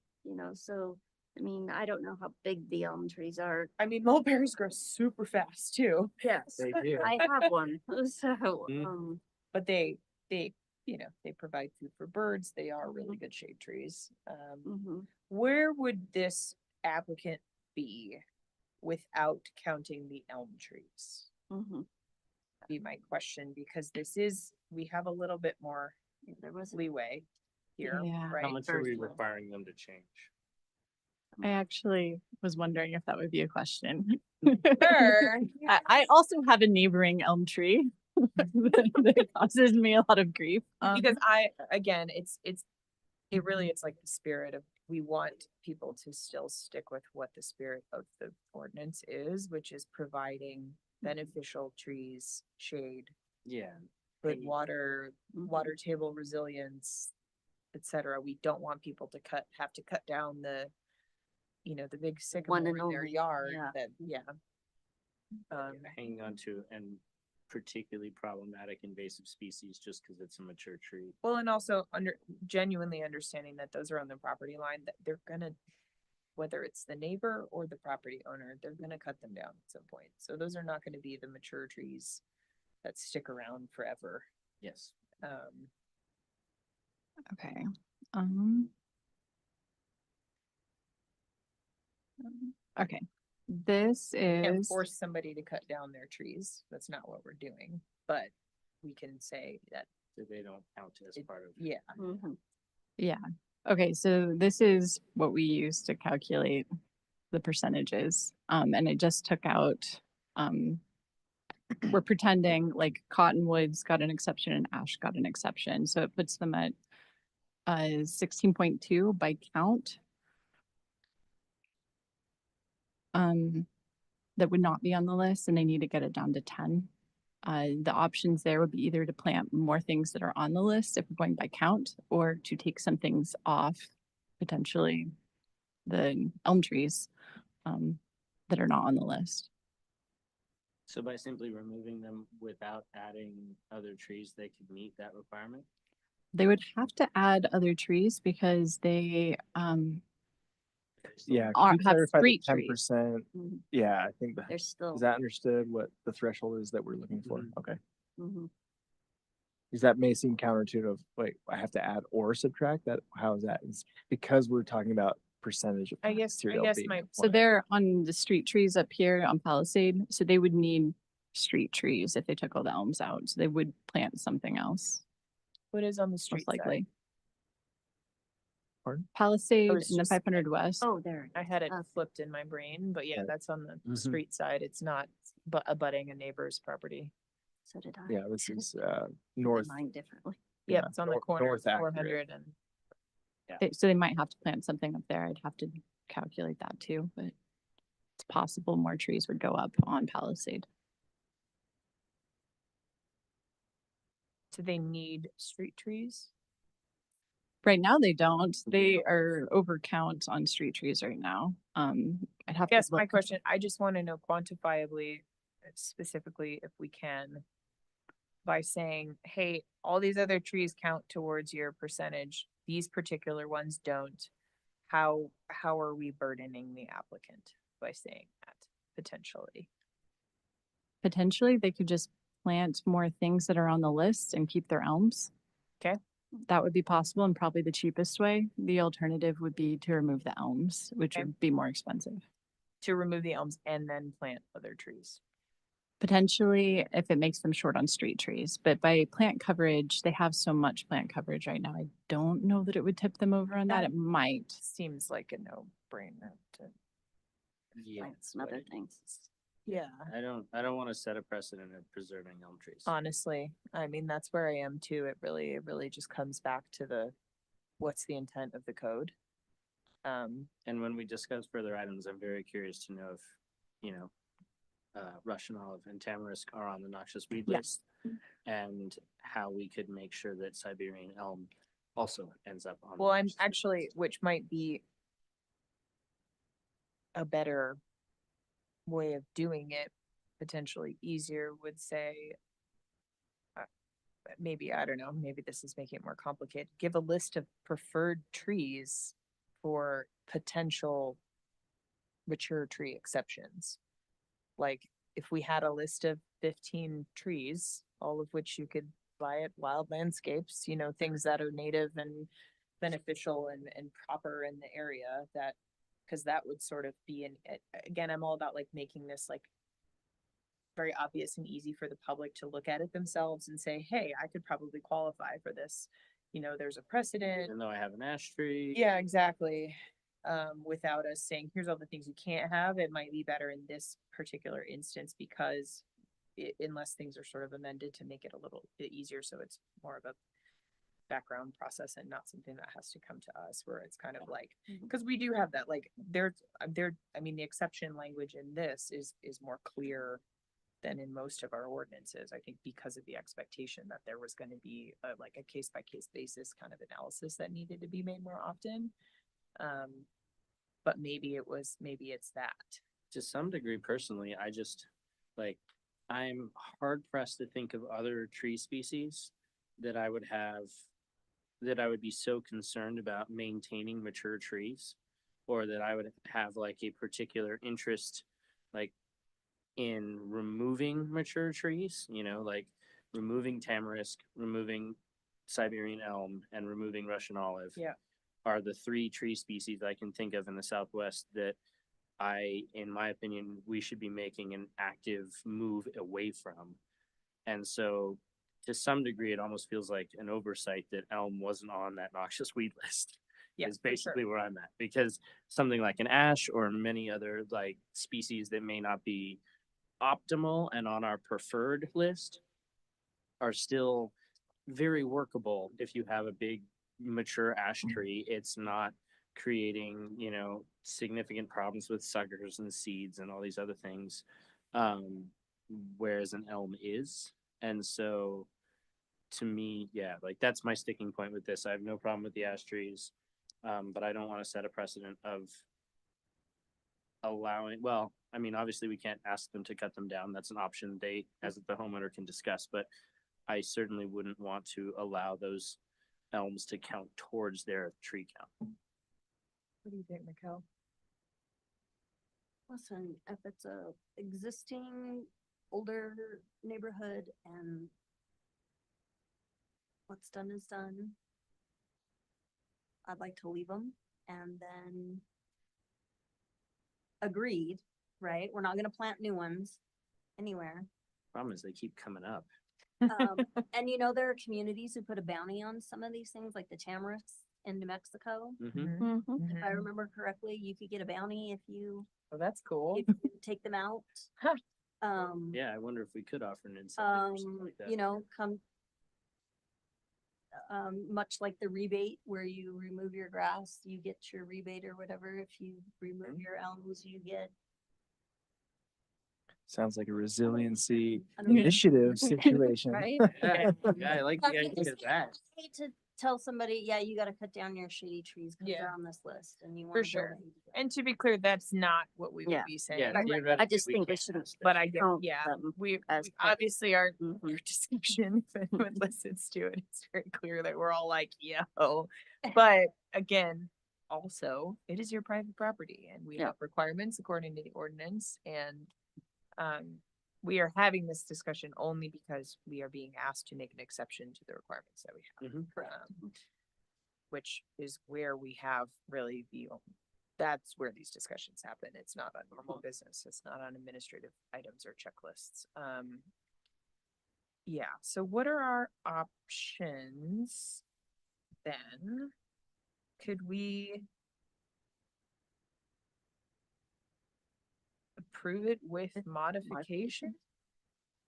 so I mean, I don't know how big the elm trees are. I mean, mulberries grow super fast too. Yes, They do. I have one. So, Mm. But they they provide food for birds. They are really good shade trees. mhm. Where would this applicant be without counting the elm trees? Mhm. be my question, because we have a little bit more Yeah, there was a leeway here, Yeah. right? How much are we First one. requiring them to change? I actually was wondering if that would be a question. Sure. I also have a neighboring elm tree that causes me a lot of grief. Because again, it really, it's like the spirit of, we want people to still stick with what the spirit of the ordinance is, which is providing beneficial trees, shade, Yeah. good Hey. water, Mhm. water table resilience, et cetera. We don't want people to have to cut down the big sycamore and in their only, yard yeah. that, yeah. Hanging on to and particularly problematic invasive species just because it's a mature tree. Well, and also genuinely understanding that those are on the property line, that they're gonna, whether it's the neighbor or the property owner, they're gonna cut them down at some point. So those are not gonna be the mature trees that stick around forever. Yes. Okay. Um. Okay. This Can't is, force somebody to cut down their trees. That's not what we're doing, but we can say that, So they don't count as part of. yeah. Mhm. yeah. Okay, so this is what we use to calculate the percentages. And it just took out, we're pretending like cottonwoods got an exception and ash got an exception. So it puts them at 16.2 by count. That would not be on the list, and they need to get it down to 10. The options there would be either to plant more things that are on the list if we're going by count, or to take some things off, potentially the elm trees that are not on the list. So by simply removing them without adding other trees, they could meet that requirement? They would have to add other trees because they Yeah, Are- could you have clarify the street ten trees. percent? Mhm. Yeah, I think that, They're still. is that understood what the threshold is that we're looking for? Mhm. Okay. Mhm. Because that may seem counterintuitive of, wait, I have to add or subtract that? How is that? It's because we're talking about percentage of I guess material being my, So applied. they're on the street trees up here on Palisade, so they would need street trees if they took all the elms out. So they would plant something else, what is on the street most side? likely. Pardon? Palisade was and the just- 500 West. Oh, there. I had it Okay. flipped in my brain, but yeah, Yeah. that's on the Mhm. street side. It's not abutting a neighbor's property. So did I. Yeah, this is Did north. Mine differently. Yeah, Yeah, it's on the north- corner north of accurate. 400 and So they might have to plant something up there. I'd have to calculate that too, but it's possible more trees would go up on Palisade. do they need street trees? Right now they don't. They are over count on street trees right now. I'd have to Guess my look. question, I just want to know quantifiably, specifically if we can, by saying, hey, all these other trees count towards your percentage, these particular ones don't. How are we burdening the applicant by saying that potentially? Potentially, they could just plant more things that are on the list and keep their elms. Okay. That would be possible and probably the cheapest way. The alternative would be to remove the elms, which Okay. would be more expensive. To remove the elms and then plant other trees. Potentially, if it makes them short on street trees, but by plant coverage, they have so much plant coverage right now. I don't know that it would tip them over on that. That- It might. Seems like a no-brainer to Yeah. Plant some other things. yeah. I don't want to set a precedent of preserving elm trees. Honestly, I mean, that's where I am too. It really just comes back to what's the intent of the code? And when we discuss further items, I'm very curious to know if, Russian olive and tamarisk are on the noxious weed Yes. list. And how we could make sure that Siberian elm also ends up on. the Well, I'm noxious weed actually, list. which might be a better way of doing it, potentially easier, would say, maybe, I don't know, maybe this is making it more complicated. Give a list of preferred trees for potential mature tree exceptions. Like if we had a list of 15 trees, all of which you could buy at Wild Landscapes, things that are native and beneficial and proper in the area, that, because that would sort of be again, I'm all about like making this like very obvious and easy for the public to look at it themselves and say, hey, I could probably qualify for this. You know, there's a precedent. Even though I have an ash tree. Yeah, exactly. Without us saying, here's all the things you can't have, it might be better in this particular instance because unless things are sort of amended to make it a little bit easier, so it's more of a background process and not something that has to come to us, where it's kind of like, because we do have that, like, I mean, the exception language in this is more clear than in most of our ordinances, I think, because of the expectation that there was going to be like a case by case basis kind of analysis that needed to be made more often. But maybe it's that. To some degree, personally, I just like, I'm hard pressed to think of other tree species that I would be so concerned about maintaining mature trees, or that I would have like a particular interest, like in removing mature trees, you know, like removing tamarisk, removing Siberian elm, and removing Russian olive. Yeah. Are the three tree species I can think of in the Southwest that in my opinion, we should be making an active move away from. And so to some degree, it almost feels like an oversight that elm wasn't on that noxious weed list. Yeah, is for sure. basically where I'm at, because something like an ash or many other like species that may not be optimal and on our preferred list are still very workable. If you have a big mature ash tree, it's not creating, you know, significant problems with suckers and seeds and all these other things, whereas an elm is. And so to me, yeah, like that's my sticking point with this. I have no problem with the ash trees, but I don't want to set a precedent of allowing, well, I mean, obviously we can't ask them to cut them down. That's an option they, as the homeowner, can discuss, but I certainly wouldn't want to allow those elms to count towards their tree count. What do you think, Mikkel? Listen, if it's a existing older neighborhood and what's done is done, I'd like to leave them, and then agreed, right? We're not gonna plant new ones anywhere. Problem is they keep coming up. And you know, there are communities who put a bounty on some of these things, like the tamarisks in New Mexico. Mm-hmm. If I remember correctly, you could get a bounty if you Oh, that's cool. take them out. Huh. Yeah, I wonder if we could offer an incentive or something like that. You know, much like the rebate where you remove your grass, you get your rebate or whatever. If you remove your elms, you get. Sounds like a resiliency I don't know. initiative situation. Right? Yeah, yeah, I like the I idea of that. hate to tell somebody, yeah, you gotta cut down your shitty trees because Yeah. they're on this list and you For want. sure. And to be clear, that's not what we would Yeah. be saying. Yeah, Right. theoretically, I just think we can't shouldn't ask But them. I get, count yeah, them we as part- obviously our Mhm. discussion, if anyone listens to it, it's very clear that we're all like, yeah, oh. But again, also, it is your private property and we Yeah. have requirements according to the ordinance, and we are having this discussion only because we are being asked to make an exception to the requirements that we have. Mhm. Which is where we have really that's where these discussions happen. It's not on normal business. It's not on administrative items or checklists. Yeah, so what are our options then? Could we approve it with modification?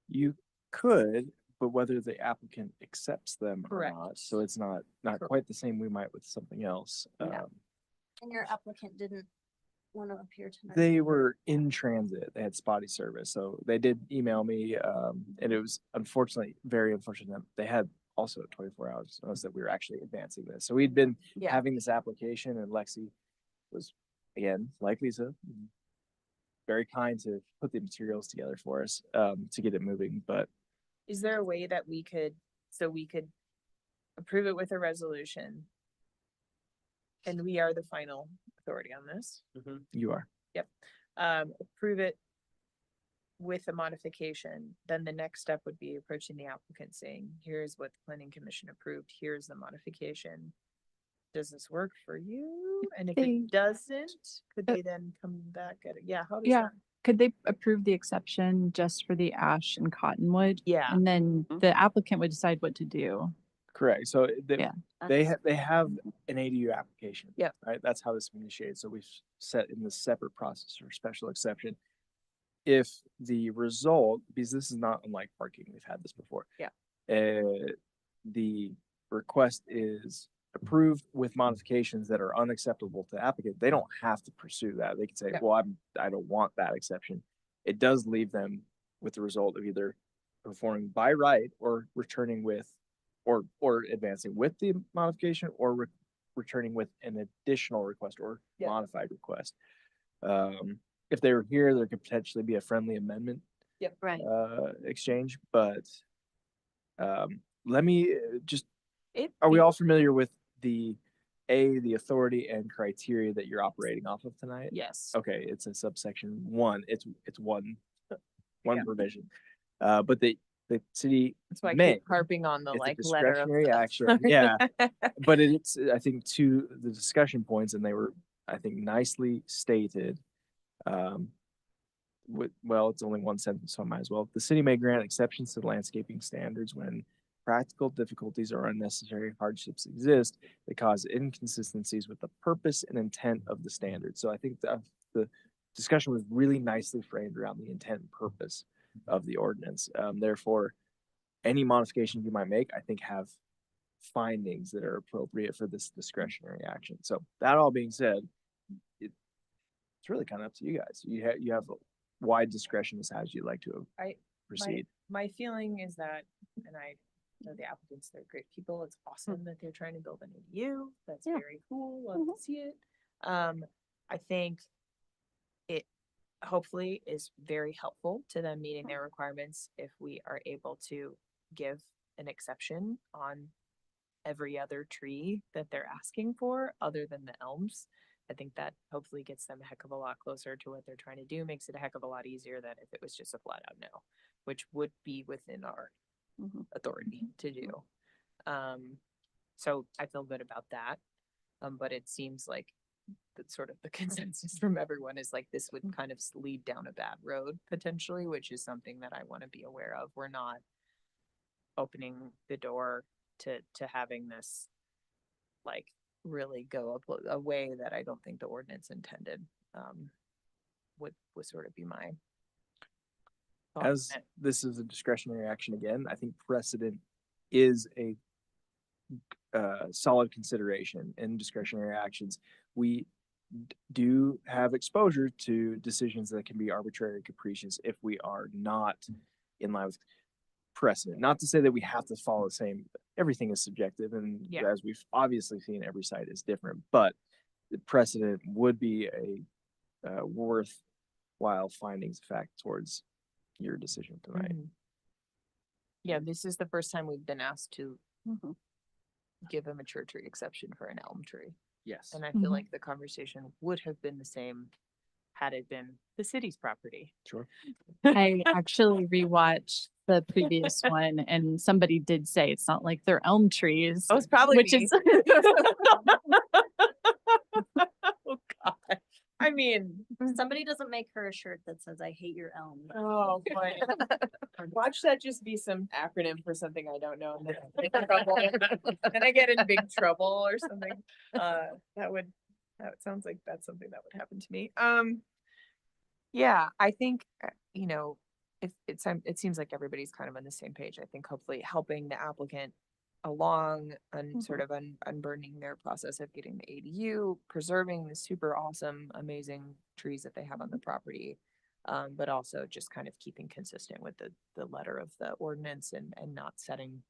You could, but whether the applicant accepts them or Correct. not, so it's not Correct. quite the same we might with something else. Yeah. And your applicant didn't want to appear tonight. They were in transit. They had spotty service, so they did email me, and it was unfortunately very unfortunate. They had also 24 hours notice that we were actually advancing this. So we'd been Yeah. having this application, and Lexi was, again, like Lisa, very kind to put the materials together for us to get it moving. But Is there a way that we could approve it with a resolution? And we are the final authority on this. you are. Approve it with a modification, then the next step would be approaching the applicant saying, here's what the planning commission approved, here's the modification. Does this work for you? And if They- it doesn't, could they then come back at it? Yeah, how does Yeah. that? Could they approve the exception just for the ash and cottonwood? Yeah. And then Mhm. the applicant would decide what to do. Correct. So Yeah. they have an ADU application. Yep. Right. That's how this is initiated. So we've set in this separate process for special exception. If the result, because this is not unlike parking, we've had this before. Yeah. The request is approved with modifications that are unacceptable to applicant, they don't have to pursue that. They can say, Yeah. well, I don't want that exception. It does leave them with the result of either performing by right or returning with, or advancing with the modification, or returning with an additional request or Yeah. modified request. If they were here, there could potentially be a friendly amendment Right. exchange, but let me just, It are we fe- all familiar with the authority and criteria that you're operating off of tonight? Yes. Okay, it's in subsection 1. It's one Yeah. provision. But the city That's why I may, keep harping on the it's a like letter of discretionary stuff. action. Yeah. But it's, I think, to the discussion points, and they were, I think, nicely stated. Well, it's only one sentence, so I might as well. The city may grant exceptions to the landscaping standards when practical difficulties or unnecessary hardships exist that cause inconsistencies with the purpose and intent of the standard. So I think the discussion was really nicely framed around the intent and purpose of the ordinance. Therefore, any modifications you might make, I think, have findings that are appropriate for this discretionary action. So that all being said, it's really kind of up to you guys. You have wide discretion as how you'd like to proceed. My feeling is that, and I know the applicants, they're great people. It's awesome that they're trying to build an ADU. That's Yeah. very cool. Love to see it. I think it hopefully is very helpful to them meeting their requirements if we are able to give an exception on every other tree that they're asking for other than the elms. I think that hopefully gets them a heck of a lot closer to what they're trying to do, makes it a heck of a lot easier than if it was just a flat out no, which would be within our Mhm. authority to do. So I feel good about that. But it seems like that sort of the consensus from everyone is like this would kind of lead down a bad road potentially, which is something that I want to be aware of. We're not opening the door to having this like really go a way that I don't think the ordinance intended. Would sort of be my thought on As it. this is a discretionary action again, I think precedent is a solid consideration in discretionary actions. We do have exposure to decisions that can be arbitrary and capricious if we are not in line with precedent. Not to say that we have to follow the same, everything is subjective, and Yeah. as we've obviously seen, every site is different, but the precedent would be a worthwhile findings of fact towards your decision tonight. Mhm. Yeah, this is the first time we've been asked to Mhm. give a mature tree exception for an elm tree. Yes. And I feel Mhm. like the conversation would have been the same had it been the city's property. Sure. I actually rewatched the previous one and somebody did say it's not like they're elm trees, Oh, it's probably which me. is Oh God. I mean, Somebody doesn't make her a shirt that says, I hate your elm. oh boy. Watch that just be some acronym for something I don't know. And then I get in trouble. Then I get in big trouble or something. That sounds like that's something that would happen to me. Yeah, I think, if it seems like everybody's kind of on the same page. I think hopefully helping the applicant along and sort of unburdening their process of getting the ADU, preserving the super awesome, amazing trees that they have on the property. But also just kind of keeping consistent with the letter of the ordinance and not setting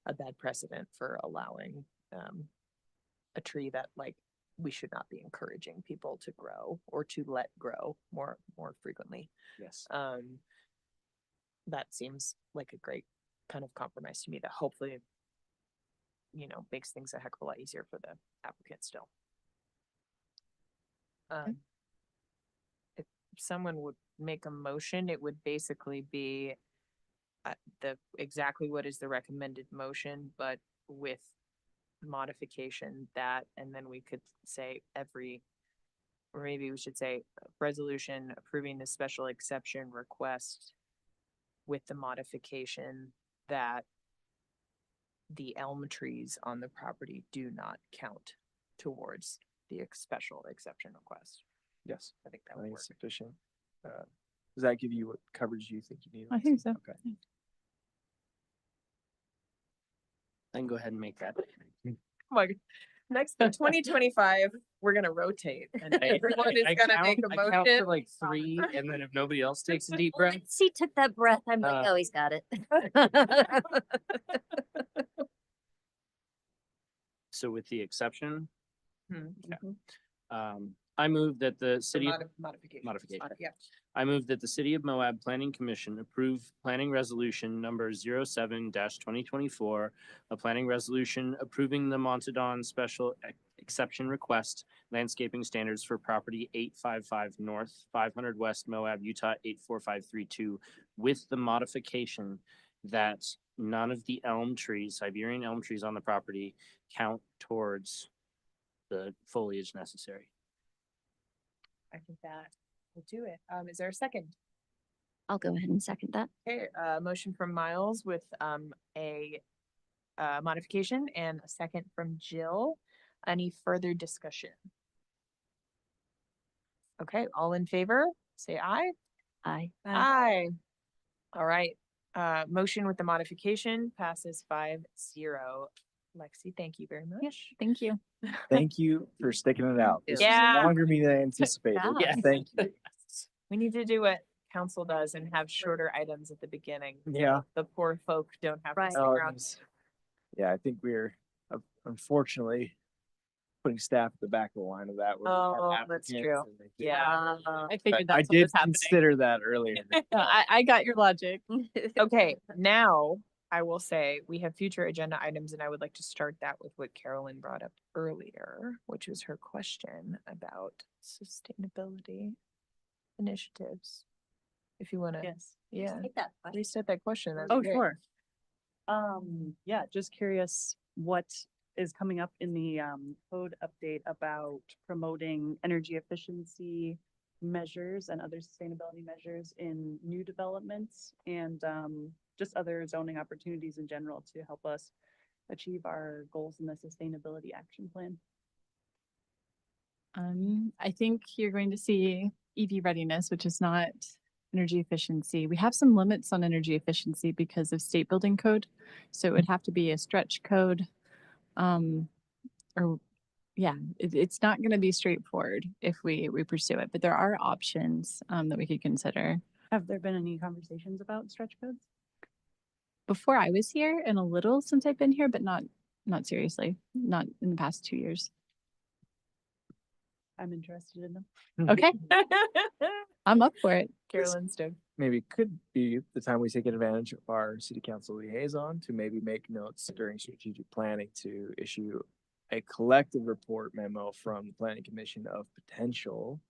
a bad precedent for allowing a tree that like we should not be encouraging people to grow or to let grow more frequently. Yes. That seems like a great kind of compromise to me that hopefully, makes things a heck of a lot easier for the applicant still. If someone would make a motion, it would basically be exactly what is the recommended motion, but with modification that, and then we could say every or maybe we should say resolution approving the special exception request with the modification that the elm trees on the property do not count towards the special exception request. Yes, I think that I would think work. it's sufficient. Does that give you what coverage you think you need? I think so. Okay. I can go ahead and make that. Like, next, in 2025, we're gonna rotate and everyone is gonna make a I count motion. to like 3, and then if nobody else takes a deep breath. Once he took that breath, I'm like, Uh, oh, he's got it. So with the exception, Hmm, I move that the for city, modification. Modification. Yeah. I move that the City of Moab Planning Commission approve planning resolution number 07-2024, a planning resolution approving the Montadon Special Exception Request landscaping standards for property 855 North, 500 West Moab, Utah 84532, with the modification that none of the elm trees, Siberian elm trees on the property count towards the foliage necessary. I think that will do it. Is there a second? I'll go ahead and second that. Okay, motion from Miles with a modification and a second from Jill. Any further discussion? Okay, all in favor, say aye. Aye. Aye. All right, motion with the modification passes 5-0. Lexi, thank you very much. Yes, thank you. Thank you for sticking it out. This was Yeah. longer me than I anticipated. Yeah. Thank you. We need to do what council does and have shorter items at the beginning. Yeah. The poor folk don't have to Right. stick Oh, around. yeah, I think we're unfortunately putting staff at the back of the line of that. where we have Oh, that's applicants true. and they think- Yeah. I I figured I that's what did was happening. consider that earlier. No, I got your logic. Okay, now I will say we have future agenda items and I would like to start that with what Carolyn brought up earlier, which was her question about sustainability initiatives. If you wanna, Yes. yeah, Take that question. reset that question. that'd Oh, be great. sure. Yeah, just curious what is coming up in the code update about promoting energy efficiency measures and other sustainability measures in new developments and just other zoning opportunities in general to help us achieve our goals in the sustainability action plan. I think you're going to see EV readiness, which is not energy efficiency. We have some limits on energy efficiency because of state building code. So it would have to be a stretch code. Or yeah, it's not going to be straightforward if we pursue it, but there are options that we could consider. Have there been any conversations about stretch codes? Before I was here and a little since I've been here, but not seriously, not in the past 2 years. I'm interested in them. Okay, I'm up for it. Carolyn Stowe. Maybe could be the time we take advantage of our city council liaison to maybe make notes during strategic planning to issue a collective report memo from the planning commission of potential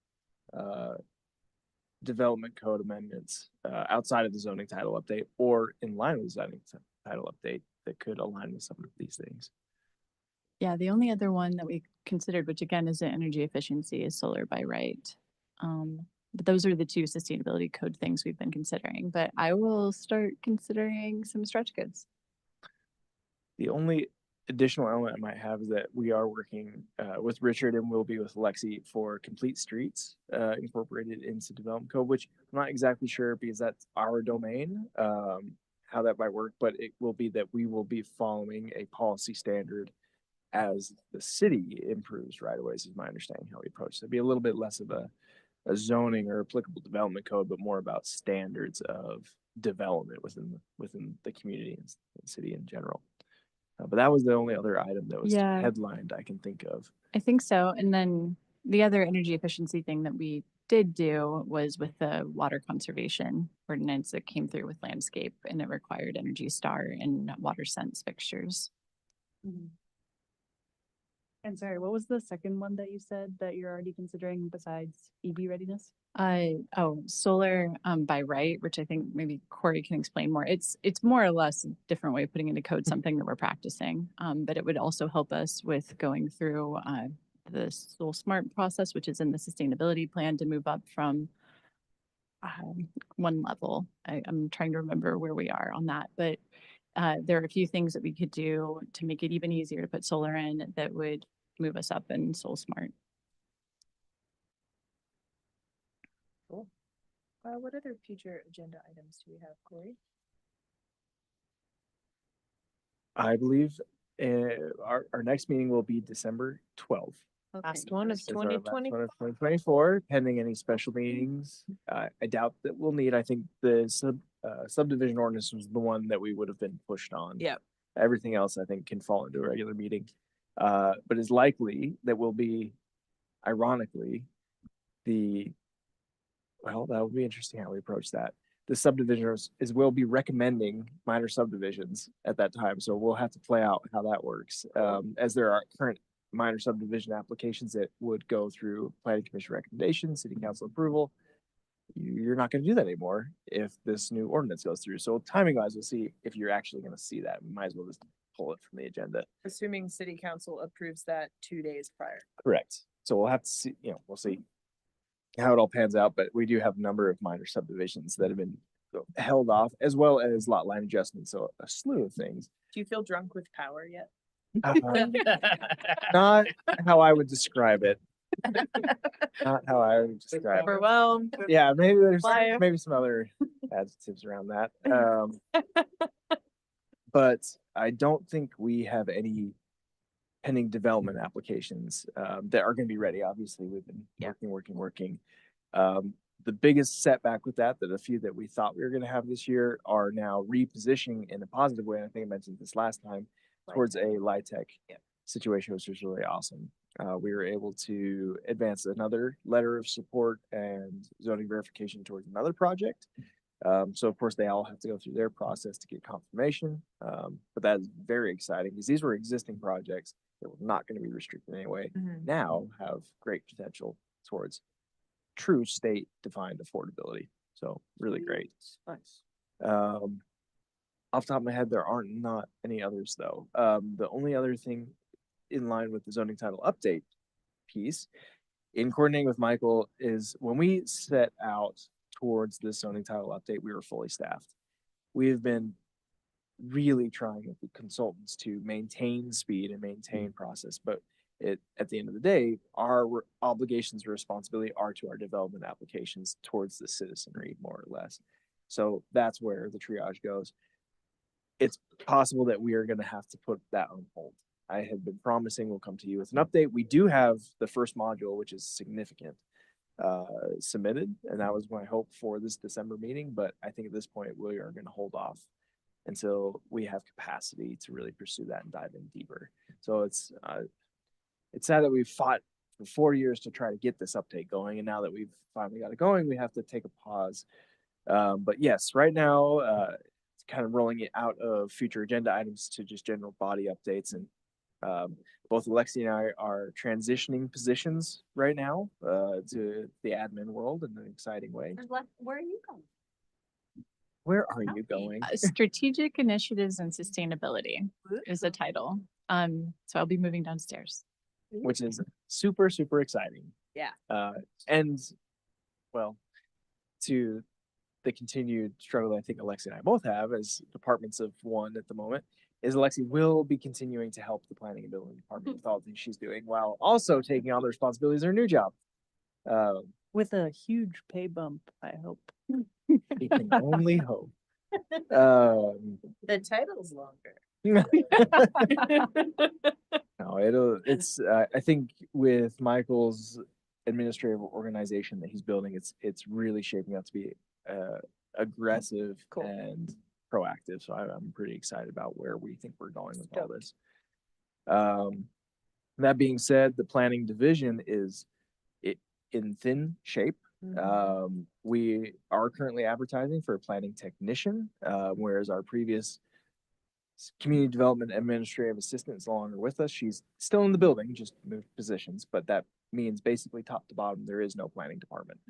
development code amendments outside of the zoning title update or in line with the zoning title update that could align with some of these things. Yeah, the only other one that we considered, which again is an energy efficiency, is solar by right. But those are the two sustainability code things we've been considering, but I will start considering some stretch codes. The only additional element I might have is that we are working with Richard and we'll be with Lexi for complete streets incorporated into development code, which I'm not exactly sure because that's our domain, how that might work, but it will be that we will be following a policy standard as the city improves right of ways is my understanding how we approach. So it'd be a little bit less of a zoning or applicable development code, but more about standards of development within the community and city in general. But that was the only other item that was Yeah. headlined I can think of. I think so. And then the other energy efficiency thing that we did do was with the water conservation ordinance that came through with landscape and it required Energy Star and water sense fixtures. And sorry, what was the second one that you said that you're already considering besides EV readiness? Solar by right, which I think maybe Corey can explain more. It's more or less a different way of putting into code something that we're practicing. But it would also help us with going through the Soul Smart process, which is in the sustainability plan, to move up from one level. I'm trying to remember where we are on that, but there are a few things that we could do to make it even easier to put solar in that would move us up in Soul Smart. What other future agenda items do we have, Corey? I believe our next meeting will be December 12th. Last one of Is our last 2020. one of 2024, pending any special meetings. I doubt that we'll need, I think the subdivision ordinance was the one that we would have been pushed on. Yep. Everything else, I think, can fall into a regular meeting. But it's likely that will be, ironically, well, that will be interesting how we approach that. The subdivisioners will be recommending minor subdivisions at that time. So we'll have to play out how that works. As there are current minor subdivision applications that would go through planning commission recommendation, city council approval. You're not going to do that anymore if this new ordinance goes through. So timing wise, we'll see if you're actually going to see that. We might as well just pull it from the agenda. Assuming city council approves that 2 days prior. Correct. So we'll have to see, we'll see how it all pans out, but we do have a number of minor subdivisions that have been held off, as well as lot line adjustments. So a slew of things. Do you feel drunk with power yet? Not how I would describe it. Not how I would describe it. Overwhelmed. Yeah, maybe there's Liar. maybe some other adjectives around that. But I don't think we have any pending development applications that are going to be ready. Obviously, we've been working. The biggest setback with that a few that we thought we were going to have this year are now repositioning in a positive way. And I think I mentioned this last time towards a LIHTC situation, which was really awesome. We were able to advance another letter of support and zoning verification towards another project. So of course they all have to go through their process to get confirmation. But that is very exciting because these were existing projects that were not going to be restricted anyway. Now have great potential towards true state defined affordability. So really great. Nice. Off the top of my head, there aren't not any others though. The only other thing in line with the zoning title update piece in coordinating with Michael is when we set out towards this zoning title update, we were fully staffed. We have been really trying with the consultants to maintain speed and maintain process, but at the end of the day, our obligations and responsibility are to our development applications towards the citizenry, more or less. So that's where the triage goes. It's possible that we are going to have to put that on hold. I have been promising we'll come to you with an update. We do have the first module, which is significant, submitted, and that was my hope for this December meeting. But I think at this point we are going to hold off until we have capacity to really pursue that and dive in deeper. So it's sad that we've fought for 4 years to try to get this update going, and now that we've finally got it going, we have to take a pause. But yes, right now it's kind of rolling it out of future agenda items to just general body updates. And both Alexi and I are transitioning positions right now to the admin world in an exciting way. Where are you going? Where are you going? Strategic Initiatives and Sustainability is the title. So I'll be moving downstairs. Which is super, super exciting. Yeah. And well, to the continued struggle I think Alexi and I both have as departments of one at the moment is Alexi will be continuing to help the planning and building department with all the things she's doing while also taking on the responsibilities of her new job. With a huge pay bump, I hope. You can only hope. The title's longer. No, I think with Michael's administrative organization that he's building, it's really shaping up to be aggressive and proactive. So I'm pretty excited about where we think we're going with all this. That being said, the planning division is in thin shape. We are currently advertising for a planning technician, whereas our previous community development administrative assistant is no longer with us. She's still in the building, just moved positions, but that means basically top to bottom, there is no planning department.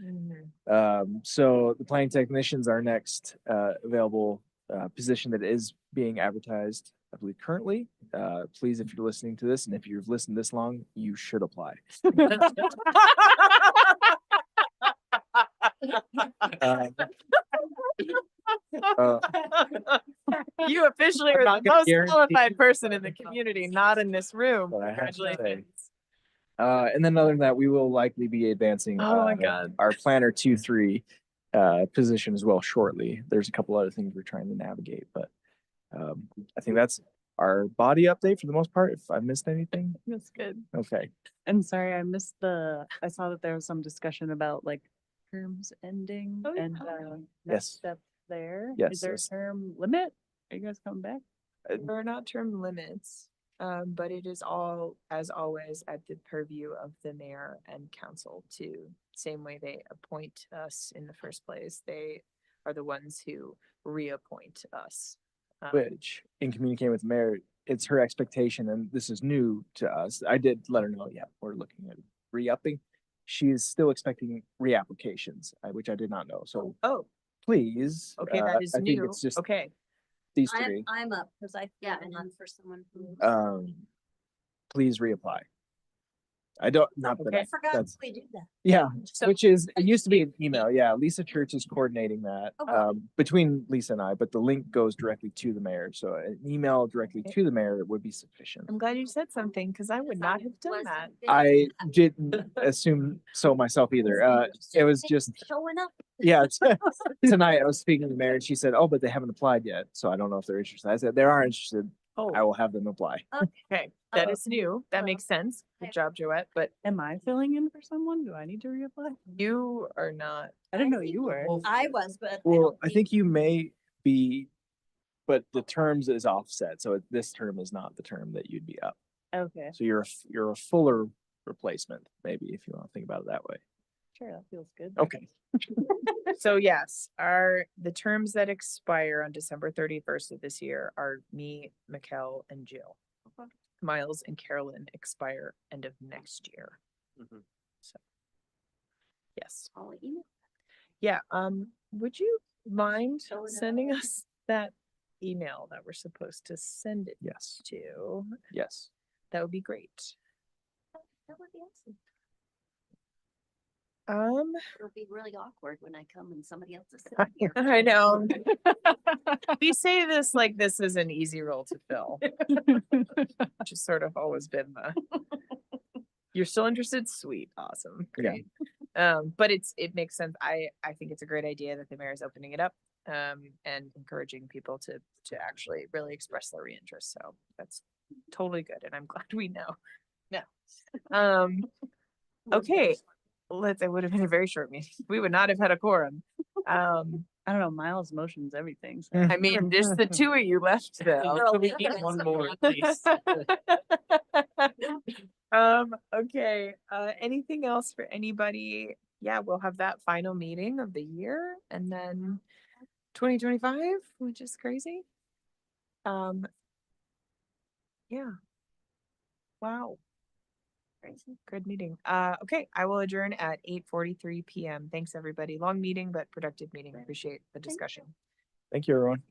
So the planning technicians are next available position that is being advertised, I believe currently. Please, if you're listening to this and if you've listened this long, you should apply. You officially I'm are not the gonna most guarantee- qualified person in the community, not in this room. But I have to say, Congratulations. And then other than that, we will likely be advancing Oh my God. our planner 2-3 position as well shortly. There's a couple other things we're trying to navigate, but I think that's our body update for the most part. If I missed anything, That's good. okay. And sorry, I missed I saw that there was some discussion about like terms ending Oh, yeah. and Yes. next steps there. Yes, Is there a yes. term limit? Are you guys coming back? There are not term limits, but it is all, as always, at the purview of the mayor and council to, same way they appoint us in the first place. They are the ones who reappoint us. Which in communicating with the mayor, it's her expectation, and this is new to us. I did let her know, yeah, we're looking at re-upping. She is still expecting reapplications, which I did not know. So Oh, please. okay, that is I think new. it's just Okay. these I'm, three. I'm up because I Yeah, feel and one for someone who. Please reapply. I don't, not that Okay. I forgot that's, we do that. yeah, So- which is, it used to be an email. Yeah, Lisa Church is coordinating that Okay. between Lisa and I, but the link goes directly to the mayor. So an email directly to the mayor would be sufficient. I'm glad you said something because I would not have done that. I didn't assume so myself either. It was just, Showing up. yeah, tonight I was speaking to the mayor and she said, oh, but they haven't applied yet. So I don't know if they're interested. I said, they are interested. I Oh, will have them apply. okay. That Oh. is new. That makes sense. Good job, Joette. But Am I filling in for someone? Do I need to reapply? you are not. I didn't know you were. I was, but. Well, I think you may be, but the terms is offset. So this term is not the term that you'd be up. Okay, So you're a fuller replacement, maybe, if you want to think about it that way. sure, that feels good. Okay. So yes, the terms that expire on December 31st of this year are me, Mikkel, and Jill. Miles and Carolyn expire end of next year. Mhm. So. Yes. I'll let you know. Yeah, would you mind Fill it sending out. us that email that we're supposed to send it Yes. to? Yes. That would be great. That would be awesome. It'll be really awkward when I come and somebody else is sitting here. I know. We say this like this is an easy role to fill. Which has sort of always been you're still interested? Sweet, awesome, Yeah. great. But it makes sense. I think it's a great idea that the mayor is opening it up and encouraging people to actually really express their interest. So that's totally good, and I'm glad we know. No. Okay. It would have been a very short meeting. We would not have had a quorum. I don't know, Miles motions everything. So. I mean, just the two of you left though. Girl, We need one more, please. Okay, anything else for anybody? Yeah, we'll have that final meeting of the year and then 2025, which is crazy. Yeah. Wow. Crazy. Good meeting. Okay, I will adjourn at 8:43 p.m. Thanks, everybody. Long meeting, but productive meeting. Appreciate the discussion. Thank you, everyone.